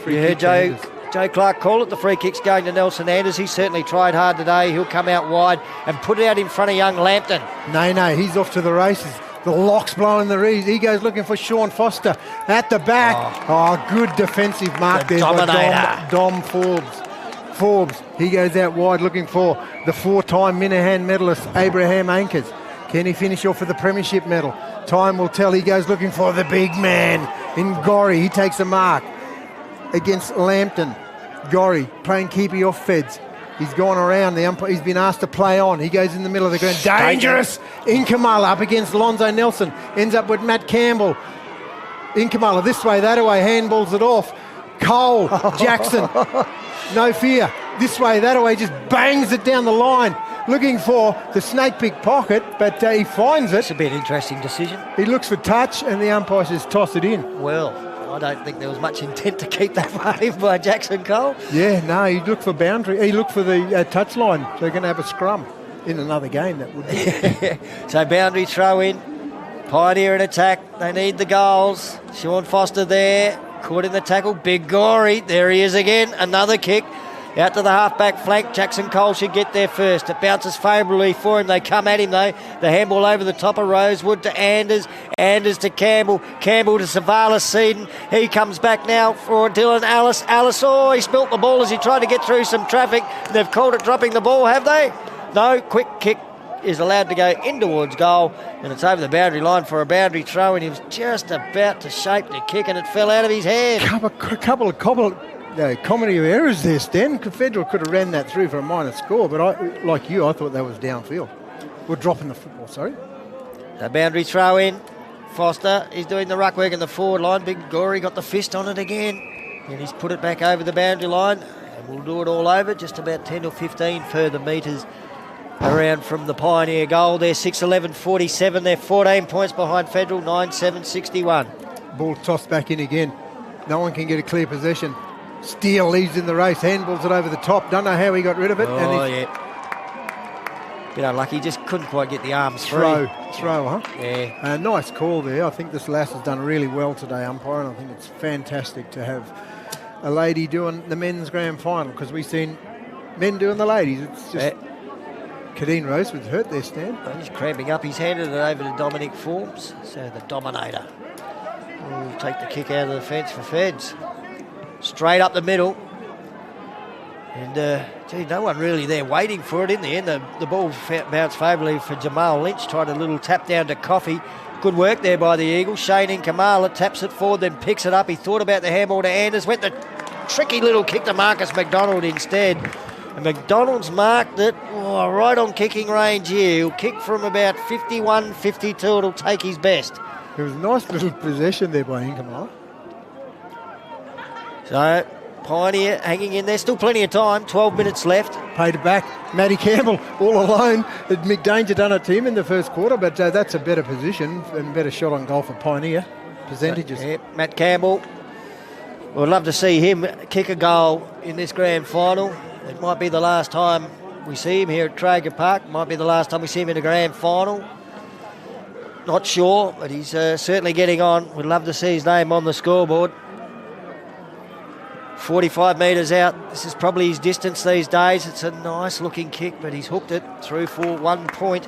You heard Joe Clark call it. The free kick's going to Nelson Anders. He certainly tried hard today. He'll come out wide and put it out in front of young Lambton. No, he's off to the races. The lock's blowing the reeds. He goes looking for Sean Foster at the back. Oh, good defensive mark there by Dom Forbes. He goes out wide looking for the 4-time Minahan medalist Abraham Ankers. Can he finish off with the premiership medal? Time will tell. He goes looking for the big man in Gorry. He takes a mark against Lambton. Gorry playing keepy off feds. He's gone around the umpire. He's been asked to play on. He goes in the middle of the ground. Dangerous! Inkamala up against Lonzo Nelson. Ends up with Matt Campbell. Inkamala this way, that way. Handballs it off. Cole Jackson. No fear. This way, that way. Just bangs it down the line. Looking for the snake pick pocket, but he finds it. It's a bit interesting decision. He looks for touch, and the umpire says toss it in. Well, I don't think there was much intent to keep that wave by Jackson Cole. Yeah, no, he looked for boundary. He looked for the touch line. So they're going to have a scrum in another game. That would be. So boundary throw in. Pioneer in attack. They need the goals. Sean Foster there. Caught in the tackle. Big Gorry. There he is again. Another kick. Out to the half-back flank. Jackson Cole should get there first. It bounces favourably for him. They come at him, though. The handball over the top of Rosewood to Anders. Anders to Campbell. Campbell to Savalas Seaton. He comes back now for Dylan Alice. Alice, oh, he spilt the ball as he tried to get through some traffic. They've called it dropping the ball, have they? No, quick kick is allowed to go in towards goal, and it's over the boundary line for a boundary throw, and he was just about to shape the kick, and it fell out of his hand. Couple of comedy of errors there, Stan. Federal could have ran that through for a minor score, but I thought that was downfield. We're dropping the football, sorry. The boundary throw in. Foster is doing the ruck work in the forward line. Big Gorry got the fist on it again, and he's put it back over the boundary line, and we'll do it all over. Just about 10 or 15 further metres around from the Pioneer goal. They're 6-11-47. They're 14 points behind Federal, 9-7-61. Ball tossed back in again. No one can get a clear possession. Steele leads in the race, handballs it over the top. Don't know how he got rid of it. Bit unlucky, just couldn't quite get the arms throw, huh? Yeah. Nice call there. I think this lass has done really well today, umpire, and I think it's fantastic to have a lady doing the men's grand final, because we've seen men doing the ladies. It's just... Kadeen Rosewood hurt their stand. He's cramping up. He's handed it over to Dominic Forbes, so the Dominator will take the kick out of the fence for Feds. Straight up the middle. And, no one really there waiting for it in the end. The ball bounced favourably for Jamal Lynch. Tried a little tap down to Coffey. Good work there by the Eagles. Shane in Kamala taps it forward, then picks it up. He thought about the handball to Anders. Went the tricky little kick to Marcus McDonald instead. And McDonald's marked it right on kicking range here. He'll kick from about 51, 52. It'll take his best. It was a nice little possession there by Inkamara. So, Pioneer hanging in there. Still plenty of time. 12 minutes left. Paid it back. Matty Campbell all alone. McDanger done it to him in the first quarter, but that's a better position and better shot on goal for Pioneer. Percentages. So, Matt Campbell. We'd love to see him kick a goal in this grand final. It might be the last time we see him here at Traeger Park. Might be the last time we see him in a grand final. Not sure, but he's certainly getting on. We'd love to see his name on the scoreboard. 45 metres out. This is probably his distance these days. It's a nice looking kick, but he's hooked it through for 1 point.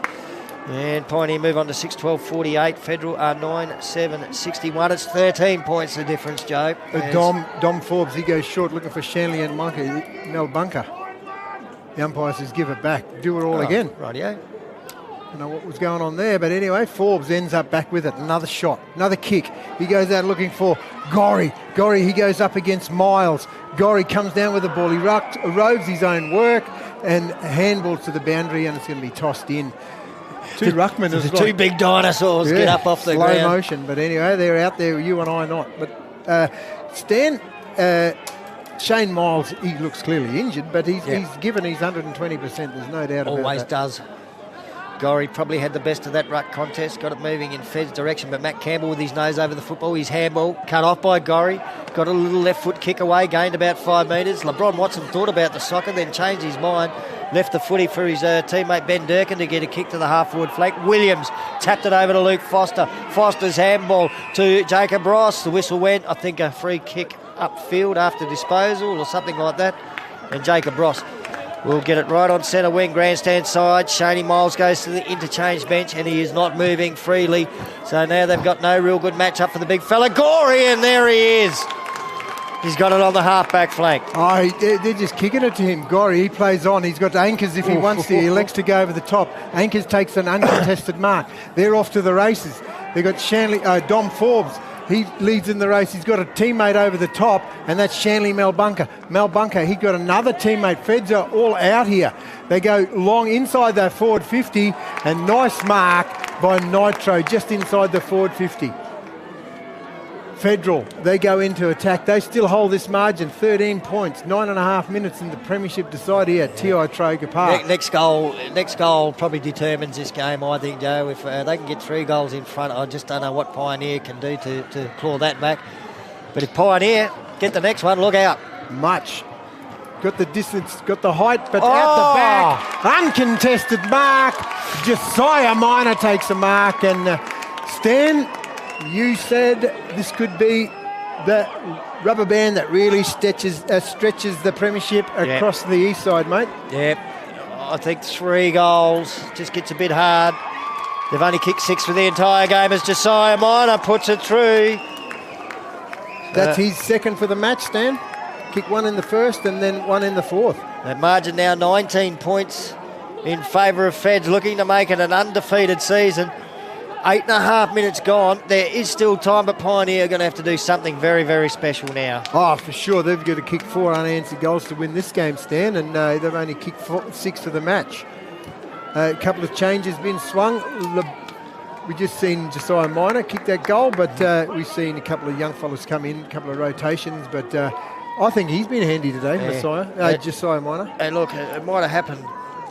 And Pioneer move on to 6-12-48. Federal are 9-7-61. It's 13 points the difference, Joe. Dom Forbes, he goes short looking for Shanley and Mel Bunker. The umpire says give it back. Do it all again. Rightio. I don't know what was going on there, but anyway, Forbes ends up back with it. Another shot, another kick. He goes out looking for Gorry. Gorry, he goes up against Miles. Gorry comes down with the ball. He roves his own work and handballs to the boundary, and it's going to be tossed in. Two ruckmen. The two big dinosaurs get up off the ground. Slow motion, but anyway, they're out there, you and I not. But Stan, Shane Miles, he looks clearly injured, but he's given his 120%, there's no doubt about that. Always does. Gorry probably had the best of that ruck contest, got it moving in Fed's direction, but Matt Campbell with his nose over the football, his handball cut off by Gorry, got a little left foot kick away, gained about 5 metres. LeBron Watson thought about the soccer, then changed his mind, left the footy for his teammate Ben Durkin to get a kick to the half-forward flank. Williams tapped it over to Luke Foster. Foster's handball to Jacob Ross. The whistle went, I think a free kick upfield after disposal or something like that. And Jacob Ross will get it right on centre wing, grandstand side. Shaney Miles goes to the interchange bench and he is not moving freely. So now they've got no real good match up for the big fella. Gorry, and there he is. He's got it on the half-back flank. Oh, they're just kicking it to him. Gorry, he plays on. He's got Anchors if he wants to. He elects to go over the top. Anchors takes an uncontested mark. They're off to the races. They've got Shanley, Dom Forbes. He leads in the race. He's got a teammate over the top, and that's Shanley Mel Bunker. Mel Bunker, he got another teammate. Feds are all out here. They go long inside their forward 50, and nice mark by Nitro just inside the forward 50. Federal, they go into attack. They still hold this margin, 13 points, 9.5 minutes in the premiership decide here at TI Traeger Park. Next goal probably determines this game, I think, Joe. If they can get 3 goals in front, I just don't know what Pioneer can do to claw that back. But if Pioneer get the next one, look out. Much. Got the distance, got the height, but out the back. Uncontested mark. Josiah Minor takes a mark, and Stan, you said this could be the rubber band that really stretches the premiership across the east side, mate. Yep. I think 3 goals just gets a bit hard. They've only kicked 6 for the entire game as Josiah Minor puts it through. That's his second for the match, Stan. Kick 1 in the first and then 1 in the fourth. That margin now 19 points in favour of Feds, looking to make it an undefeated season. 8.5 minutes gone. There is still time, but Pioneer are going to have to do something very, very special now. Oh, for sure. They've got to kick 4 unanswered goals to win this game, Stan, and they've only kicked 6 for the match. A couple of changes been swung. We've just seen Josiah Minor kick that goal, but we've seen a couple of young fellas come in, a couple of rotations, but I think he's been handy today, Josiah Minor. And look, it might have happened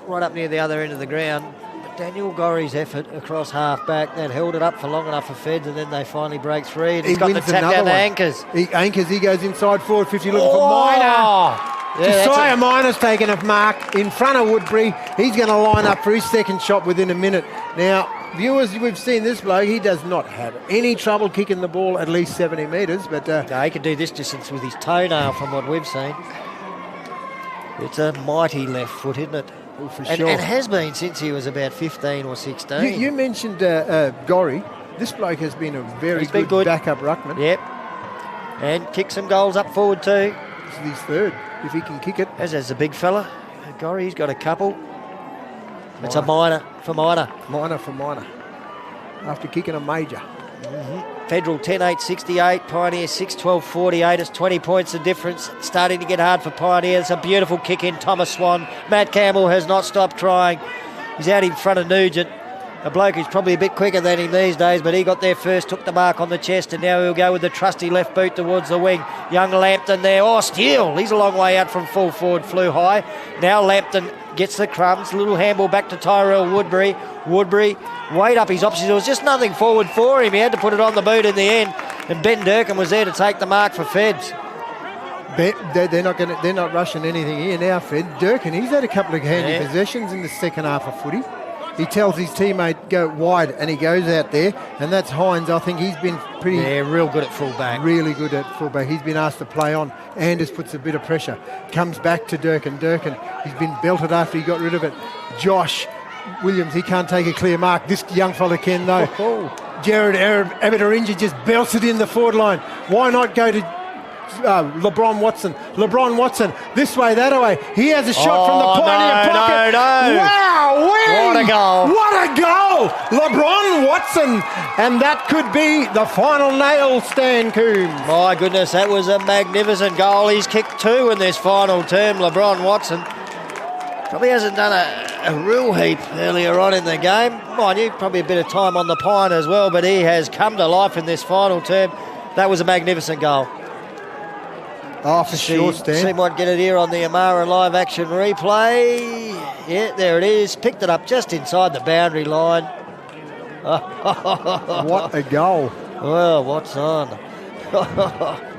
right up near the other end of the ground. Daniel Gorry's effort across half-back, that held it up for long enough for Feds, and then they finally break 3. And he's got the tap down to Anchors. He goes inside forward 50 looking for Minor. Josiah Minor's taken a mark in front of Woodbury. He's going to line up for his second shot within a minute. Now, viewers, we've seen this bloke. He does not have any trouble kicking the ball at least 70 metres. But no, he can do this distance with his toenail from what we've seen. It's a mighty left foot, isn't it? Oh, for and sure. has been since he was about 15 or 16. You mentioned Gorry. This bloke has been a very good backup ruckman. Yep. And kick some goals up forward too. This is his third, if he can kick it. As a big fella. Gorry, he's got a couple. It's a minor for Minor. Minor for Minor. After kicking a major. Mm-hmm. Federal 10-8-68, Pioneer 6-12-48. It's 20 points the difference. Starting to get hard for Pioneer. It's a beautiful kick in, Thomas Swan. Matt Campbell has not stopped trying. He's out in front of Nugent. A bloke who's probably a bit quicker than him these days, but he got there first, took the mark on the chest, and now he'll go with the trusty left boot towards the wing. Young Lampton there. Oh, Steele. He's a long way out from full forward, flew high. Now Lampton gets the crumbs. Little handball back to Tyrell Woodbury. Woodbury weighed up his options. There was just nothing forward for him. He had to put it on the boot in the end, and Ben Durkin was there to take the mark for Feds. They're not rushing anything here now, Fed. Durkin, he's had a couple of handy possessions in the second half of footy. He tells his teammate go wide, and he goes out there, and that's Hines. I think he's been pretty... Yeah, real good at fullback. Really good at fullback. He's been asked to play on. Anders puts a bit of pressure. Comes back to Durkin. Durkin, he's been belted after he got rid of it. Josh Williams, he can't take a clear mark. This young fella can, though. Jared Abitarinja just belts it in the forward line. Why not go to LeBron Watson? LeBron Watson, this way, that way. He has a shot from the Pioneer pocket. Wow! What a goal. What a goal! LeBron Watson. And that could be the final nail, Stan Coombs. My goodness, that was a magnificent goal. He's kicked 2 in this final term, LeBron Watson. Probably hasn't done a real heap earlier on in the game. Mind you, probably a bit of time on the pine as well, but he has come to life in this final term. That was a magnificent goal. Oh, for sure, Stan. See, might get it here on the Amara live action replay. Yeah, there it is. Picked it up just inside the boundary line. What a goal. Well, what's on?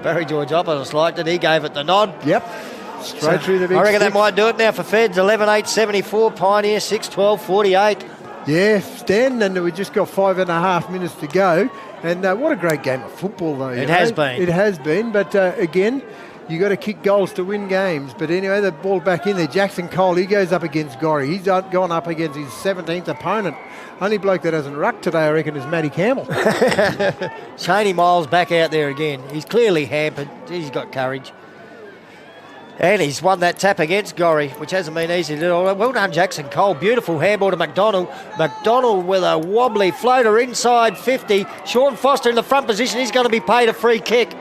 Barry George Opposite liked it. He gave it the nod. Yep. Straight through the big I reckon stick. that might do it now for Feds. 11-8-74, Pioneer 6-12-48. Yeah, Stan, and we just got 5.5 minutes to go. And what a great game of football, though. It has been. It has been, but again, you got to kick goals to win games. But anyway, the ball back in there. Jackson Cole, he goes up against Gorry. He's gone up against his 17th opponent. Only bloke that hasn't rucked today, I reckon, is Matty Campbell. Cheney Miles back out there again. He's clearly hampered. He's got courage. And he's won that tap against Gorry, which hasn't been easy to do. Well done, Jackson Cole. Beautiful handball to McDonald. McDonald with a wobbly floater inside 50. Sean Foster in the front position. He's going to be paid a free kick.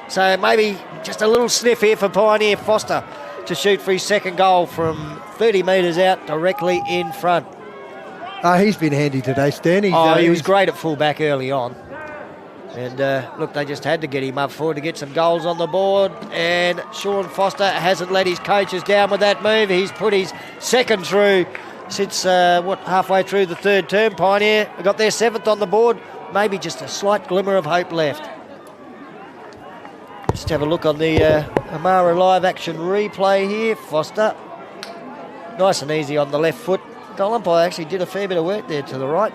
So maybe just a little sniff here for Pioneer Foster to shoot for his second goal from 30 metres out directly in front. He's been handy today, Stan. He was great at fullback early on. And look, they just had to get him up forward to get some goals on the board. And Sean Foster hasn't let his coaches down with that move. He's put his second through since, halfway through the third term. Pioneer got their 7th on the board. Maybe just a slight glimmer of hope left. Just have a look on the Amara live action replay here. Foster, nice and easy on the left foot. Goal umpire actually did a fair bit of work there to the right.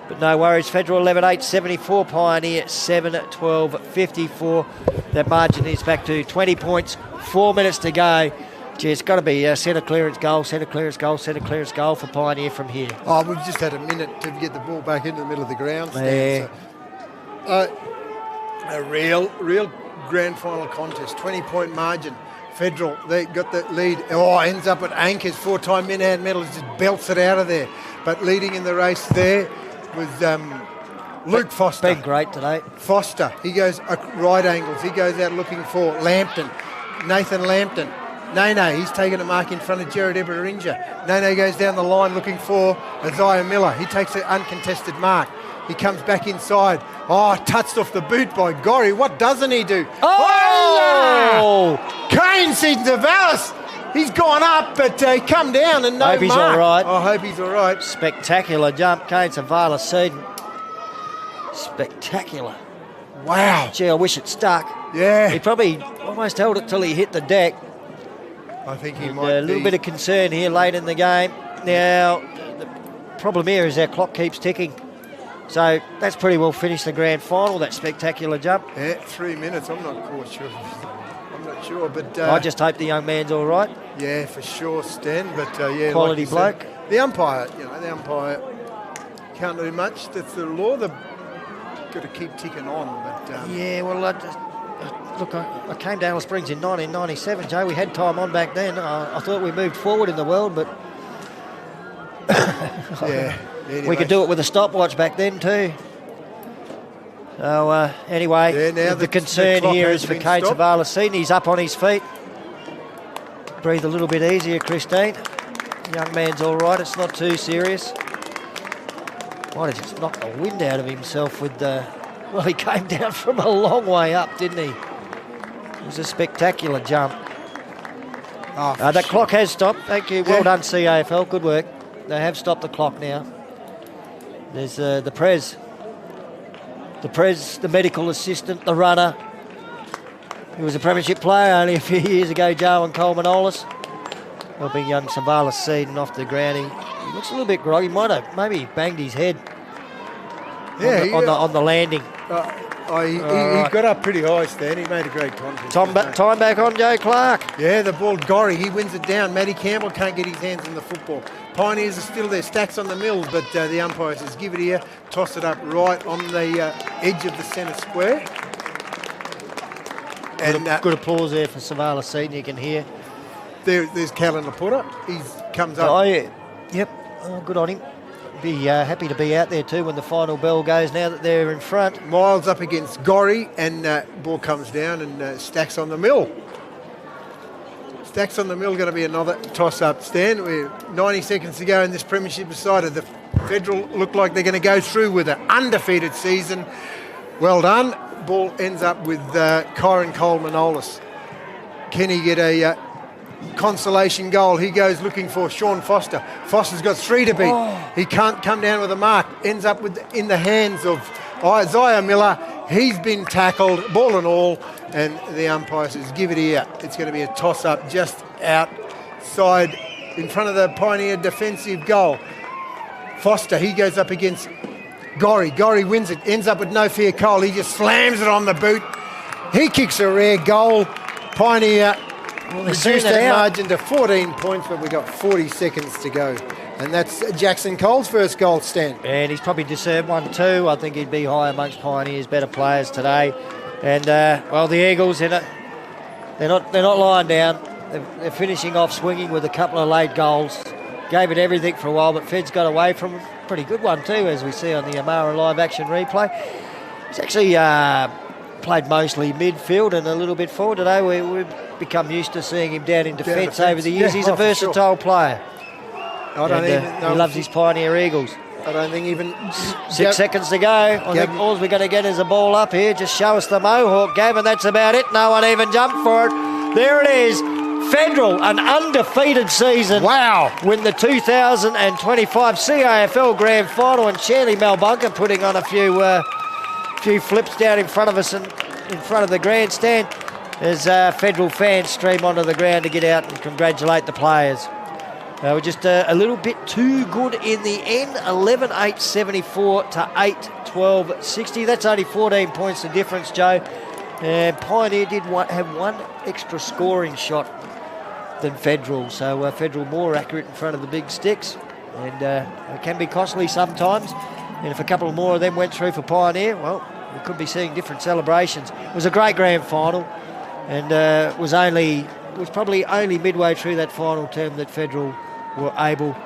But no worries, Federal 11-8-74, Pioneer 7-12-54. That margin is back to 20 points, 4 minutes to go. Gee, it's got to be a centre clearance goal, centre clearance goal, centre clearance goal for Pioneer from here. Oh, we've just had a minute to get the ball back into the middle of the ground. Yeah. So, a real grand final contest, 20-point margin. Federal, they got the lead. Oh, ends up at anchors, 4-time min-hand medalist, just belts it out of there. But leading in the race there was Luke Foster. Been great today. Foster, he goes right angles. He goes out looking for Lampton, Nathan Lampton. Nene, he's taken a mark in front of Jared Eberinja. Nene goes down the line looking for Isaiah Miller. He takes an uncontested mark. He comes back inside. Oh, touched off the boot by Gorry. What doesn't he do? Oh! Kane Sydney-Vallis. He's gone up, but he come down and no mark. Hope he's all right. I hope he's all right. Spectacular jump, Kane Savalas-Seaton. Spectacular. Wow. Gee, I wish it stuck. Yeah. He probably almost held it till he hit the deck. I think he And might a little bit of concern here late in the game. Now, the problem here is our clock keeps ticking. So that's pretty well finished the grand final, that spectacular jump. Yeah, 3 minutes. I'm not quite sure. I'm not sure, but... I just hope the young man's all right. Yeah, for sure, Stan. But, yeah... Quality like you said, bloke. the umpire can't do much. That's the law. They've got to keep ticking on. But yeah, well, look, I came to Alice Springs in 1997, Joe. We had time on back then. I thought we moved forward in the world, but... yeah. Anyway. We could do it with a stopwatch back then too. So anyway, now the concern clock here has is for been Kane stopped. Savalasini. He's up on his feet. Breathe a little bit easier, Christine. Young man's all right. It's not too serious. Might have just knocked the wind out of himself with the... Well, he came down from a long way up, didn't he? It was a spectacular jump. That clock has stopped. Thank you. Well done, CAFL. Good work. They have stopped the clock now. There's the Prez, the medical assistant, the runner. He was a premiership player only a few years ago, Joe and Coleman Ollis. Helping young Savalas Seedon off the ground. He looks a little bit groggy. Might have maybe banged his head on the landing. He got up pretty high, Stan. He made a great contest. Time back on Joe Clark. Yeah, the ball, Gorry, he wins it down. Matty Campbell can't get his hands on the football. Pioneers are still there, stacks on the mill, but the umpire says, give it here, toss it up right on the edge of the centre square. And good applause there for Savalas Seedon, you can hear. There's Callan Laputa. He comes up. Oh, yeah. Yep. Oh, good on him. Be happy to be out there too when the final bell goes now that they're in front. Miles up against Gorry, and ball comes down and stacks on the mill. Stacks on the mill going to be another toss-up, Stan. We're 90 seconds to go in this premiership decided. The Federal look like they're going to go through with an undefeated season. Well done. Ball ends up with Kyron Coleman-Ollis. Can he get a consolation goal? He goes looking for Sean Foster. Foster's got 3 to beat. He can't come down with a mark. Ends up in the hands of Isaiah Miller. He's been tackled, ball and all, and the umpire says, give it here. It's going to be a toss-up just outside in front of the Pioneer defensive goal. Foster, he goes up against Gorry. Gorry wins it, ends up with no fear Cole. He just slams it on the boot. He kicks a rare goal. Pioneer reduced that margin to 14 points, but we've got 40 seconds to go. And that's Jackson Cole's first goal, Stan. And he's probably deserved one too. I think he'd be high amongst Pioneers' better players today. And, well, the Eagles, they're not lying down. They're finishing off swinging with a couple of late goals. Gave it everything for a while, but Fed's got away from them. Pretty good one too, as we see on the Amara live action replay. He's actually played mostly midfield and a little bit forward today. We've become used to seeing him down in defence over the years. He's a versatile player. I don't even know. He loves his Pioneer Eagles. I don't think even... 6 seconds to go. I think all we're going to get is a ball up here. Just show us the Mohawk, Gav, and that's about it. No one even jumped for it. There it is. Federal, an undefeated season. Wow. Win the 2025 CAFL Grand Final, and Shanley Malbunka putting on a few flips down in front of us and in front of the grandstand as Federal fans stream onto the ground to get out and congratulate the players. They were just a little bit too good in the end. 11-8-74 to 8-12-60. That's only 14 points the difference, Joe. And Pioneer did have one extra scoring shot than Federal, so Federal more accurate in front of the big sticks, and it can be costly sometimes. And if a couple more of them went through for Pioneer, well, we could be seeing different celebrations. It was a great grand final, and was probably only midway through that final term that Federal were able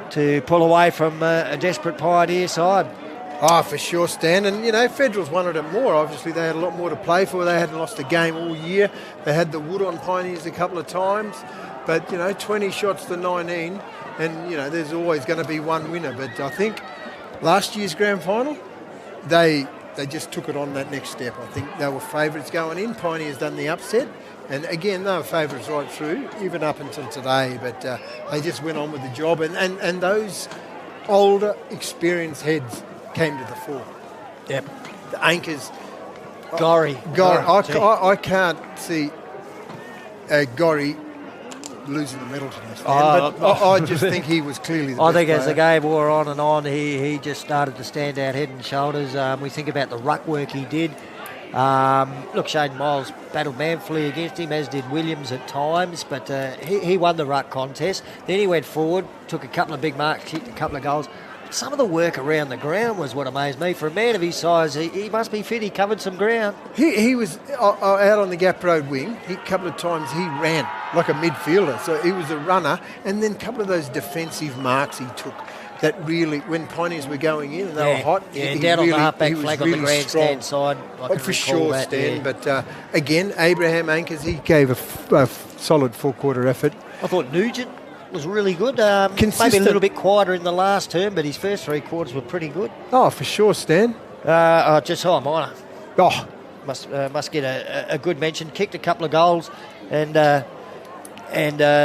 to pull away from a desperate Pioneer side. Oh, for sure, Stan. And, Federals wanted it more. Obviously, they had a lot more to play for. They hadn't lost a game all year. They had the wood on Pioneers a couple of times. But, 20 shots to 19. And, there's always going to be one winner. But I think last year's grand final, they just took it on that next step. I think they were favourites going in. Pioneers done the upset. And, again, they were favourites right through, even up until today. But they just went on with the job. And those older, experienced heads came to the fore. Yep. The anchors. Gorry. I can't see Gorry losing the medal today. I just think he was clearly the best player. As the game wore on and on, he just started to stand out head and shoulders. We think about the ruck work he did. Look, Shane Miles battled manfully against him, as did Williams at times, but he won the ruck contest. Then he went forward, took a couple of big marks, kicked a couple of goals. Some of the work around the ground was what amazed me. For a man of his size, he must be fit. He covered some ground. He was out on the Gap Road wing. A couple of times he ran like a midfielder. So he was a runner. And then a couple of those defensive marks he took. that really, when Pioneers were going in and they were hot, Yeah, he down on the really- half-back he was flank on the really grandstand strong. side. I can For recall sure, that, Stan. yeah. But again, Abraham Ankers, he gave a solid four-quarter effort. I thought Nugent was really good. Maybe a Consistent. little bit quieter in the last term, but his first 3 quarters were pretty good. Oh, for sure, Stan. Just Minor. Oh, must get a good mention. Kicked a couple of goals, and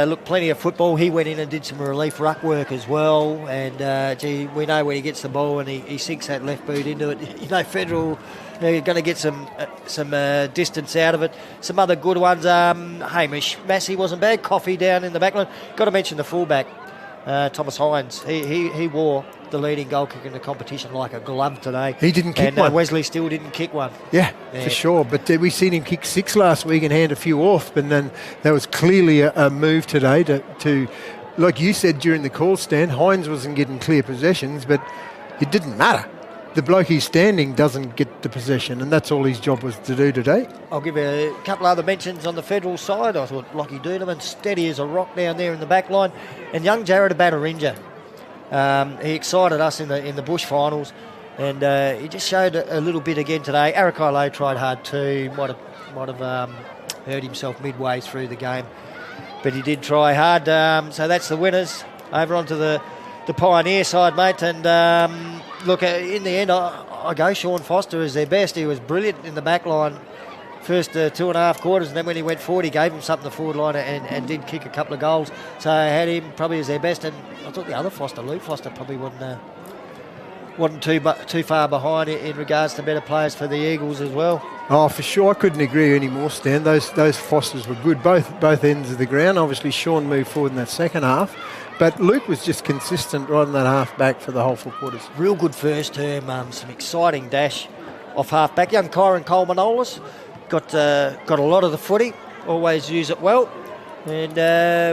look, plenty of football. He went in and did some relief ruck work as well. And we know when he gets the ball and he sinks that left boot into it. You know, Federal. They're going to get some distance out of it. Some other good ones. Hamish Massey wasn't bad. Coffee down in the back line. Got to mention the fullback, Thomas Hines. He wore the leading goal kick in the competition like a glove today. He didn't kick one. Wesley still didn't kick one. Yeah, for sure. But we seen him kick 6 last week and hand a few off. And then that was clearly a move today to, like you said during the call, Stan, Hines wasn't getting clear possessions, but it didn't matter. The bloke he's standing doesn't get the possession, and that's all his job was to do today. I'll give a couple other mentions on the Federal side. I thought Lockie Doonerman, steady as a rock down there in the back line, and young Jared Abadarinja. He excited us in the bush finals, and he just showed a little bit again today. Arakai Lowe tried hard too. Might have hurt himself midway through the game, but he did try hard. So that's the winners. Over onto the Pioneer side, mate, and. Look, in the end, I go Sean Foster as their best. He was brilliant in the back line first 2.5 quarters, and then when he went forward, he gave him something the forward line and did kick a couple of goals. So I had him probably as their best, and I thought the other Foster, Luke Foster, probably wasn't too far behind in regards to better players for the Eagles as well. Oh, for sure. I couldn't agree any more, Stan. Those Fosters were good, both ends of the ground. Obviously, Sean moved forward in that second half. But Luke was just consistent right in that half-back for the whole 4 quarters. Real good first term, some exciting dash off half-back. Young Kyron Coleman-Olis got a lot of the footy, always use it well. And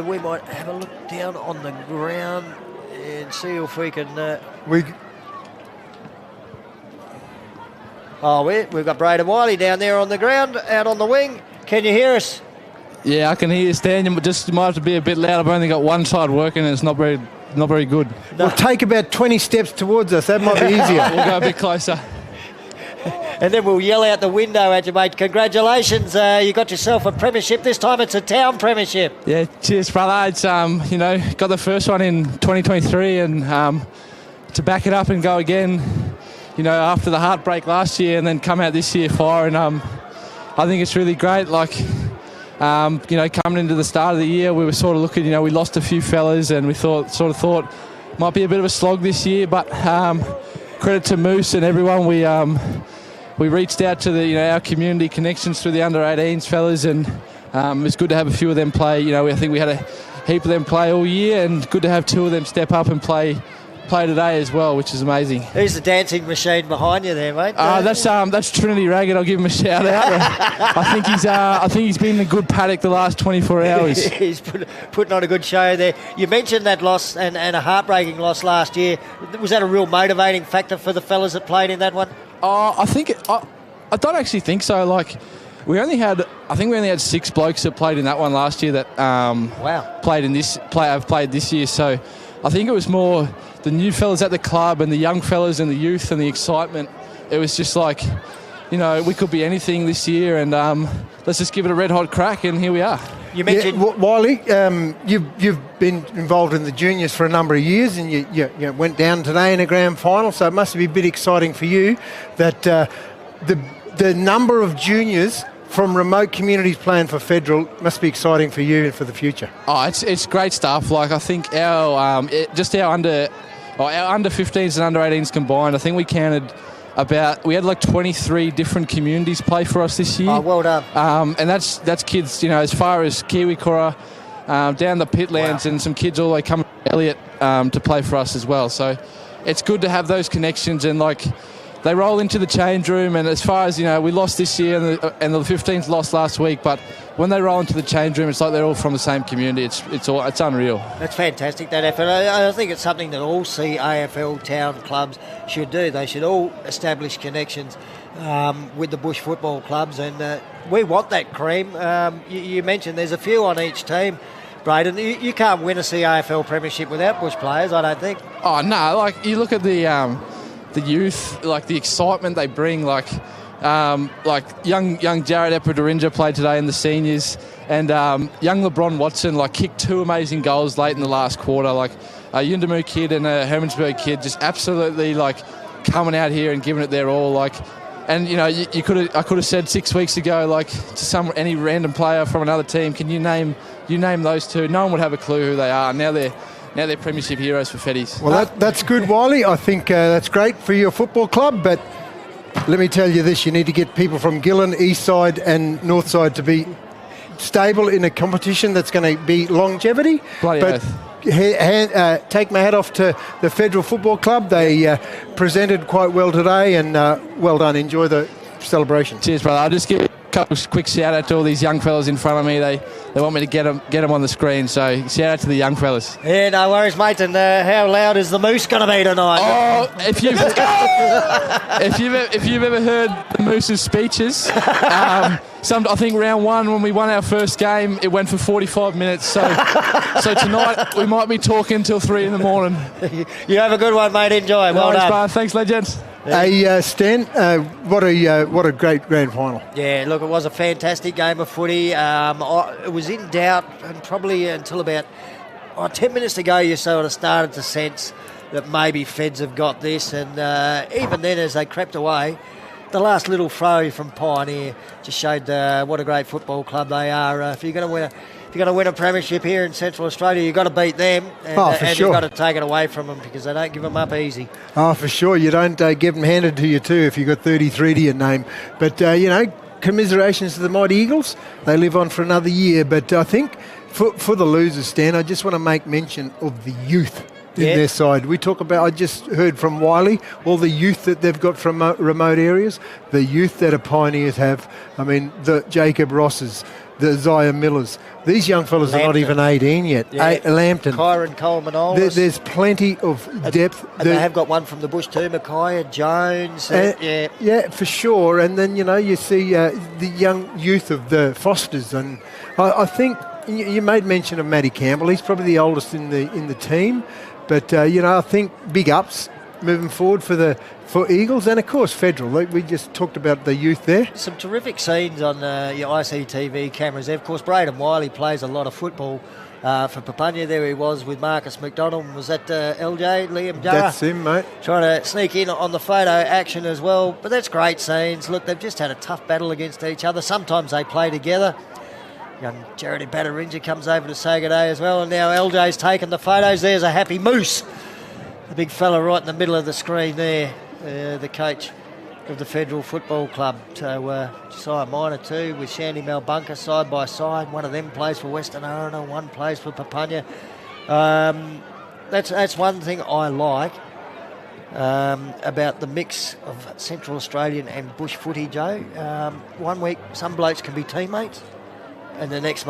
we might have a look down on the ground and see if we can... We've got Braden Wiley down there on the ground, out on the wing. Can you hear us? Yeah, I can hear you, Stan. You might have to be a bit loud. I've only got one side working and it's not very good. We'll take about 20 steps towards us. That might be easier. We'll go a bit closer. And then we'll yell out the window at you, mate. Congratulations, you got yourself a premiership. This time it's a town premiership. Yeah, cheers, brother. It's, got the first one in 2023 and to back it up and go again, after the heartbreak last year and then come out this year firing, I think it's really great. Coming into the start of the year, we were sort of looking, we lost a few fellas and we thought might be a bit of a slog this year, but credit to Moose and everyone. We reached out to our community connections through the under-18s fellas, and it's good to have a few of them play. I think we had a heap of them play all year, and good to have 2 of them step up and play today as well, which is amazing. Who's the dancing machine behind you there, mate? That's Trinity Raggett. I'll give him a shout out. I think he's been in a good paddock the last 24 hours. He's putting on a good show there. You mentioned that loss and a heartbreaking loss last year. Was that a real motivating factor for the fellas that played in that one? I don't actually think so. We only had 6 blokes that played in that one last year that have played this year. So I think it was more the new fellas at the club and the young fellas and the youth and the excitement. It was just we could be anything this year, and let's just give it a red hot crack, and here we are. You mentioned Wiley. You've been involved in the juniors for a number of years, and you went down today in a grand final. So it must be a bit exciting for you that the number of juniors from remote communities playing for Federal must be exciting for you and for the future. Oh, it's great stuff. I think our under 15s and under 18s combined, I think we counted we had 23 different communities play for us this year. Oh, well done. And that's kids, as far as Kiwikura, down the Pitlands, and some kids all the way coming from Elliot to play for us as well. So it's good to have those connections, and they roll into the change room. And as far as, we lost this year and the 15s lost last week, but when they roll into the change room, it's like they're all from the same community. It's unreal. That's fantastic, that effort. I think it's something that all CAFL town clubs should do. They should all establish connections with the bush football clubs, and we want that cream. You mentioned there's a few on each team, Braden, you can't win a CAFL premiership without bush players, I don't think. Oh no! Like you look at the youth, like the excitement they bring. Like young Jared Epiderinja played today in the seniors, and young LeBron Watson like kicked 2 amazing goals late in the last quarter. Like a Yundamu kid and a Hermansburg kid just absolutely like coming out here and giving it their all. Like, and you know, I could have said 6 weeks ago, like to any random player from another team, can you name those two? No one would have a clue who they are. Now they're premiership heroes for Fetties. Well, that's good, Wiley. I think that's great for your football club, but let me tell you this, you need to get people from Gillen, Eastside and Northside to be stable in a competition that's going to be longevity. Bloody oath. Take my hat off to the Federal Football Club. They presented quite well today, and well done. Enjoy the celebration. Cheers, brother. I'll just give a couple quick shout out to all these young fellas in front of me. They want me to get them on the screen, so shout out to the young fellas. Yeah, no worries, mate. And how loud is the Moose going to be tonight? Oh, if you've ever heard the Moose's speeches, I think round 1 when we won our first game, it went for 45 minutes. So tonight we might be talking till 3 in the morning. You have a good one, mate. Enjoy. Well done. Brother. Thanks, legends. Hey, Stan, what a great grand final. Yeah, look, it was a fantastic game of footy. It was in doubt, and probably until about 10 minutes ago, you sort of started to sense that maybe Feds have got this, and even then, as they crept away, the last little throw from Pioneer just showed what a great football club they are. If you're going to win a premiership here in Central Australia, you've got to beat them, and sure. you've got to take it away from them because they don't give them up easy. Oh, for sure. You don't give them handed to you too if you've got 33 to your name. But, commiserations to the Mighty Eagles. They live on for another year. But I think for the losers, Stan, I just want to make mention of the youth in their side. I just heard from Wiley, all the youth that they've got from remote areas, the youth that a Pioneers have. I mean, the Jacob Rosses, the Isaiah Millers. These young fellas are not even 18 yet. Yeah. Lampton. Kyron Coleman-Olis. There's plenty of depth. And they have got one from the bush too, Micaiah Jones. Yeah, for sure. And then, you see the young youth of the Fosters. And I think you made mention of Matty Campbell. He's probably the oldest in the team. But, I think big ups moving forward for Eagles and, of course, Federal. We just talked about the youth there. Some terrific scenes on your ICTV cameras there. Of course, Braden Wiley plays a lot of football for Papunya. There he was with Marcus McDonald. Was that LJ, Liam Jarrah? That's him, mate. Trying to sneak in on the photo action as well. But that's great scenes. Look, they've just had a tough battle against each other. Sometimes they play together. Young Jared Epiderinja comes over to say good day as well. And now LJ's taken the photos. There's a happy Moose. The big fella right in the middle of the screen there, the coach of the Federal Football Club. So Josiah Minor too, with Shandy Malbunka side by side. One of them plays for Western Aruna, one plays for Papunya. That's one thing I like about the mix of Central Australian and bush footy, Joe. 1 week, some blokes can be teammates, and the next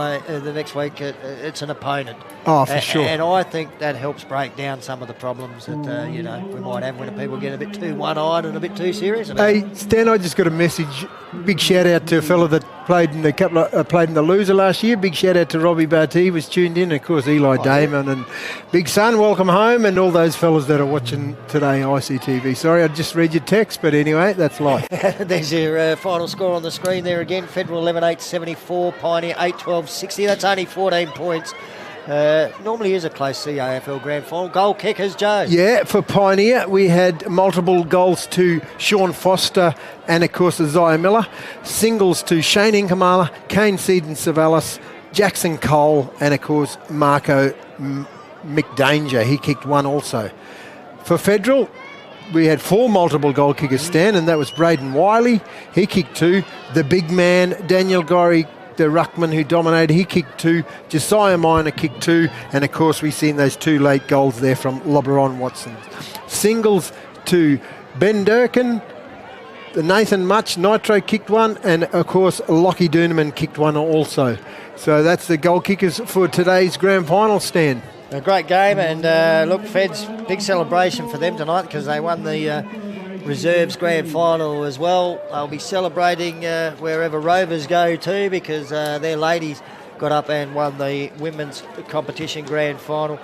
week it's an opponent. Oh, for sure. And I think that helps break down some of the problems that we might have when people get a bit too one-eyed and a bit too serious about it. Hey, Stan, I just got a message. Big shout out to a fella that played in the loser last year. Big shout out to Robbie Barty, was tuned in. Of course, Eli Damon and Big Son, welcome home, and all those fellas that are watching today ICTV. Sorry, I just read your text, but anyway, that's life. There's your final score on the screen there again. Federal 11-8-74, Pioneer 8-12-60. That's only 14 points. Normally is a close CAFL grand final. Goal kickers, Joe. Yeah, for Pioneer, we had multiple goals to Sean Foster and, of course, Isaiah Miller. Singles to Shane Inkamala, Kane Seedon-Savalas, Jackson Cole, and, of course, Marco McDanger. He kicked one also. For Federal, we had 4 multiple goal kickers, Stan, and that was Braden Wiley. He kicked 2. The big man, Daniel Gorry, the ruckman who dominated, he kicked 2. Josiah Minor kicked 2. And, of course, we've seen those 2 late goals there from LeBron Watson. Singles to Ben Durkin, Nathan Much, Nitro kicked 1. And, of course, Lockie Doonerman kicked 1 also. So that's the goal kickers for today's grand final, Stan. A great game, and look, Feds, big celebration for them tonight because they won the Reserves Grand Final as well. They'll be celebrating wherever Rovers go too, because their ladies got up and won the women's competition grand final.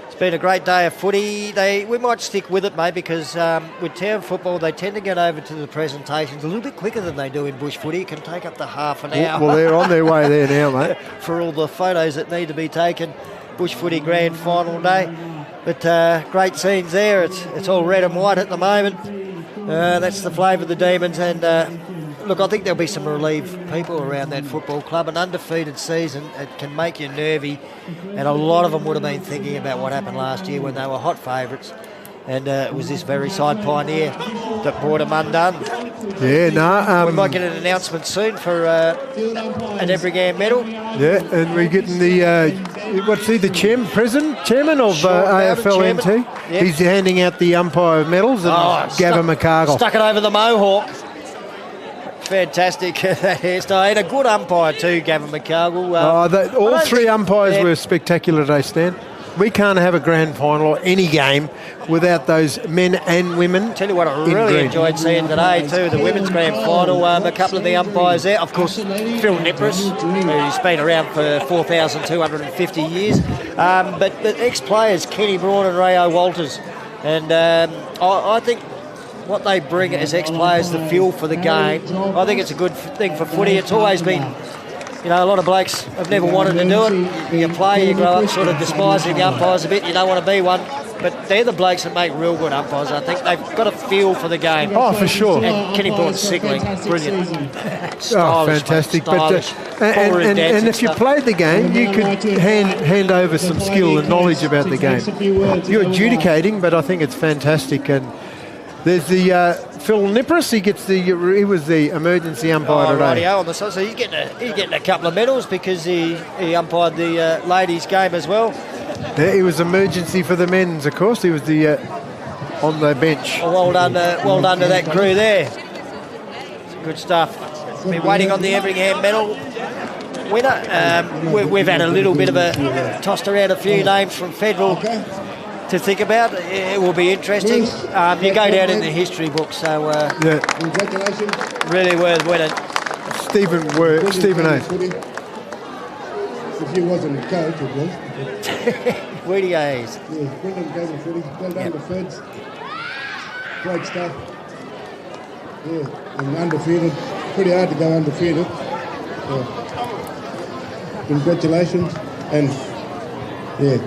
It's been a great day of footy. We might stick with it, mate, because with town football, they tend to get over to the presentations a little bit quicker than they do in bush footy. It can take up to half an hour. Well, they're on their way there now, mate. For all the photos that need to be taken, bush footy grand final day. But great scenes there. It's all red and white at the moment. That's the flavour of the Demons. And look, I think there'll be some relieved people around that football club. An undefeated season, it can make you nervy. And a lot of them would have been thinking about what happened last year when they were hot favourites. And it was this very side Pioneer that brought them undone. Yeah, no. We might get an announcement soon for an Everingham medal. Yeah, and we're getting the chairman of AFLNT. Yep. He's handing out the umpire medals and Gavin McCargill. Stuck it over the mohawk. Fantastic that hairstyle. And a good umpire too, Gavin McCargill. All three umpires were spectacular today, Stan. We can't have a grand final or any game without those men and women. Tell you what, I really enjoyed seeing today too, the women's grand final. A couple of the umpires there. Of course, Phil Nipris, who's been around for 4,250 years. But ex-players, Kenny Braun and Rayo Walters. And I think what they bring as ex-players, the fuel for the game, I think it's a good thing for footy. It's always been... You know, a lot of blokes have never wanted to do it. You play, you grow up sort of despising the umpires a bit. You don't want to be one. But they're the blokes that make real good umpires. I think they've got a feel for the game. Oh, for sure. And Kenny Braun's sickling. Brilliant. Fantastic. But and if you played the game, you could hand over some skill and knowledge about the game. You're adjudicating, but I think it's fantastic. And there's the Phil Nipris. He was the emergency umpire today. On the side, so he's getting a couple of medals because he umpired the ladies' game as well. Yeah, he was emergency for the men's, of course. He was the on the bench. Well done to that crew there. Good stuff. Been waiting on the Everingham medal winner. We've had a little bit of a tossed around a few names from federal to think about. It will be interesting. You go down in the history book, so congratulations. Really worth winning. Stephen Hayes. If you wasn't a coach, it was. Weedy Hayes. Yeah, brilliant game of footy. Well done to Feds. Great stuff. Yeah, and undefeated. Pretty hard to go undefeated. Yeah. Congratulations. And yeah.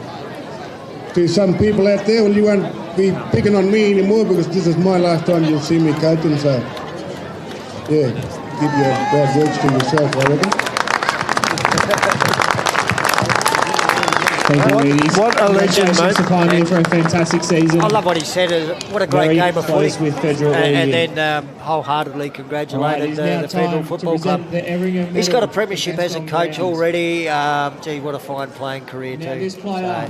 To some people out there, well, you won't be picking on me anymore because this is my last time you'll see me coaching, so yeah, keep your bad words to yourself, I reckon. Thank you, ladies. What a legend, mate. To Pioneer for a fantastic season. I love what he said. What a great game of footy. With Federal and then wholeheartedly congratulated the Federal Football Club. He's got a premiership as a coach already. Gee, what a fine playing career too.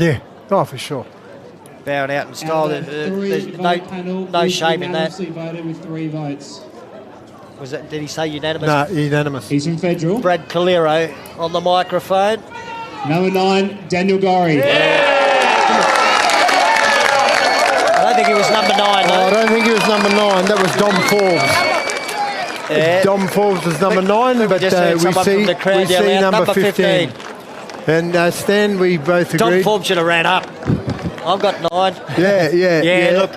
Yeah. Oh, for sure. Bowing out in style. There's no shame in that. Voted with 3 votes. Was that? Did he say unanimous? No, unanimous. He's from Federal. Brad Calero on the microphone. Number 9, Daniel Gorry. I don't think he was number 9. No. I don't think he was number 9. That was Dom Forbes. Yeah. Dom Forbes was number 9, but we see number 15. And Stan, we both agreed. Dom Forbes should have ran up. I've got 9. Yeah. Look,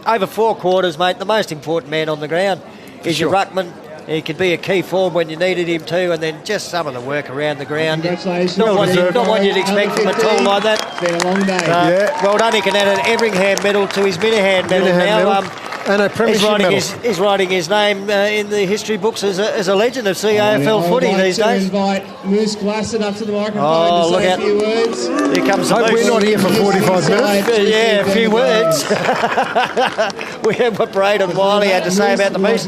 over 4 quarters, mate. The most important man on the ground is your ruckman. He could be a key forward when you needed him to, and then just some of the work around the ground. Congratulations. Not what you'd expect from a tool like that. It's been a long day. Well done. He can add an Everingham medal to his Minahan medal now. And a premiership medal. He's writing his name in the history books as a legend of CAFL footy these days. Invite Moose Glassett up to the microphone to say a few words. Here comes the Moose. We're not here for 45 minutes. Yeah, a few words. We have what Braden Wiley had to say about the Moose.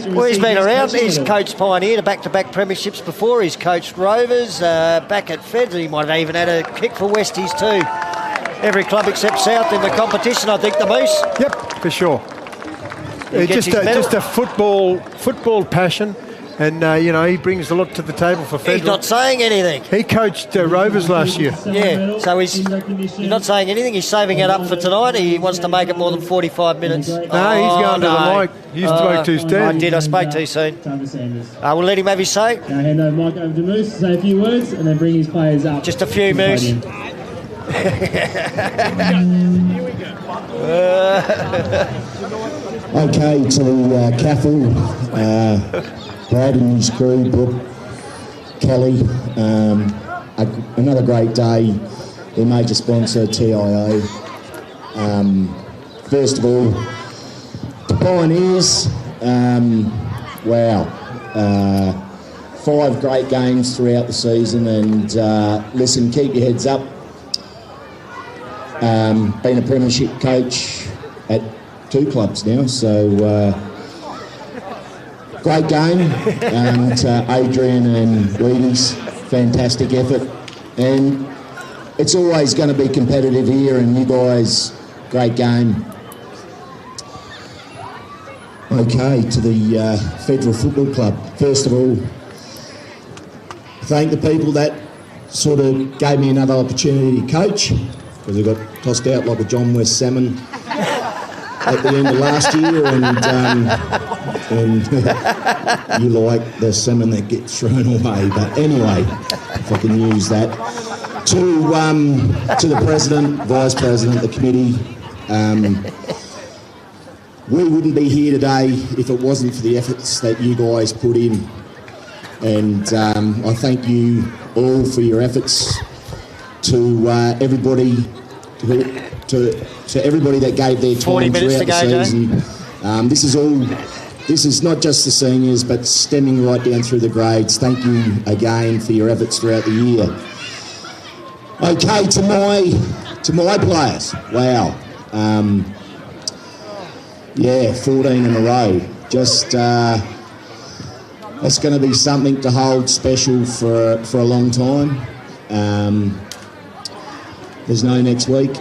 Well, he's been around. He's coached Pioneer to back-to-back premierships before. He's coached Rovers back at Feds. He might have even had a kick for Westies too. Every club except South in the competition, I think, the Moose. Yep, for sure. Just a football passion, And, he brings a lot to the table for Federal. He's not saying anything. He coached Rovers last year. Yeah, so he's not saying anything. He's saving it up for tonight. He wants to make it more than 45 minutes. No, he's going to the mic. You spoke too soon. I did. I spoke too soon. We'll let him have his say. Now hand over mic over to Moose to say a few words and then bring his players up. Just a few, Moose. Okay, to CAFL, Brad and his crew, Brooke, Kelly, another great day. Their major sponsor, TIO. First of all, the Pioneers, wow. 5 great games throughout the season, and listen, keep your heads up. Been a premiership coach at 2 clubs now, so great game. Adrian and Reedy's fantastic effort, and it's always going to be competitive here, and you guys, great game. Okay, to the Federal Football Club. First of all, thank the people that sort of gave me another opportunity to coach, because I got tossed out like a John West salmon at the end of last year, and you like the salmon that gets thrown away. But anyway, if I can use that. To the President, Vice President, the committee, we wouldn't be here today if it wasn't for the efforts that you guys put in. And I thank you all for your efforts. To everybody, to everybody that gave their time throughout the season. This is not just the seniors, but stemming right down through the grades. Thank you again for your efforts throughout the year. Okay, to my players. Wow. 14 in a row. Just that's going to be something to hold special for a long time. There's no next week.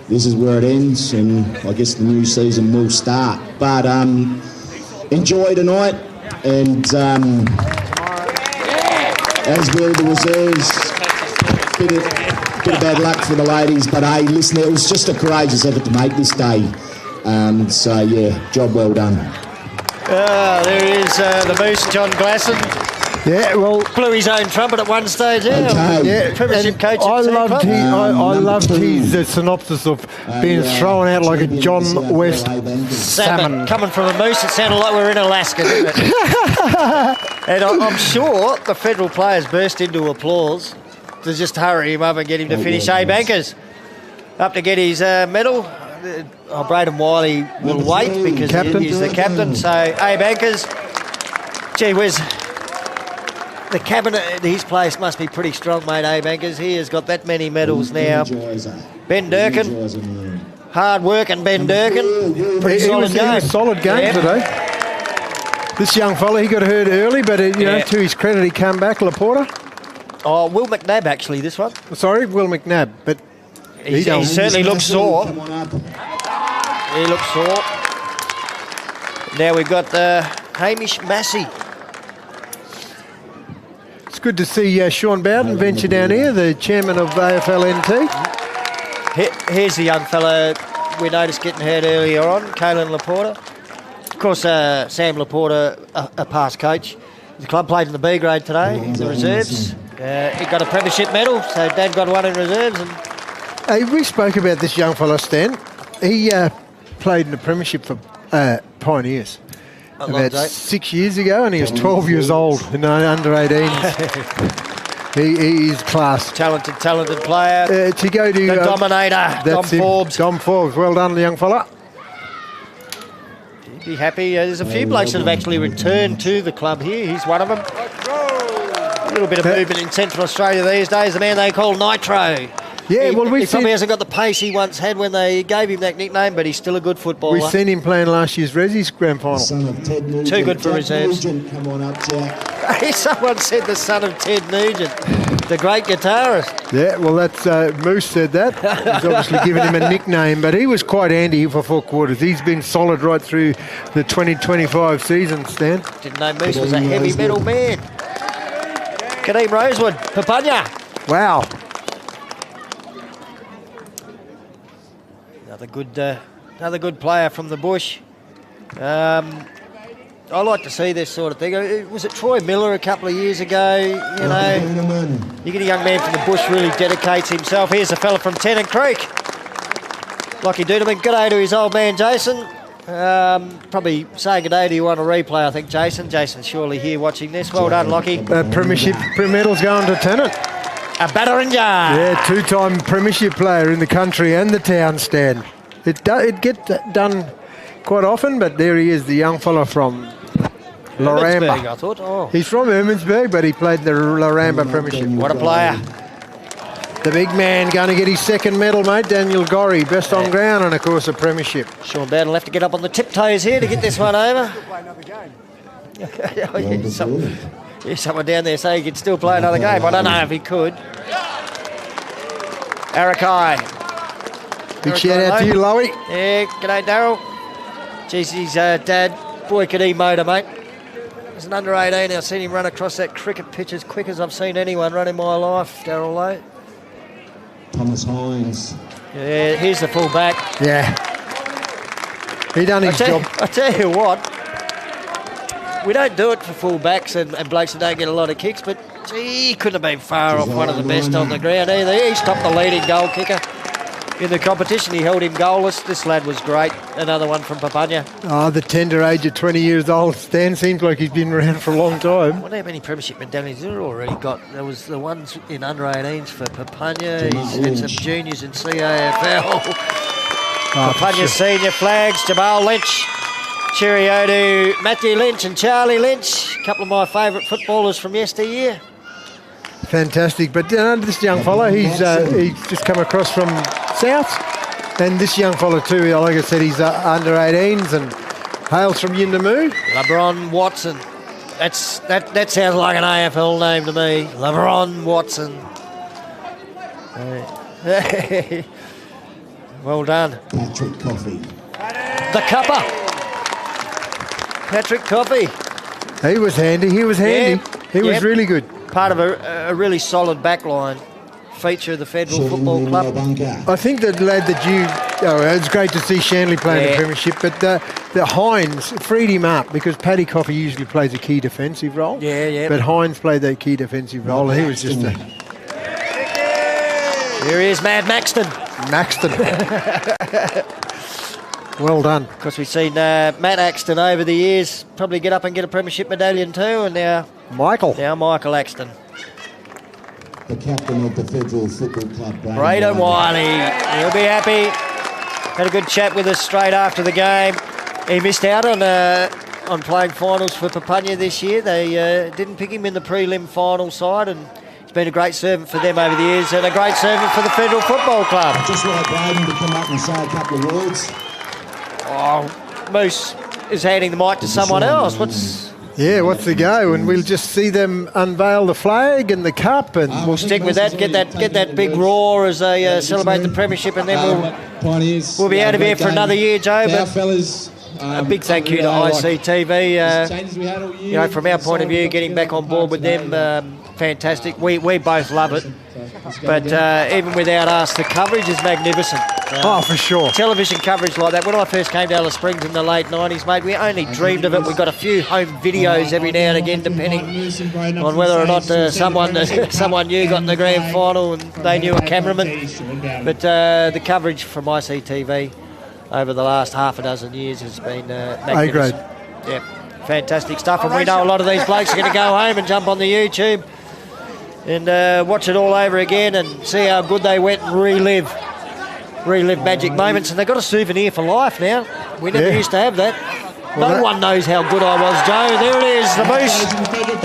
This is where it ends, and I guess the new season will start. But enjoy tonight, and as will the reserves. Bit of bad luck for the ladies, but hey, listen, it was just a courageous effort to make this day. So yeah, job well done. There is the Moose, John Glasson. Yeah, well, blew his own trumpet at one stage. Yeah, Premiership coach. I loved his synopsis of being thrown out like a John West salmon. Coming from a Moose, it sounded like we were in Alaska, didn't it? And I'm sure the Federal players burst into applause to just hurry him up and get him to finish. Bankers up to get his medal. Braden Wiley will wait because he's the captain. So, Bankers, gee whiz. The cabinet at his place must be pretty strong, mate, Bankers. He has got that many medals now. Ben Durkin, hard working Ben Durkin. Pretty solid game. It was a solid game today. This young fella, he got hurt early, but to his credit, he came back. Laporta. Oh, Will McNabb, actually, this one. Sorry, Will McNabb, but he certainly looks sore. He looks sore. Now we've got Hamish Massey. It's good to see Sean Bowden venture down here, the chairman of AFLNT. Here's the young fella we noticed getting hurt earlier on, Kalen Laporta. Of course, Sam Laporta, a past coach. The club played in the B grade today, the reserves. He got a premiership medal, so Dad got one in reserves. And we spoke about this young fella, Stan. He played in the premiership for Pioneers about 6 years ago, and he was 12 years old in the under 18s. he is class. Talented player. To go to the Dominator, Dom Forbes. Dom Forbes, well done, the young fella. He'd be happy. There's a few blokes that have actually returned to the club here. He's one of them. A little bit of movement in Central Australia these days. The man they call Nitro. Yeah, he probably hasn't got the pace he once had when they gave him that nickname, but he's still a good footballer. We've seen him playing last year's Resi's grand final. Too good for reserves. Come on up, Jack. Someone said the son of Ted Nugent. The great guitarist. Yeah, well, that's Moose said that. He's obviously given him a nickname, but he was quite handy for 4 quarters. He's been solid right through the 2025 season, Stan. Didn't know Moose was a heavy metal man. Kadeem Rosewood, Papanya. Wow. Another good player from the bush. I like to see this sort of thing. Was it Troy Miller a couple of years ago? You know, you get a young man from the bush really dedicates himself. Here's a fella from Tennant Creek. Lockie Dudeman, g'day to his old man Jason. Probably saying g'day to you on a replay, I think, Jason. Jason's surely here watching this. Well done, Lockie. Premiership medal's going to Tennant. A Batteringa. Yeah, 2-time premiership player in the country and the town, Stan. It gets done quite often, but there he is, the young fella from Laramba. I thought. Oh. He's from Erminsburg, but he played the Laramba Premiership. What a player. The big man going to get his second medal, mate, Daniel Gorry, best on ground and, of course, a premiership. Sean Bowden will have to get up on the tiptoes here to get this one over. There's someone down there saying he could still play another game. I don't know if he could. Arakai. Big shout out to you, Lowy. Yeah, g'day, Daryl. Geez, his dad, boy, could he motor, mate. He's an under 18. I've seen him run across that cricket pitch as quick as I've seen anyone run in my life, Daryl Lowe. Thomas Hines. Yeah, here's the full back. Yeah. He done his job. I tell you what, we don't do it for full backs and blokes that don't get a lot of kicks, but gee, he couldn't have been far off one of the best on the ground either. He stopped the leading goal kicker in the competition. He held him goalless. This lad was great. Another one from Papanya. Oh, the tender age of 20 years old. Stan seems like he's been around for a long time. I wonder how many premiership medallions he's already got. There was the ones in under 18s for Papanya. He's had some juniors in CAFL. Papanya senior flags. Jamal Lynch. Cheerio to Matthew Lynch and Charlie Lynch. A couple of my favourite footballers from yesteryear. Fantastic. But this young fella, he's just come across from South. And this young fella too, like I said, he's under 18s and hails from Yindamoo. LeBron Watson. That sounds like an AFL name to me. LeBron Watson. Well done. Patrick Coffey. The cuppa. Patrick Coffey. He was handy. He was really good. Part of a really solid back line. Feature of the Federal Football Club. I think the lad that it's great to see Shanley playing the premiership, but the Hines freed him up because Paddy Coffey usually plays a key defensive role. Yeah. But Hines played that key defensive role, and he was just Here he is, Mad Maxton. Well done. Of course, we've seen Matt Axton over the years probably get up and get a premiership medallion too, and now Michael Axton. The captain of the Federal Football Club, Braden Wiley. He'll be happy. Had a good chat with us straight after the game. He missed out on playing finals for Papanya this year. They didn't pick him in the prelim final side, and he's been a great servant for them over the years and a great servant for the Federal Football Club. I'd just like Braden to come up and say a couple of words. Oh, Moose is handing the mic to someone else. What's the go? And we'll just see them unveil the flag and the cup, and we'll stick with that. Get that big roar as they celebrate the premiership, and then we'll be out of here for another year, Joe. But a big thank you to ICTV. From our point of view, getting back on board with them, fantastic. We both love it. But even without us, the coverage is magnificent. For sure. Television coverage like that. When I first came to Alice Springs in the late 90s, mate, we only dreamed of it. We got a few home videos every now and again, depending on whether or not someone new got in the grand final and they knew a cameraman. But the coverage from ICTV over the last half a dozen years has been magnificent. Yeah, fantastic stuff. And we know a lot of these blokes are going to go home and jump on the YouTube and watch it all over again and see how good they went and relive magic moments. And they've got a souvenir for life now. We never used to have that. No one knows how good I was, Joe. There it is, the Moose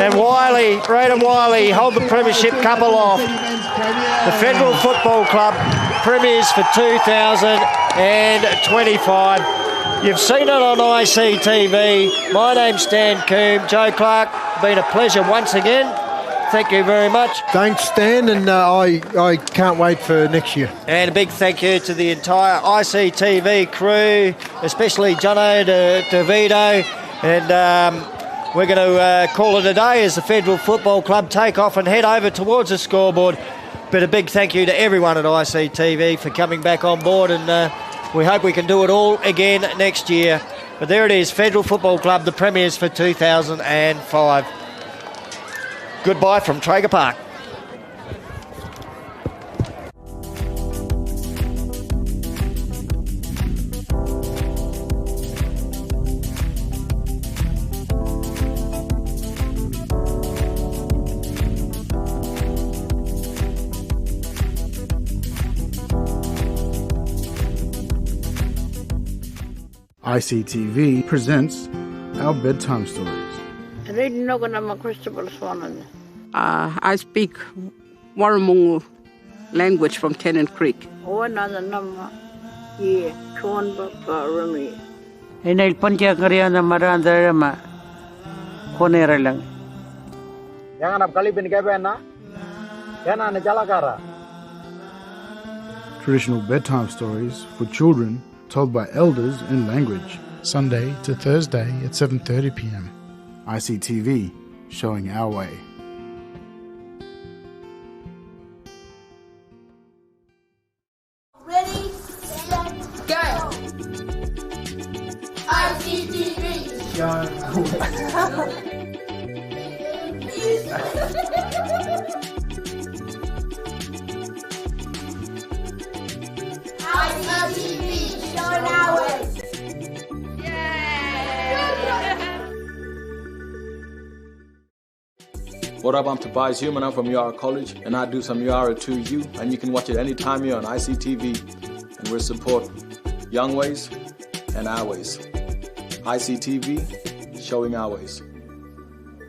and Wiley, Braden Wiley, hold the premiership couple off. The Federal Football Club premiers for 2025. You've seen it on ICTV. My name's Stan Coombe. Joe Clark, been a pleasure once again. thank you very much. Thanks, Stan, and I can't wait for next year. And a big thank you to the entire ICTV crew, especially Jono, DeVito, and we're going to call it a day as the Federal Football Club take off and head over towards the scoreboard. But a big thank you to everyone at ICTV for coming back on board, and we hope we can do it all again next year. But there it is, Federal Football Club, the premiers for 2005. Goodbye from Traeger Park. ICTV presents our bedtime stories. I speak Warramungu language from Tennant Creek. Traditional bedtime stories for children told by elders in language. Sunday to Thursday at 7:30 p.m. ICTV, showing our way. Ready, set, go! ICTV! ICTV, showing our way! What up, I'm Tobias Human, I'm from UR College, and I do some UR to you, and you can watch it anytime you're on ICTV, and we support young ways and our ways. ICTV, showing our ways.